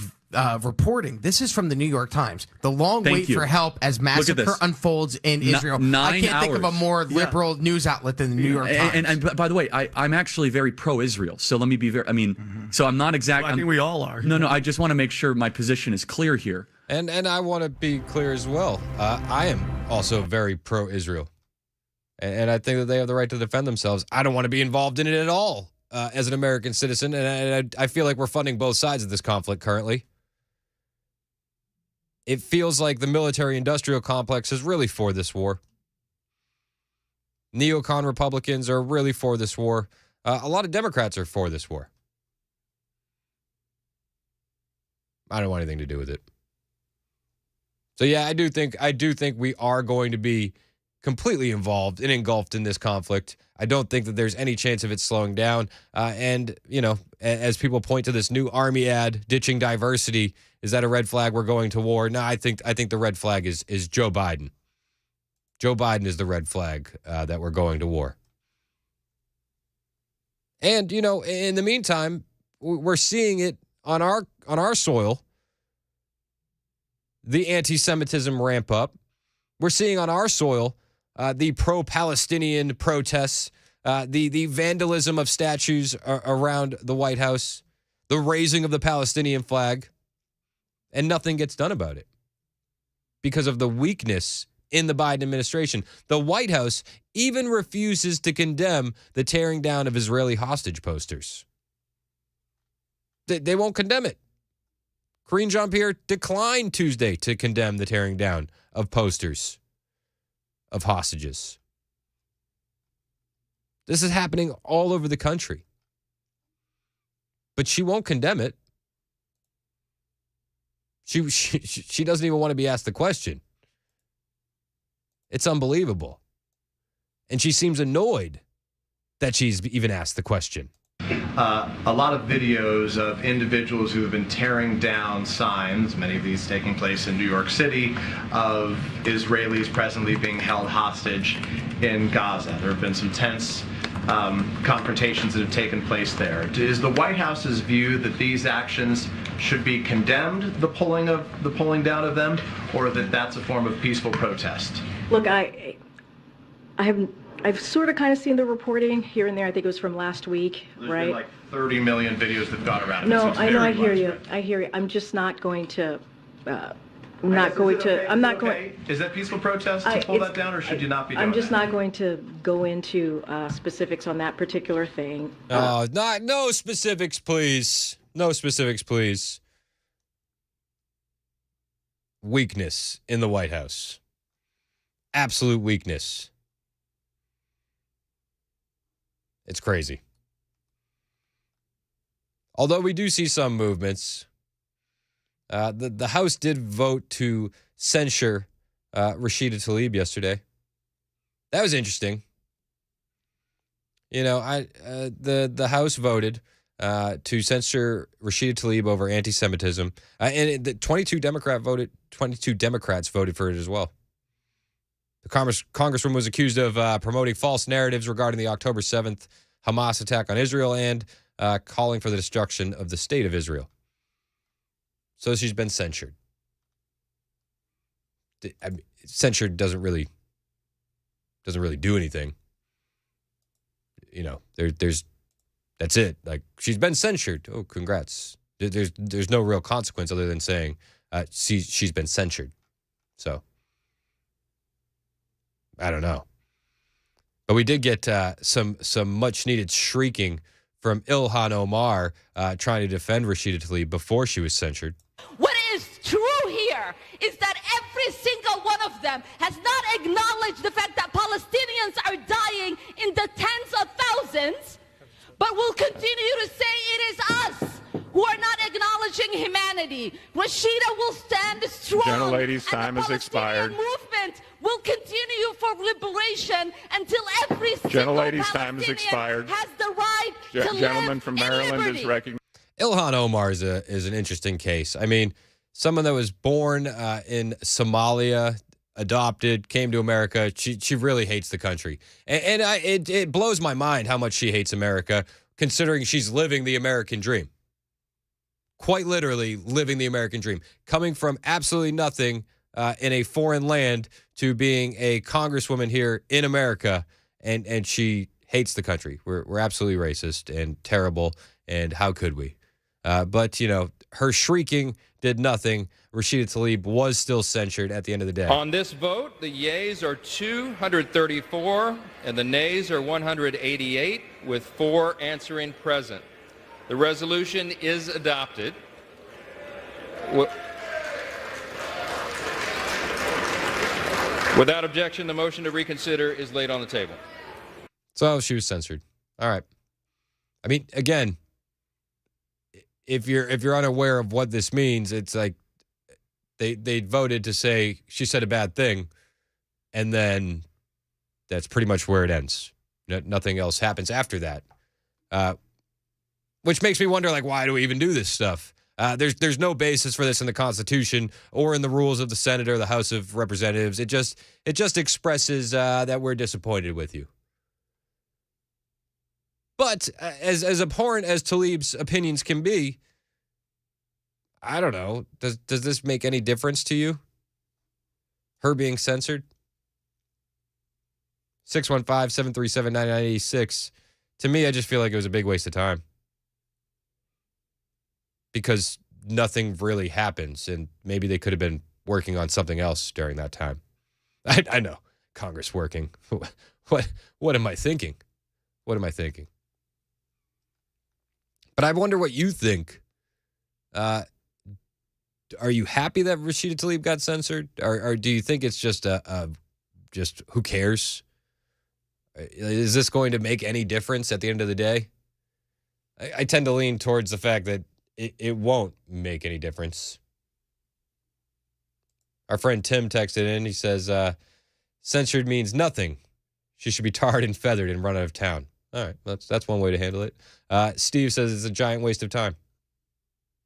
reporting. This is from the New York Times. The long wait for help as massacre unfolds in Israel. 9 I can't hours. think of a more liberal news outlet than the New York Times. And by the way, I'm actually very pro-Israel. So let me be so I'm not exactly. Well, I think we all are. No, I just want to make sure my position is clear here. And I want to be clear as well. I am also very pro-Israel. And I think that they have the right to defend themselves. I don't want to be involved in it at all as an American citizen. And I feel like we're funding both sides of this conflict currently. It feels like the military-industrial complex is really for this war. Neocon Republicans are really for this war. A lot of Democrats are for this war. I don't want anything to do with it. So yeah, I do think we are going to be completely involved and engulfed in this conflict. I don't think that there's any chance of it slowing down. And as people point to this new Army ad, ditching diversity, is that a red flag? We're going to war. No, I think the red flag is Joe Biden. Joe Biden is the red flag that we're going to war. And in the meantime, we're seeing it on our soil. The anti-Semitism ramp up. We're seeing on our soil the pro-Palestinian protests, the vandalism of statues around the White House, the raising of the Palestinian flag, and nothing gets done about it because of the weakness in the Biden administration. The White House even refuses to condemn the tearing down of Israeli hostage posters. They won't condemn it. Karine Jean-Pierre declined Tuesday to condemn the tearing down of posters of hostages. This is happening all over the country. But she won't condemn it. She doesn't even want to be asked the question. It's unbelievable. And she seems annoyed that she's even asked the question. A lot of videos of individuals who have been tearing down signs, many of these taking place in New York City, of Israelis presently being held hostage in Gaza. There have been some tense confrontations that have taken place there. Is the White House's view that these actions should be condemned, the pulling down of them, or that that's a form of peaceful protest? Look, I've sort of kind of seen the reporting here and there. I think it was from last week, There's right? been like 30 million videos that have gone around. No, I know, I hear you. I hear you. I'm just not going to. I'm not going to. I'm not going. Is that peaceful protest to pull that down, or should you not be doing I'm just that? not going to go into specifics on that particular thing. No specifics, please. No specifics, please. Weakness in the White House. Absolute weakness. It's crazy. Although we do see some movements, the House did vote to censure Rashida Tlaib yesterday. That was interesting. The House voted to censure Rashida Tlaib over anti-Semitism, and 22 Democrats voted for it as well. The Congresswoman was accused of promoting false narratives regarding the October 7th Hamas attack on Israel and calling for the destruction of the state of Israel. So she's been censured. Censured doesn't really do anything. You know, there's that's it. Like, she's been censured. Oh, congrats. There's no real consequence other than saying she's been censured. So I don't know. But we did get some much needed shrieking from Ilhan Omar trying to defend Rashida Tlaib before she was censured. What is true here is that every single one of them has not acknowledged the fact that Palestinians are dying in the tens of thousands, but will continue to say it is us who are not acknowledging humanity. Rashida will stand strong. Gentlelady's time has expired. The movement will continue for liberation until every single Palestinian has the right to Gentleman live from in Maryland liberty. is recognized. Ilhan Omar is an interesting case. I mean, someone that was born in Somalia, adopted, came to America. She really hates the country, and it blows my mind how much she hates America, considering she's living the American dream. Quite literally living the American dream, coming from absolutely nothing in a foreign land to being a congresswoman here in America, and she hates the country. We're absolutely racist and terrible, and how could we? But, you know, her shrieking did nothing. Rashida Tlaib was still censured at the end of the day. On this vote, the yeas are 234 and the nays are 188, with 4 answering present. The resolution is adopted. Without objection, the motion to reconsider is laid on the table. So she was censored. All right. I mean, again, if you're unaware of what this means, it's like they voted to say she said a bad thing, and then that's pretty much where it ends. Nothing else happens after that. Which makes me wonder, like, why do we even do this stuff? There's no basis for this in the Constitution or in the rules of the Senate or the House of Representatives. It just expresses that we're disappointed with you. But as abhorrent as Tlaib's opinions can be, I don't know. Does this make any difference to you? Her being censored? 615-737-9986. To me, I just feel like it was a big waste of time. Because nothing really happens, and maybe they could have been working on something else during that time. I know. Congress working. What am I thinking? What am I thinking? But I wonder what you think. Are you happy that Rashida Tlaib got censored? Or do you think it's just just who cares? Is this going to make any difference at the end of the day? I tend to lean towards the fact that it won't make any difference. Our friend Tim texted in. He says, censored means nothing. She should be tarred and feathered and run out of town. All right, that's one way to handle it. Steve says it's a giant waste of time.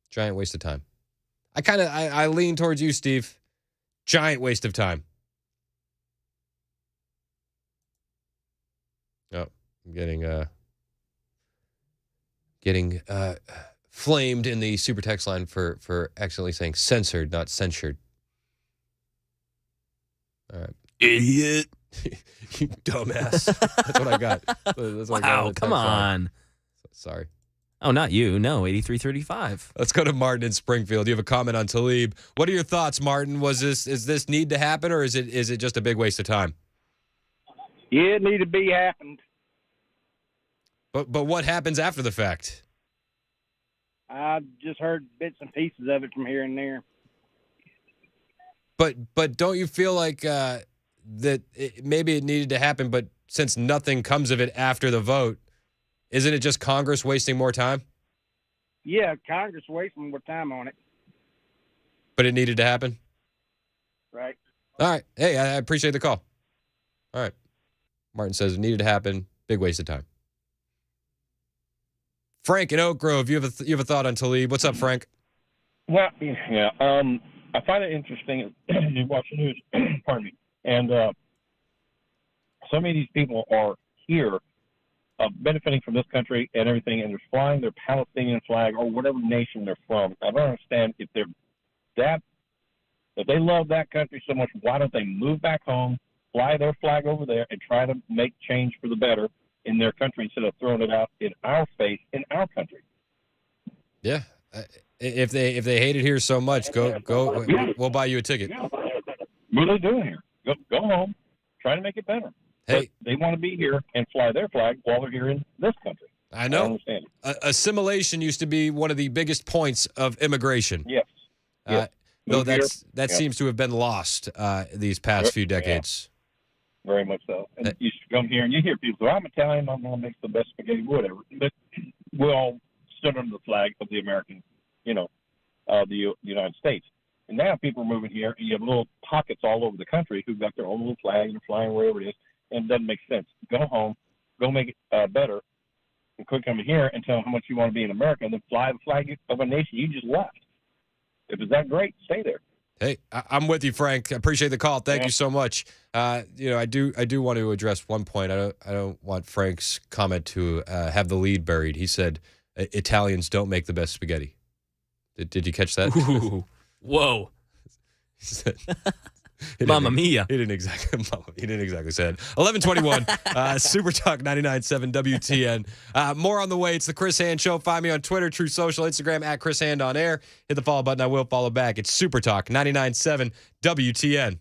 Giant waste of time. I lean towards you, Steve. Giant waste of time. Oh, I'm getting flamed in the super text line for accidentally saying censored, not censured. All right. Idiot. You dumbass. That's what I got. That's what I got Wow, come on. Sorry. Oh, not you. No, 8335. Let's go to Martin in Springfield. You have a comment on Tlaib. What are your thoughts, Martin? Is this need to happen, or is it just a big waste of time? Yeah, it need to be happened. But what happens after the fact? I just heard bits and pieces of it from here and there. But don't you feel like that maybe it needed to happen, but since nothing comes of it after the vote, isn't it just Congress wasting more time? Yeah, Congress wasting more time on it. But it needed to happen? Right. All right. Hey, I appreciate the call. All right. Martin says it needed to happen. Big waste of time. Frank in Oak Grove, you have a thought on Tlaib. What's up, Frank? Well, yeah. I find it interesting. You watch the news, pardon me, and so many of these people are here benefiting from this country and everything, and they're flying their Palestinian flag or whatever nation they're from. I don't understand if they love that country so much, why don't they move back home, fly their flag over there, and try to make change for the better in their country instead of throwing it out in our face in our country? Yeah. If they hate it here so much, go. We'll buy you a ticket. What are they doing here? Go home, try to make it better. Hey, but they want to be here and fly their flag while they're here in this country. I know. I understand. Assimilation used to be one of the biggest points of immigration. Yes. Though that seems to have been lost these past few decades. Yeah. Very much so. And you should come here and you hear people go, I'm Italian, I'm going to make the best spaghetti, whatever. But we all stood under the flag of the American, the United States. And now people are moving here, and you have little pockets all over the country who've got their own little flag and are flying wherever it is, and it doesn't make sense. Go home, go make it better, and quit coming here and tell them how much you want to be in America, and then fly the flag of a nation you just left. If it's that great, stay there. Hey, I'm with you, Frank. I appreciate the call. Thank you so much. I do want to address one point. I don't want Frank's comment to have the lead buried. He said Italians don't make the best spaghetti. Did you catch that? Ooh. Whoa. Mamma mia. He didn't exactly say it. 11:21, Super Talk 99.7 WTN. More on the way. It's the Chris Hand Show. Find me on Twitter, True Social, Instagram, at Chris Hand on Air. Hit the follow button. I will follow back. It's Super Talk 99.7 WTN.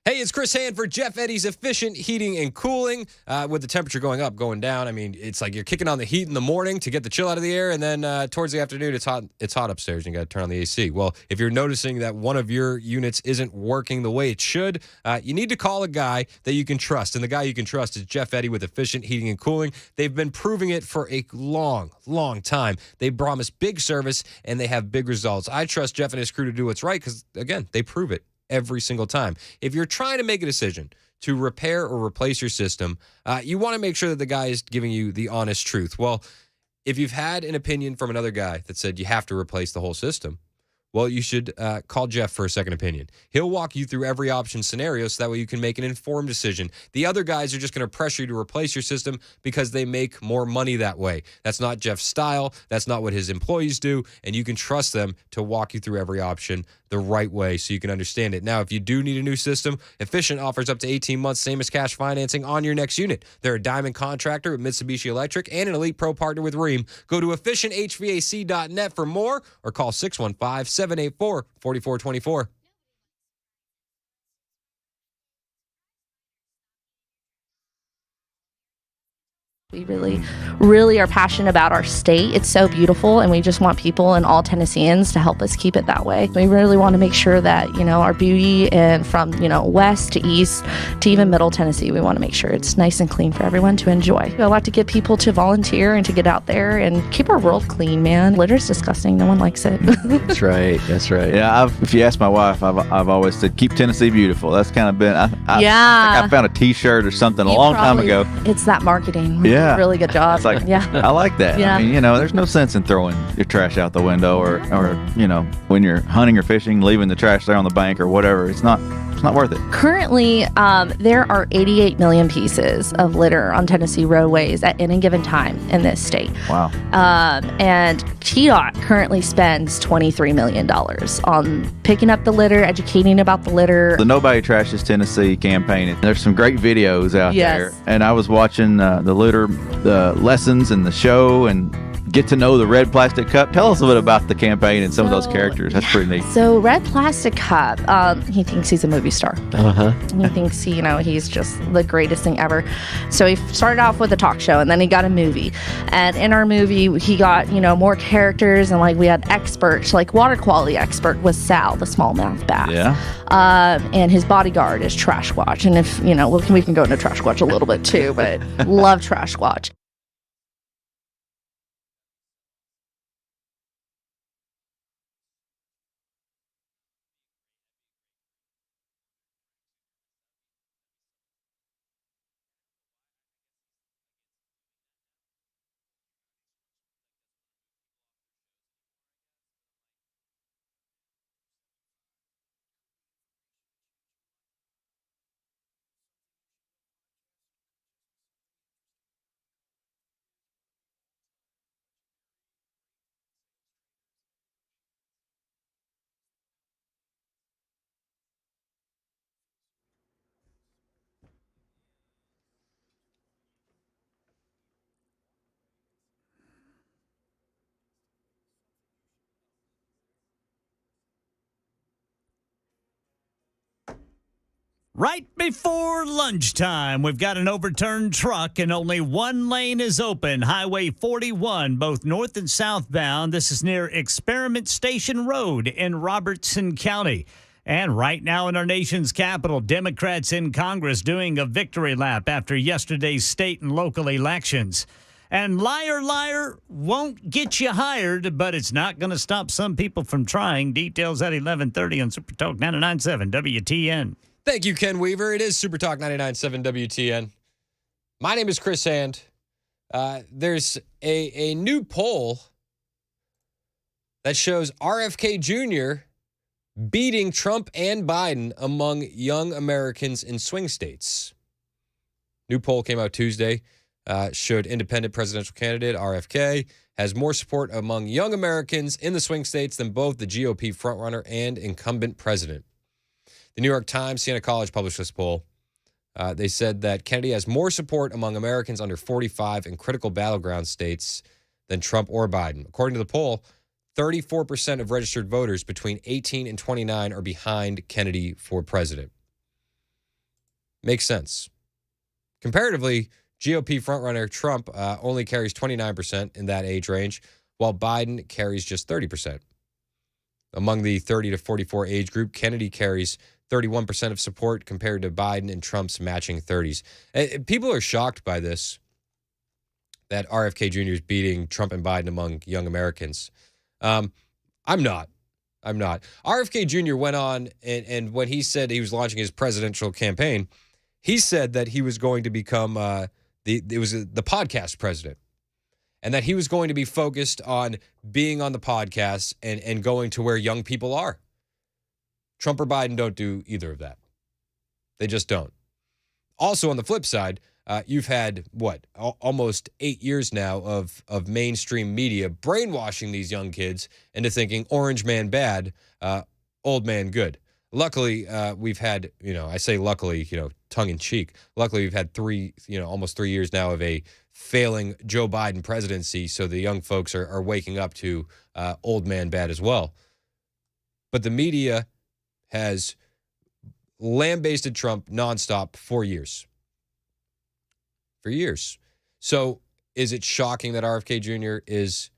Hey, it's Chris Hand for Jeff Eddy's Efficient Heating and Cooling. With the temperature going up, going down, I mean, it's like you're kicking on the heat in the morning to get the chill out of the air, and then towards the afternoon, it's hot upstairs, and you got to turn on the AC. Well, if you're noticing that one of your units isn't working the way it should, you need to call a guy that you can trust, and the guy you can trust is Jeff Eddy with Efficient Heating and Cooling. They've been proving it for a long, long time. They promise big service, and they have big results. I trust Jeff and his crew to do what's right because, again, they prove it every single time. If you're trying to make a decision to repair or replace your system, you want to make sure that the guy is giving you the honest truth. Well, if you've had an opinion from another guy that said you have to replace the whole system, well, you should call Jeff for a second opinion. He'll walk you through every option scenario so that way you can make an informed decision. The other guys are just going to pressure you to replace your system because they make more money that way. That's not Jeff's style. That's not what his employees do. And you can trust them to walk you through every option the right way so you can understand it. Now, if you do need a new system, Efficient offers up to 18 months, same as cash financing on your next unit. They're a diamond contractor with Mitsubishi Electric and an elite pro partner with Rheem. Go to efficienthvac.net for more or call 615-784-4424. We really are passionate about our state. It's so beautiful, and we just want people and all Tennesseans to help us keep it that way. We really want to make sure that, our beauty, and from, west to east to even middle Tennessee, we want to make sure it's nice and clean for everyone to enjoy. I like to get people to volunteer and to get out there and keep our world clean, man. Litter's disgusting. No one likes it. That's right. Yeah, if you ask my wife, I've always said, keep Tennessee beautiful. That's kind of been, I think I found a t-shirt or something a long time ago. It's that marketing. Yeah. Really good job. It's like, yeah. I like that. Yeah. I mean, there's no sense in throwing your trash out the window or when you're hunting or fishing, leaving the trash there on the bank or whatever. It's not worth it. Currently, there are 88 million pieces of litter on Tennessee roadways at any given time in this state. Wow. And TDOT currently spends $23 million on picking up the litter, educating about the litter. The Nobody Trashes Tennessee campaign, there's some great videos out there. And I was watching the litter, the lessons and the show, and get to know the Red Plastic Cup. Tell us a bit about the campaign and some of those characters. That's pretty neat. So Red Plastic Cup, he thinks he's a movie star. Uh-huh. He thinks he's just the greatest thing ever. So he started off with a talk show, and then he got a movie. And in our movie, he got, more characters, and we had experts, water quality expert was Sal, the smallmouth bass. Yeah. And his bodyguard is Trash Watch. And if, we can go into Trash Watch a little bit too, but love Trash Watch. Right before lunchtime, we've got an overturned truck and only one lane is open. Highway 41, both north and southbound. This is near Experiment Station Road in Robertson County. And right now in our nation's capital, Democrats in Congress doing a victory lap after yesterday's state and local elections. And liar, liar won't get you hired, but it's not going to stop some people from trying. Details at 11:30 on Super Talk 99.7 WTN. Thank you, Ken Weaver. It is Super Talk 99.7 WTN. My name is Chris Hand. There's a new poll that shows RFK Jr. beating Trump and Biden among young Americans in swing states. New poll came out Tuesday. Showed independent presidential candidate RFK has more support among young Americans in the swing states than both the GOP frontrunner and incumbent president. The New York Times, Siena College published this poll. They said that Kennedy has more support among Americans under 45 in critical battleground states than Trump or Biden. According to the poll, 34% of registered voters between 18 and 29 are behind Kennedy for president. Makes sense. Comparatively, GOP frontrunner Trump only carries 29% in that age range, while Biden carries just 30%. Among the 30 to 44 age group, Kennedy carries 31% of support compared to Biden and Trump's matching 30s. People are shocked by this, that RFK Jr. is beating Trump and Biden among young Americans. I'm not. RFK Jr. went on, and when he said he was launching his presidential campaign, he said that he was going to become the podcast president, and that he was going to be focused on being on the podcast and going to where young people are. Trump or Biden don't do either of that. They just don't. Also, on the flip side, you've had, almost 8 years now of mainstream media brainwashing these young kids into thinking orange man bad, old man good. Luckily, we've had, I say luckily, tongue in cheek. Luckily, we've had almost 3 years now of a failing Joe Biden presidency. So the young folks are waking up to old man bad as well. But the media has lambasted Trump nonstop for years. For years. So is it shocking that RFK Jr. is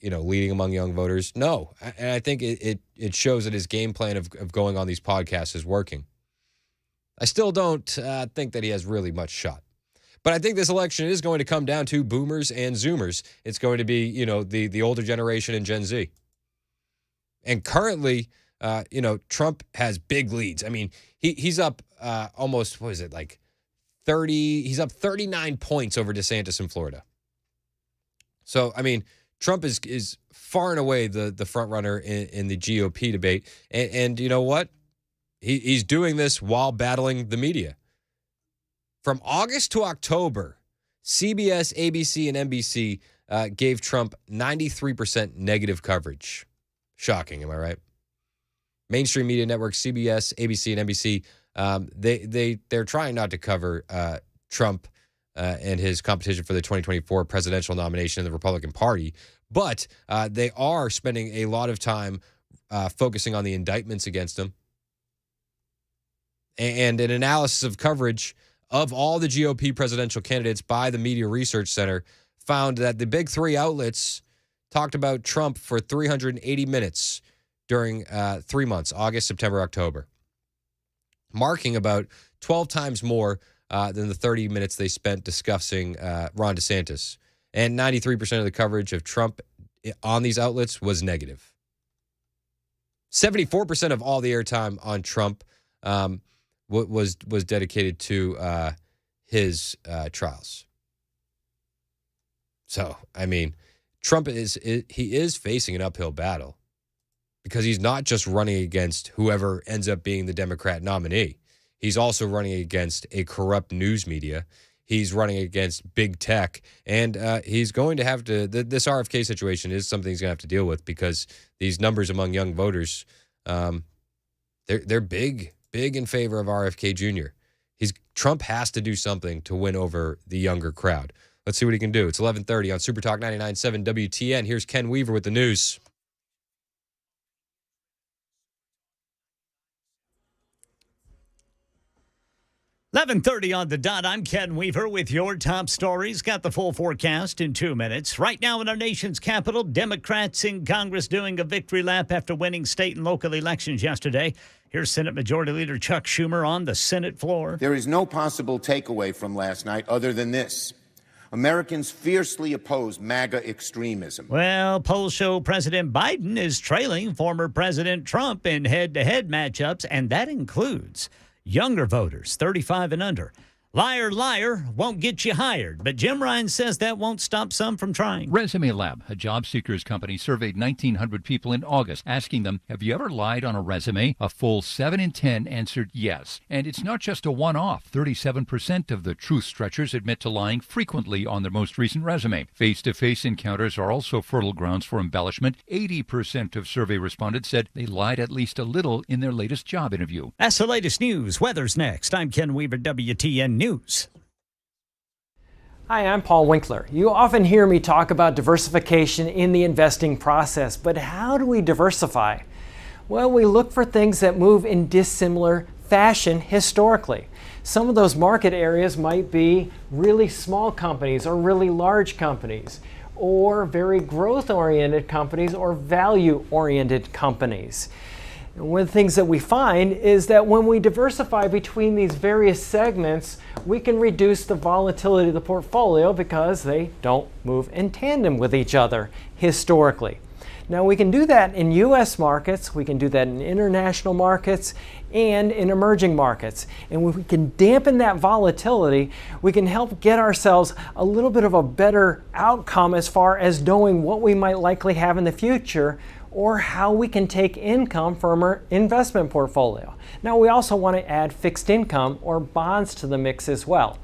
leading among young voters? No. And I think it shows that his game plan of going on these podcasts is working. I still don't think that he has really much shot. But I think this election is going to come down to boomers and zoomers. It's going to be, the older generation and Gen Z. And currently, Trump has big leads. I mean, he's up almost, 30, he's up 39 points over DeSantis in Florida. So, I mean, Trump is far and away the front runner in the GOP debate. And you know what? He's doing this while battling the media. From August to October, CBS, ABC, and NBC gave Trump 93% negative coverage. Shocking, am I right? Mainstream media networks, CBS, ABC, and NBC, they're trying not to cover Trump and his competition for the 2024 presidential nomination in the Republican Party, but they are spending a lot of time focusing on the indictments against him. And an analysis of coverage of all the GOP presidential candidates by the Media Research Center found that the big three outlets talked about Trump for 380 minutes during 3 months, August, September, October, marking about 12 times more than the 30 minutes they spent discussing Ron DeSantis. And 93% of the coverage of Trump on these outlets was negative. 74% of all the airtime on Trump was dedicated to his trials. So, I mean, Trump is facing an uphill battle because he's not just running against whoever ends up being the Democrat nominee. He's also running against a corrupt news media. He's running against big tech, and he's going to have to. This RFK situation is something he's going to have to deal with because these numbers among young voters, they're big in favor of RFK Jr. Trump has to do something to win over the younger crowd. Let's see what he can do. It's 11:30 on Super Talk 99.7 WTN. Here's Ken Weaver with the news. 11:30 on the dot. I'm Ken Weaver with your top stories. Got the full forecast in 2 minutes. Right now in our nation's capital, Democrats in Congress doing a victory lap after winning state and local elections yesterday. Here's Senate Majority Leader Chuck Schumer on the Senate floor. There is no possible takeaway from last night other than this. Americans fiercely oppose MAGA extremism. Well, polls show President Biden is trailing former President Trump in head-to-head matchups, and that includes younger voters, 35 and under. Liar, liar, won't get you hired. But Jim Ryan says that won't stop some from trying. Resume Lab, a job seekers company, surveyed 1,900 people in August, asking them, have you ever lied on a resume? A full 7 in 10 answered yes. And it's not just a one-off. 37% of the truth stretchers admit to lying frequently on their most recent resume. Face-to-face encounters are also fertile grounds for embellishment. 80% of survey respondents said they lied at least a little in their latest job interview. That's the latest news. Weather's next. I'm Ken Weaver, WTN News. Hi, I'm Paul Winkler. You often hear me talk about diversification in the investing process, but how do we diversify? Well, we look for things that move in dissimilar fashion historically. Some of those market areas might be really small companies or really large companies, or very growth-oriented companies or value-oriented companies. One of the things that we find is that when we diversify between these various segments, we can reduce the volatility of the portfolio because they don't move in tandem with each other historically. Now, we can do that in U.S. markets, we can do that in international markets, and in emerging markets. And when we can dampen that volatility, we can help get ourselves a little bit of a better outcome as far as knowing what we might likely have in the future, or how we can take income from our investment portfolio. Now, we also want to add fixed income or bonds to the mix as well.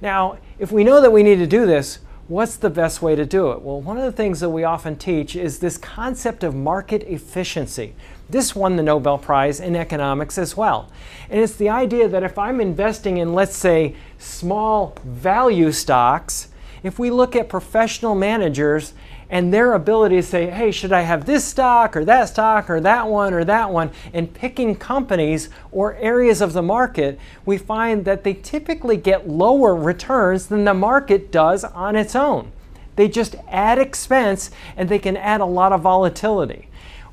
Now, if we know that we need to do this, what's the best way to do it? Well, one of the things that we often teach is this concept of market efficiency. This won the Nobel Prize in economics as well. And it's the idea that if I'm investing in, let's say, small value stocks, if we look at professional managers and their ability to say, hey, should I have this stock or that one, and picking companies or areas of the market, we find that they typically get lower returns than the market does on its own. They just add expense and they can add a lot of volatility.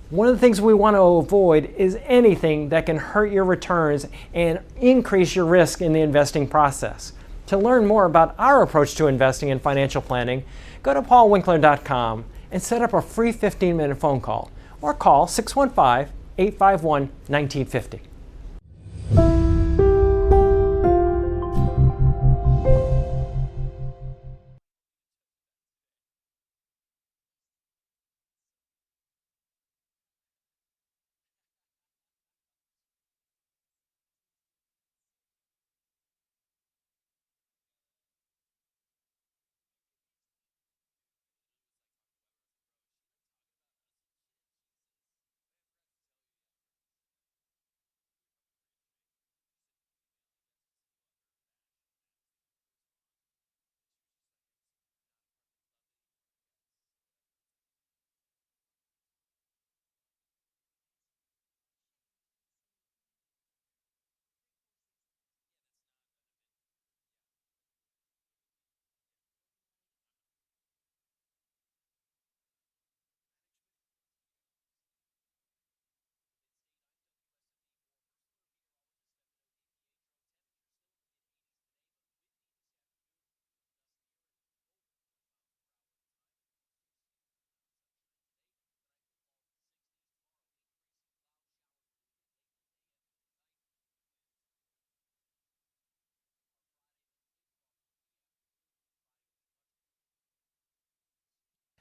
One of the things we want to avoid is anything that can hurt your returns and increase your risk in the investing process. To learn more about our approach to investing and financial planning, go to paulwinkler.com and set up a free 15-minute phone call or call 615-851-1950.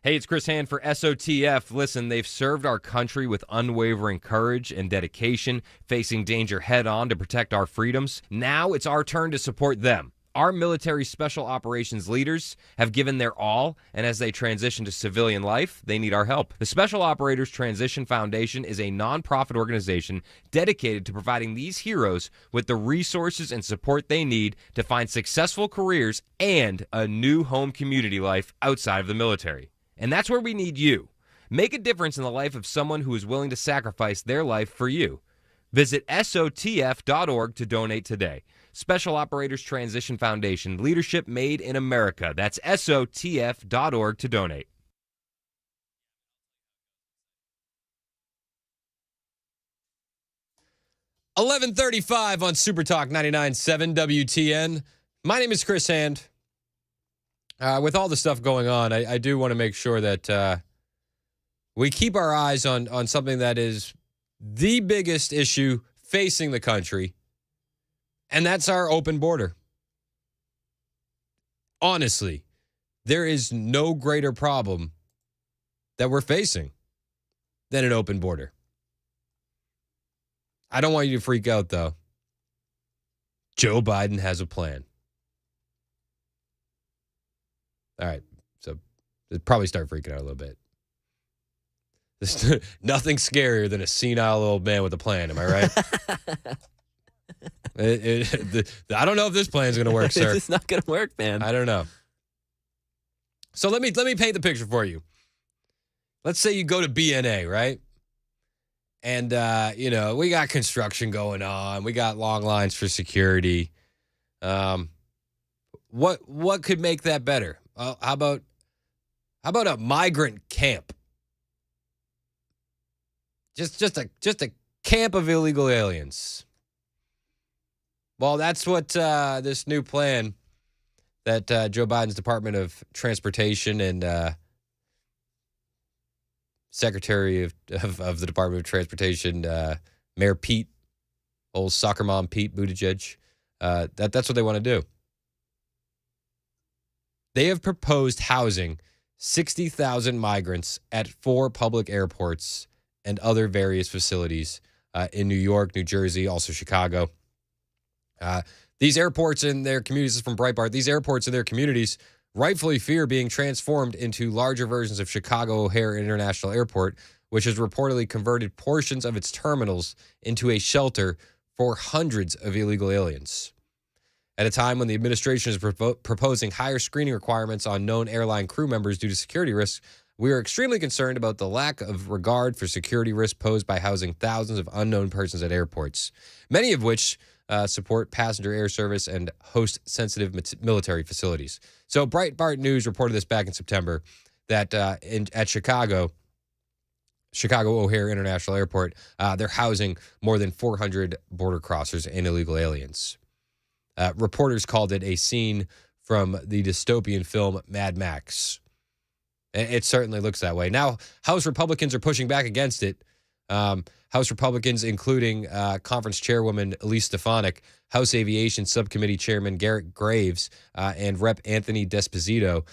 Hey, it's Chris Hand for SOTF. Listen, they've served our country with unwavering courage and dedication, facing danger head-on to protect our freedoms. Now it's our turn to support them. Our military special operations leaders have given their all, and as they transition to civilian life, they need our help. The Special Operators Transition Foundation is a nonprofit organization dedicated to providing these heroes with the resources and support they need to find successful careers and a new home community life outside of the military. And that's where we need you. Make a difference in the life of someone who is willing to sacrifice their life for you. Visit SOTF.org to donate today. Special Operators Transition Foundation, leadership made in America. That's SOTF.org to donate. $11:35 on Super Talk 99.7 WTN. My name is Chris Hand. With all the stuff going on, I do want to make sure that we keep our eyes on something that is the biggest issue facing the country, and that's our open border. Honestly, there is no greater problem that we're facing than an open border. I don't want you to freak out, though. Joe Biden has a plan. All right, so probably start freaking out a little bit. Nothing scarier than a senile old man with a plan, am I right? I don't know if this plan's going to work, sir. It's not going to work, man. I don't know. So let me paint the picture for you. Let's say you go to BNA, right? And, we got construction going on. We got long lines for security. What could make that better? How about a migrant camp? Just a camp of illegal aliens. Well, that's what this new plan that Joe Biden's Department of Transportation and Secretary of the Department of Transportation, Mayor Pete, old soccer mom Pete Buttigieg, that's what they want to do. They have proposed housing 60,000 migrants at 4 public airports and other various facilities in New York, New Jersey, also Chicago. These airports and their communities, this is from Breitbart, these airports and their communities rightfully fear being transformed into larger versions of Chicago O'Hare International Airport, which has reportedly converted portions of its terminals into a shelter for hundreds of illegal aliens. At a time when the administration is proposing higher screening requirements on known airline crew members due to security risks, we are extremely concerned about the lack of regard for security risks posed by housing thousands of unknown persons at airports, many of which support passenger air service and host sensitive military facilities. So Breitbart News reported this back in September that at Chicago O'Hare International Airport, they're housing more than 400 border crossers and illegal aliens. Reporters called it a scene from the dystopian film Mad Max. It certainly looks that way. Now, House Republicans are pushing back against it. House Republicans, including Conference Chairwoman Elise Stefanik, House Aviation Subcommittee Chairman Garrett Graves, and Rep. Anthony Desposito,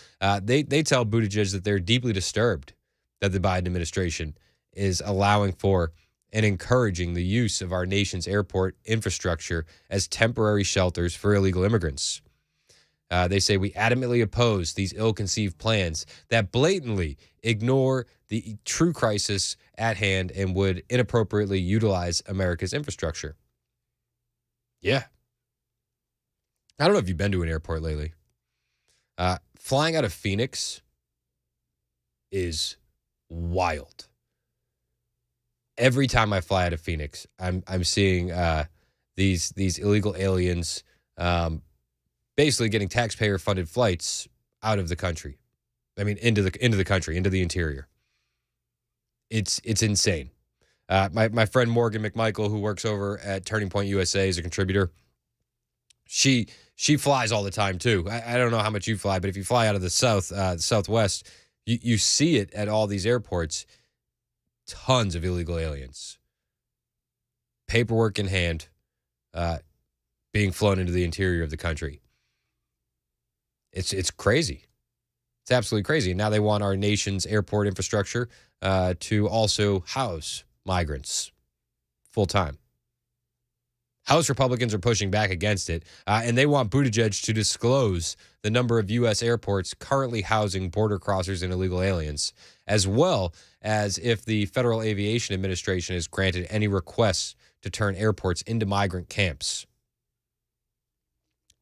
they tell Buttigieg that they're deeply disturbed that the Biden administration is allowing for and encouraging the use of our nation's airport infrastructure as temporary shelters for illegal immigrants. They say we adamantly oppose these ill-conceived plans that blatantly ignore the true crisis at hand and would inappropriately utilize America's infrastructure. Yeah. I don't know if you've been to an airport lately. Flying out of Phoenix is wild. Every time I fly out of Phoenix, I'm seeing these illegal aliens basically getting taxpayer-funded flights out of the country. I mean, into the country, into the interior. It's insane. My friend Morgan McMichael, who works over at Turning Point USA as a contributor, she flies all the time too. I don't know how much you fly, but if you fly out of the Southwest, you see it at all these airports. Tons of illegal aliens, paperwork in hand, being flown into the interior of the country. It's crazy. It's absolutely crazy. And now they want our nation's airport infrastructure to also house migrants full time. House Republicans are pushing back against it, and they want Buttigieg to disclose the number of U.S. airports currently housing border crossers and illegal aliens, as well as if the Federal Aviation Administration has granted any requests to turn airports into migrant camps.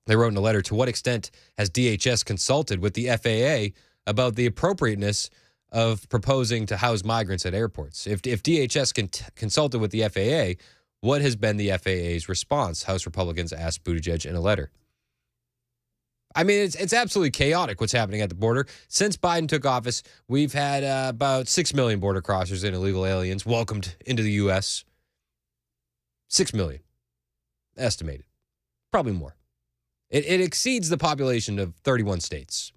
They wrote in a letter, to what extent has DHS consulted with the FAA about the appropriateness of proposing to house migrants at airports? If DHS consulted with the FAA, What has been the FAA's response? House Republicans asked Buttigieg in a letter. I mean, it's absolutely chaotic what's happening at the border. Since Biden took office, we've had about 6 million border crossers and illegal aliens welcomed into the U.S. 6 million, estimated. Probably more. It exceeds the population of 31 states.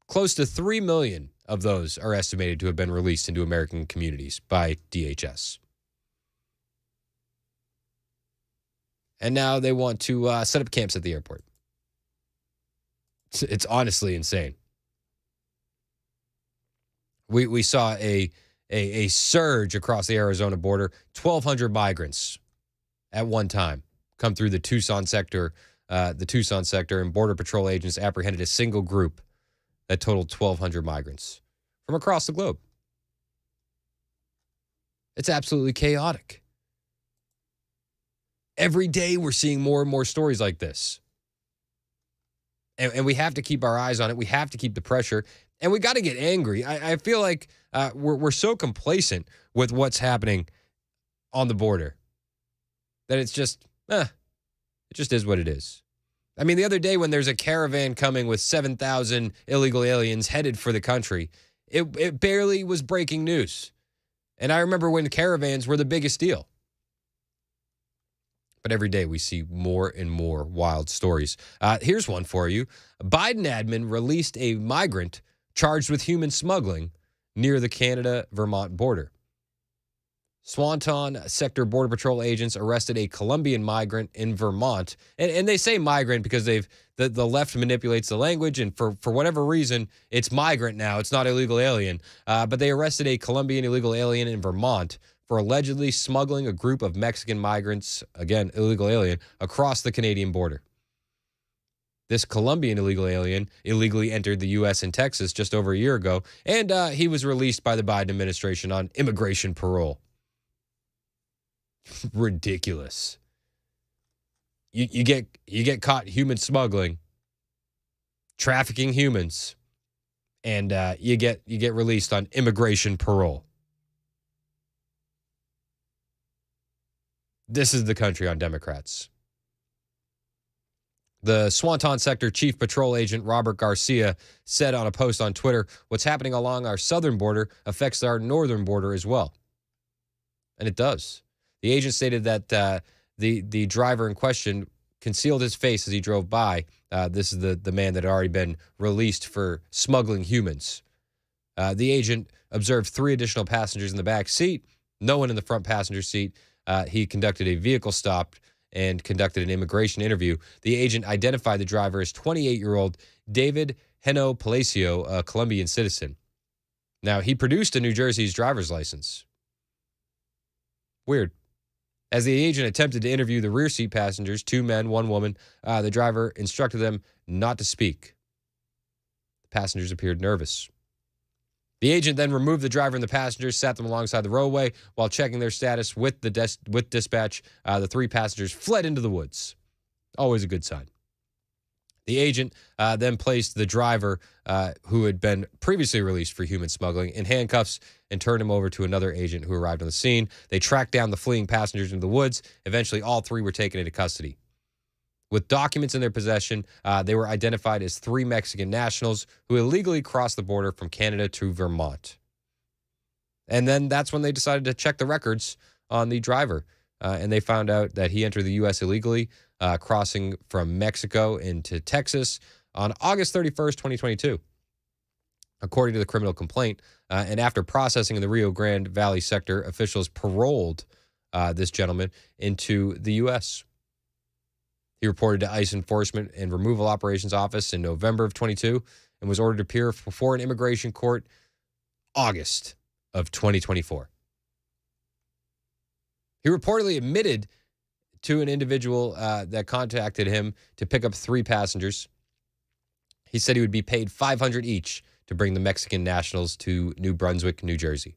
Close to 3 million of those are estimated to have been released into American communities by DHS. And now they want to set up camps at the airport. It's honestly insane. We saw a surge across the Arizona border. 1,200 migrants at one time come through the Tucson sector. And Border Patrol agents apprehended a single group that totaled 1,200 migrants from across the globe. It's absolutely chaotic. Every day we're seeing more and more stories like this. And we have to keep our eyes on it. We have to keep the pressure. And we got to get angry. I feel like we're so complacent with what's happening on the border that it's just, it just is what it is. I mean, the other day when there's a caravan coming with 7,000 illegal aliens headed for the country, it barely was breaking news. And I remember when caravans were the biggest deal. But every day we see more and more wild stories. Here's one for you. Biden admin released a migrant charged with human smuggling near the Canada-Vermont border. Swanton Sector Border Patrol agents arrested a Colombian migrant in Vermont. And they say migrant because the left manipulates the language, and for whatever reason, it's migrant now. It's not illegal alien. But they arrested a Colombian illegal alien in Vermont for allegedly smuggling a group of Mexican migrants, again, illegal alien, across the Canadian border. This Colombian illegal alien illegally entered the U.S. and Texas just over a year ago, and he was released by the Biden administration on immigration parole. Ridiculous. You get caught human smuggling, trafficking humans, and you get released on immigration parole. This is the country on Democrats. The Swanton Sector Chief Patrol Agent Robert Garcia said on a post on Twitter, "What's happening along our southern border affects our northern border as well." And it does. The agent stated that the driver in question concealed his face as he drove by. This is the man that had already been released for smuggling humans. The agent observed 3 additional passengers in the back seat, no one in the front passenger seat. He conducted a vehicle stop and conducted an immigration interview. The agent identified the driver as 28-year-old David Heno Palacio, a Colombian citizen. Now, he produced a New Jersey's driver's license. Weird. As the agent attempted to interview the rear seat passengers, 2 men, 1 woman, the driver instructed them not to speak. The passengers appeared nervous. The agent then removed the driver and the passengers, sat them alongside the roadway while checking their status with dispatch. The 3 passengers fled into the woods. Always a good sign. The agent then placed the driver, who had been previously released for human smuggling, in handcuffs and turned him over to another agent who arrived on the scene. They tracked down the fleeing passengers into the woods. Eventually, all 3 were taken into custody. With documents in their possession, they were identified as 3 Mexican nationals who illegally crossed the border from Canada to Vermont. And then that's when they decided to check the records on the driver. And they found out that he entered the U.S. illegally, crossing from Mexico into Texas on August 31st, 2022, according to the criminal complaint. And after processing in the Rio Grande Valley sector, officials paroled this gentleman into the U.S. He reported to ICE Enforcement and Removal Operations Office in November of 22 and was ordered to appear before an immigration court August of 2024. He reportedly admitted to an individual that contacted him to pick up 3 passengers. He said he would be paid $500 each to bring the Mexican nationals to New Brunswick, New Jersey.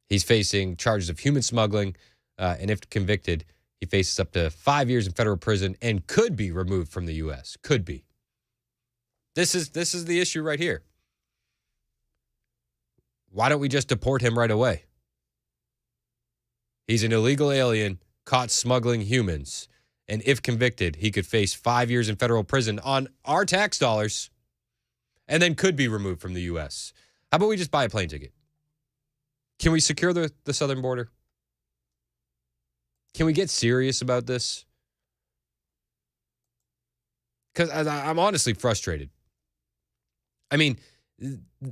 He's facing charges of human smuggling, and if convicted, he faces up to 5 years in federal prison and could be removed from the U.S. Could be. This is the issue right here. Why don't we just deport him right away? He's an illegal alien caught smuggling humans. And if convicted, he could face 5 years in federal prison on our tax dollars and then could be removed from the U.S. How about we just buy a plane ticket? Can we secure the southern border? Can we get serious about this? Because I'm honestly frustrated. I mean,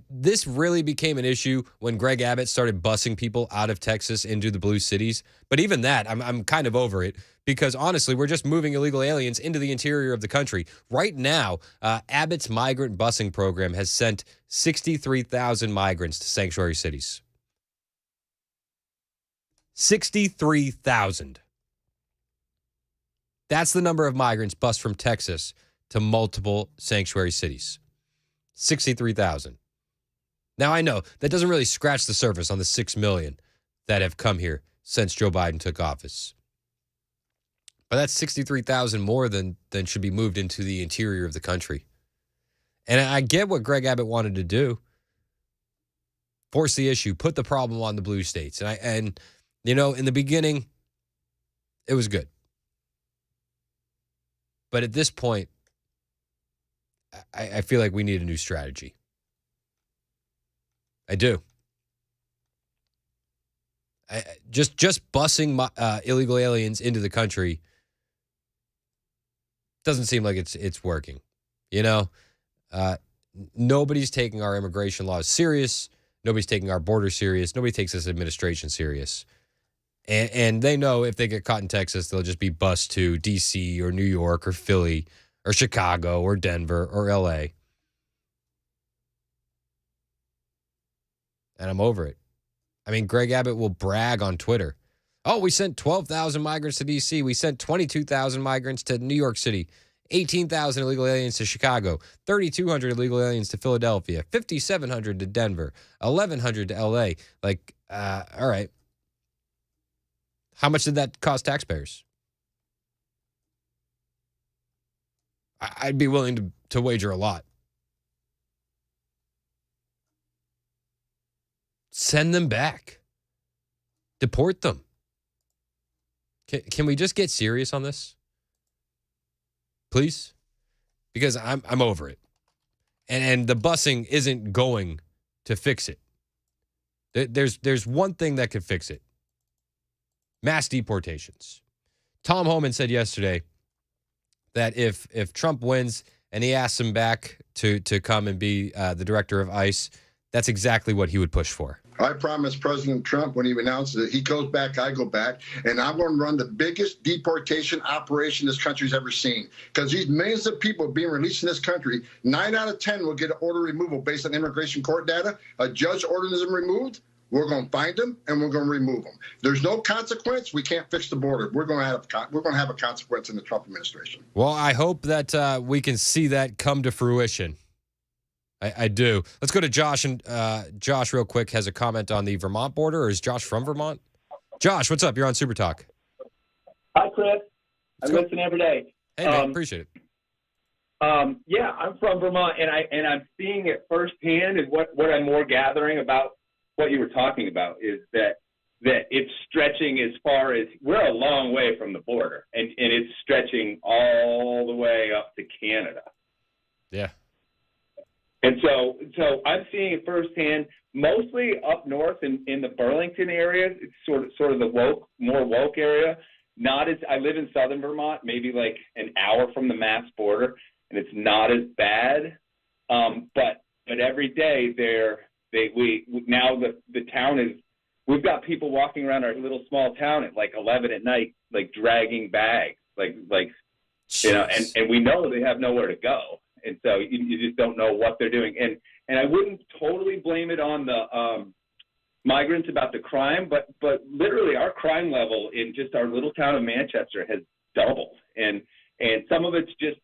this really became an issue when Greg Abbott started busing people out of Texas into the blue cities. But even that, I'm kind of over it because, honestly, we're just moving illegal aliens into the interior of the country. Right now, Abbott's migrant busing program has sent 63,000 migrants to sanctuary cities. 63,000. That's the number of migrants bused from Texas to multiple sanctuary cities. 63,000. Now, I know that doesn't really scratch the surface on the 6 million that have come here since Joe Biden took office. But that's 63,000 more than should be moved into the interior of the country. And I get what Greg Abbott wanted to do. Force the issue, put the problem on the blue states. And you know, in the beginning, it was good. But at this point, I feel like we need a new strategy. I do. Just busing illegal aliens into the country doesn't seem like it's working. You know, nobody's taking our immigration laws serious. Nobody's taking our border serious. Nobody takes this administration serious. And they know if they get caught in Texas, they'll just be bused to D.C. or New York or Philly or Chicago or Denver or L.A. And I'm over it. I mean, Greg Abbott will brag on Twitter. Oh, we sent 12,000 migrants to D.C. We sent 22,000 migrants to New York City, 18,000 illegal aliens to Chicago, 3,200 illegal aliens to Philadelphia, 5,700 to Denver, 1,100 to L.A. Like, all right. How much did that cost taxpayers? I'd be willing to wager a lot. Send them back. Deport them. Can we just get serious on this? Please? Because I'm over it. And the busing isn't going to fix it. There's one thing that could fix it. Mass deportations. Tom Homan said yesterday that if Trump wins and he asks him back to come and be the director of ICE, that's exactly what he would push for. I promised President Trump when he announced that he goes back, I go back, and I'm going to run the biggest deportation operation this country's ever seen. Because these millions of people being released in this country, 9 out of 10 will get an order removal based on immigration court data. A judge orders them removed. We're going to find them and we're going to remove them. There's no consequence. We can't fix the border. We're going to have a consequence in the Trump administration. Well, I hope that we can see that come to fruition. I do. Let's go to Josh. And Josh, real quick, has a comment on the Vermont border. Or is Josh from Vermont? Josh, what's up? You're on Super Talk. Hi, Chris. I listen every day. Hey, man, appreciate it. Yeah, I'm from Vermont, and I'm seeing it firsthand. And what I'm more gathering about what you were talking about is that it's stretching as far as we're a long way from the border, and it's stretching all the way up to Canada. Yeah. And so I'm seeing it firsthand, mostly up north in the Burlington area. It's sort of the more woke area. Not as I live in southern Vermont, maybe like an hour from the Mass border, and it's not as bad. But every day now the town is. We've got people walking around our little small town at like 11 at night, like dragging bags, like you know, and we know they have nowhere to go. And so you just don't know what they're doing. And I wouldn't totally blame it on the migrants about the crime, but literally our crime level in just our little town of Manchester has doubled. And some of it's just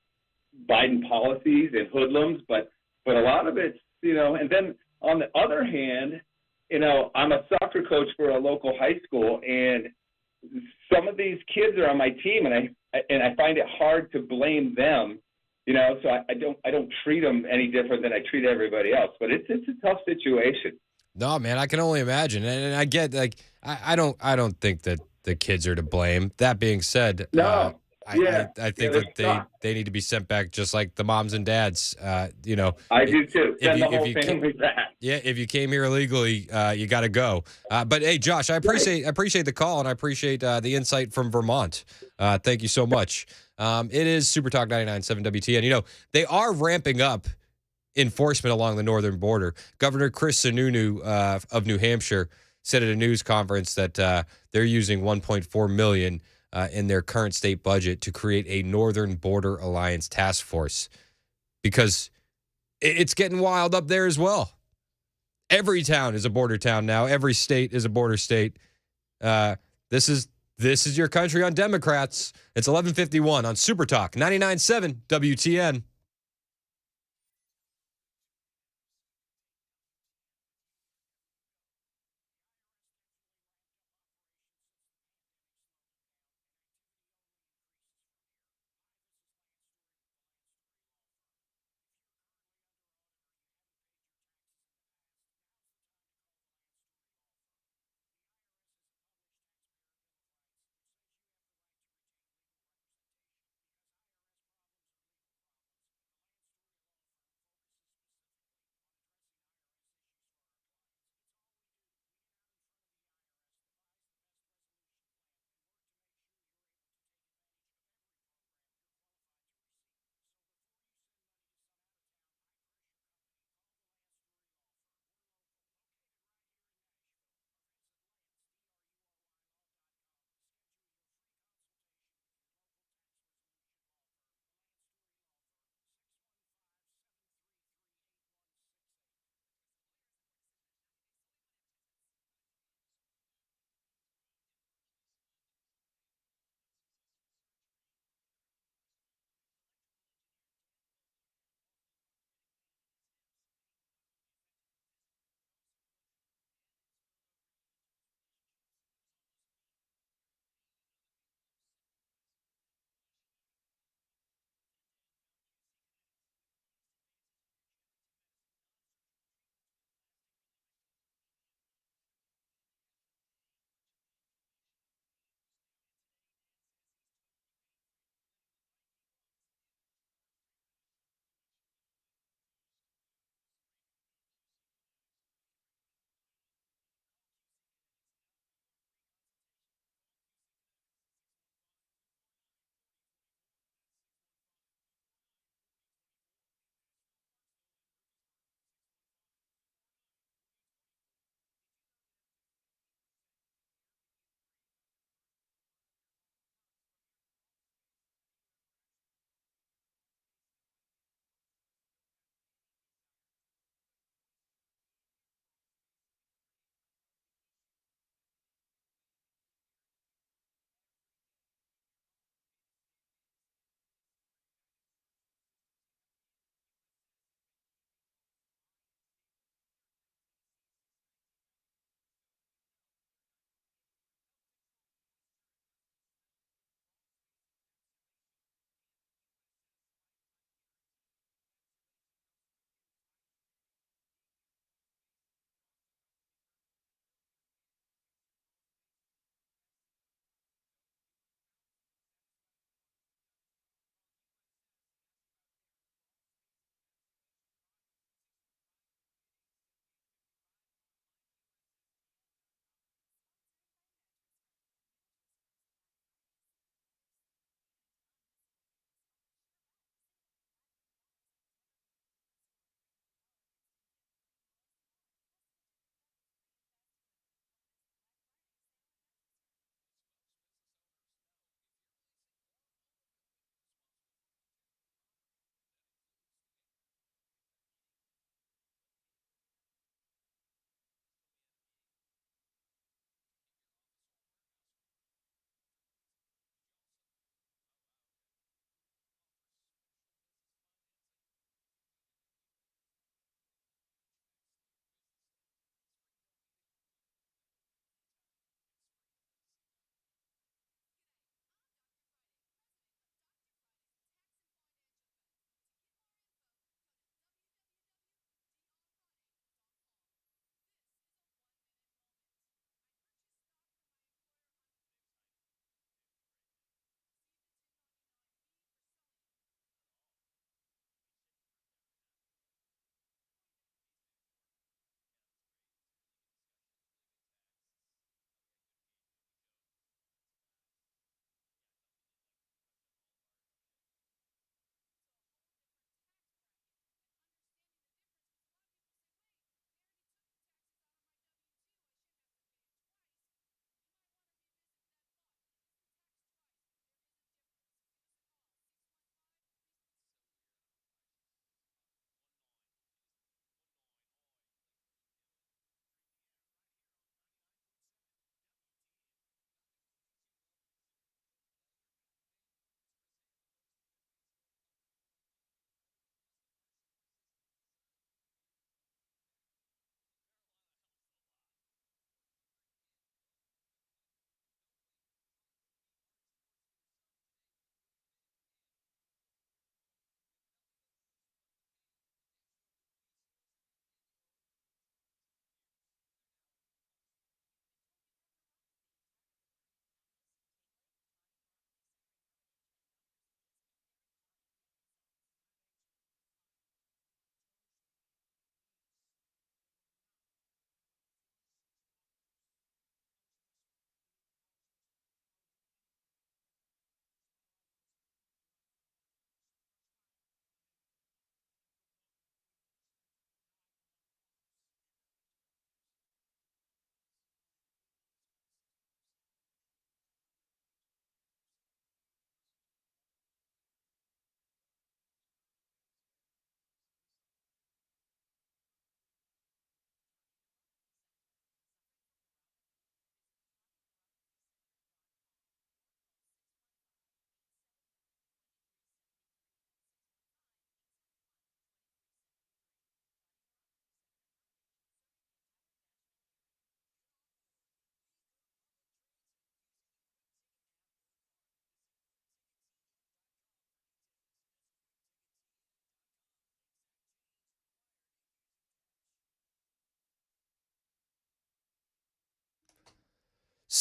Biden policies and hoodlums, but a lot of it's, you know, and then on the other hand, you know, I'm a soccer coach for a local high school, and some of these kids are on my team, and I find it hard to blame them. You know, so I don't treat them any different than I treat everybody else. But it's a tough situation. No, man, I can only imagine, and I get like I don't think that the kids are to blame. That being said, No. I think that they need to be sent back just like the moms and dads. You know, I do too. Send the if whole you family back. Yeah, if you came here illegally, you got to go. But hey, Josh, I appreciate the call, and I appreciate the insight from Vermont. Thank you so much. It is Super Talk 99.7 WTN. You know, they are ramping up enforcement along the northern border. Governor Chris Sununu of New Hampshire said at a news conference that they're using $1.4 million in their current state budget to create a Northern Border Alliance task force because it's getting wild up there as well. Every town is a border town now. Every state is a border state. This is your country on Democrats. It's 11:51 on Super Talk 99.7 WTN.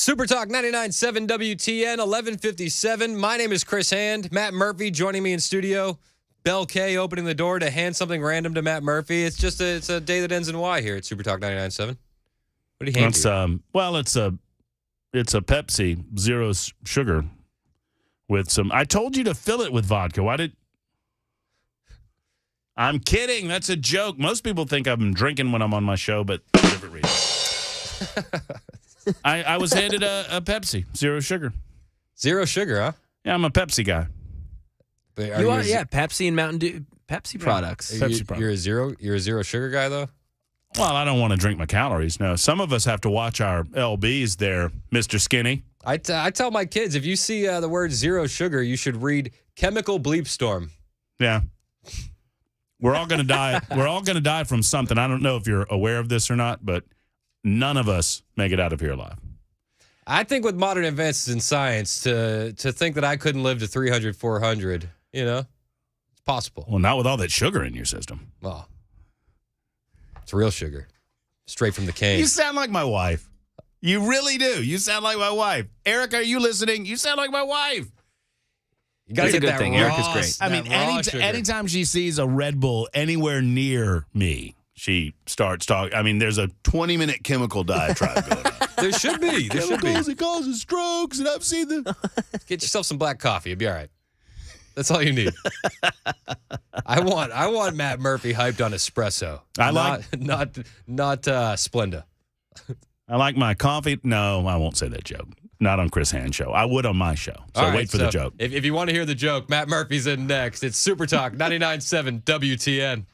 Super Talk 99.7 WTN, 11:57. My name is Chris Hand. Matt Murphy joining me in studio. Bell K opening the door to hand something random to Matt Murphy. It's just it's a day that ends in Y here at Super Talk 99.7. What do you hand you? It's a Pepsi, zero sugar, with some. I told you to fill it with vodka. Why did? I'm kidding. That's a joke. Most people think I'm drinking when I'm on my show, but for different reasons. I was handed a Pepsi, zero sugar. Zero sugar, huh? Yeah, I'm a Pepsi guy. You are, Pepsi and Mountain Dew, Pepsi products. You're a zero sugar guy though. Well, I don't want to drink my calories. No, some of us have to watch our LBs there, Mr. Skinny. I tell my kids, if you see the word zero sugar, you should read chemical bleep storm. Yeah. We're all going to die. We're all going to die from something. I don't know if you're aware of this or not, but none of us make it out of here alive. I think with modern advances in science, to think that I couldn't live to 300, 400, it's possible. Well, not with all that sugar in your system. Well, it's real sugar. Straight from the cane. You sound like my wife. You really do. You sound like my wife. Eric, are you listening? You sound like my wife. You got to get that thing. Raw, Eric is great. I mean, anytime she sees a Red Bull anywhere near me, she starts talking. I mean, there's a 20-minute chemical diatribe going on. There should be. Chemicals, it causes strokes, and I've seen them. Get yourself some black coffee. You'll be all right. That's all you need. I want Matt Murphy hyped on espresso. Not Splenda. I like my coffee. No, I won't say that joke. Not on Chris Hand show. I would on my show. So wait for the joke. If you want to hear the joke, Matt Murphy's in next. It's Super Talk 99.7 WTN.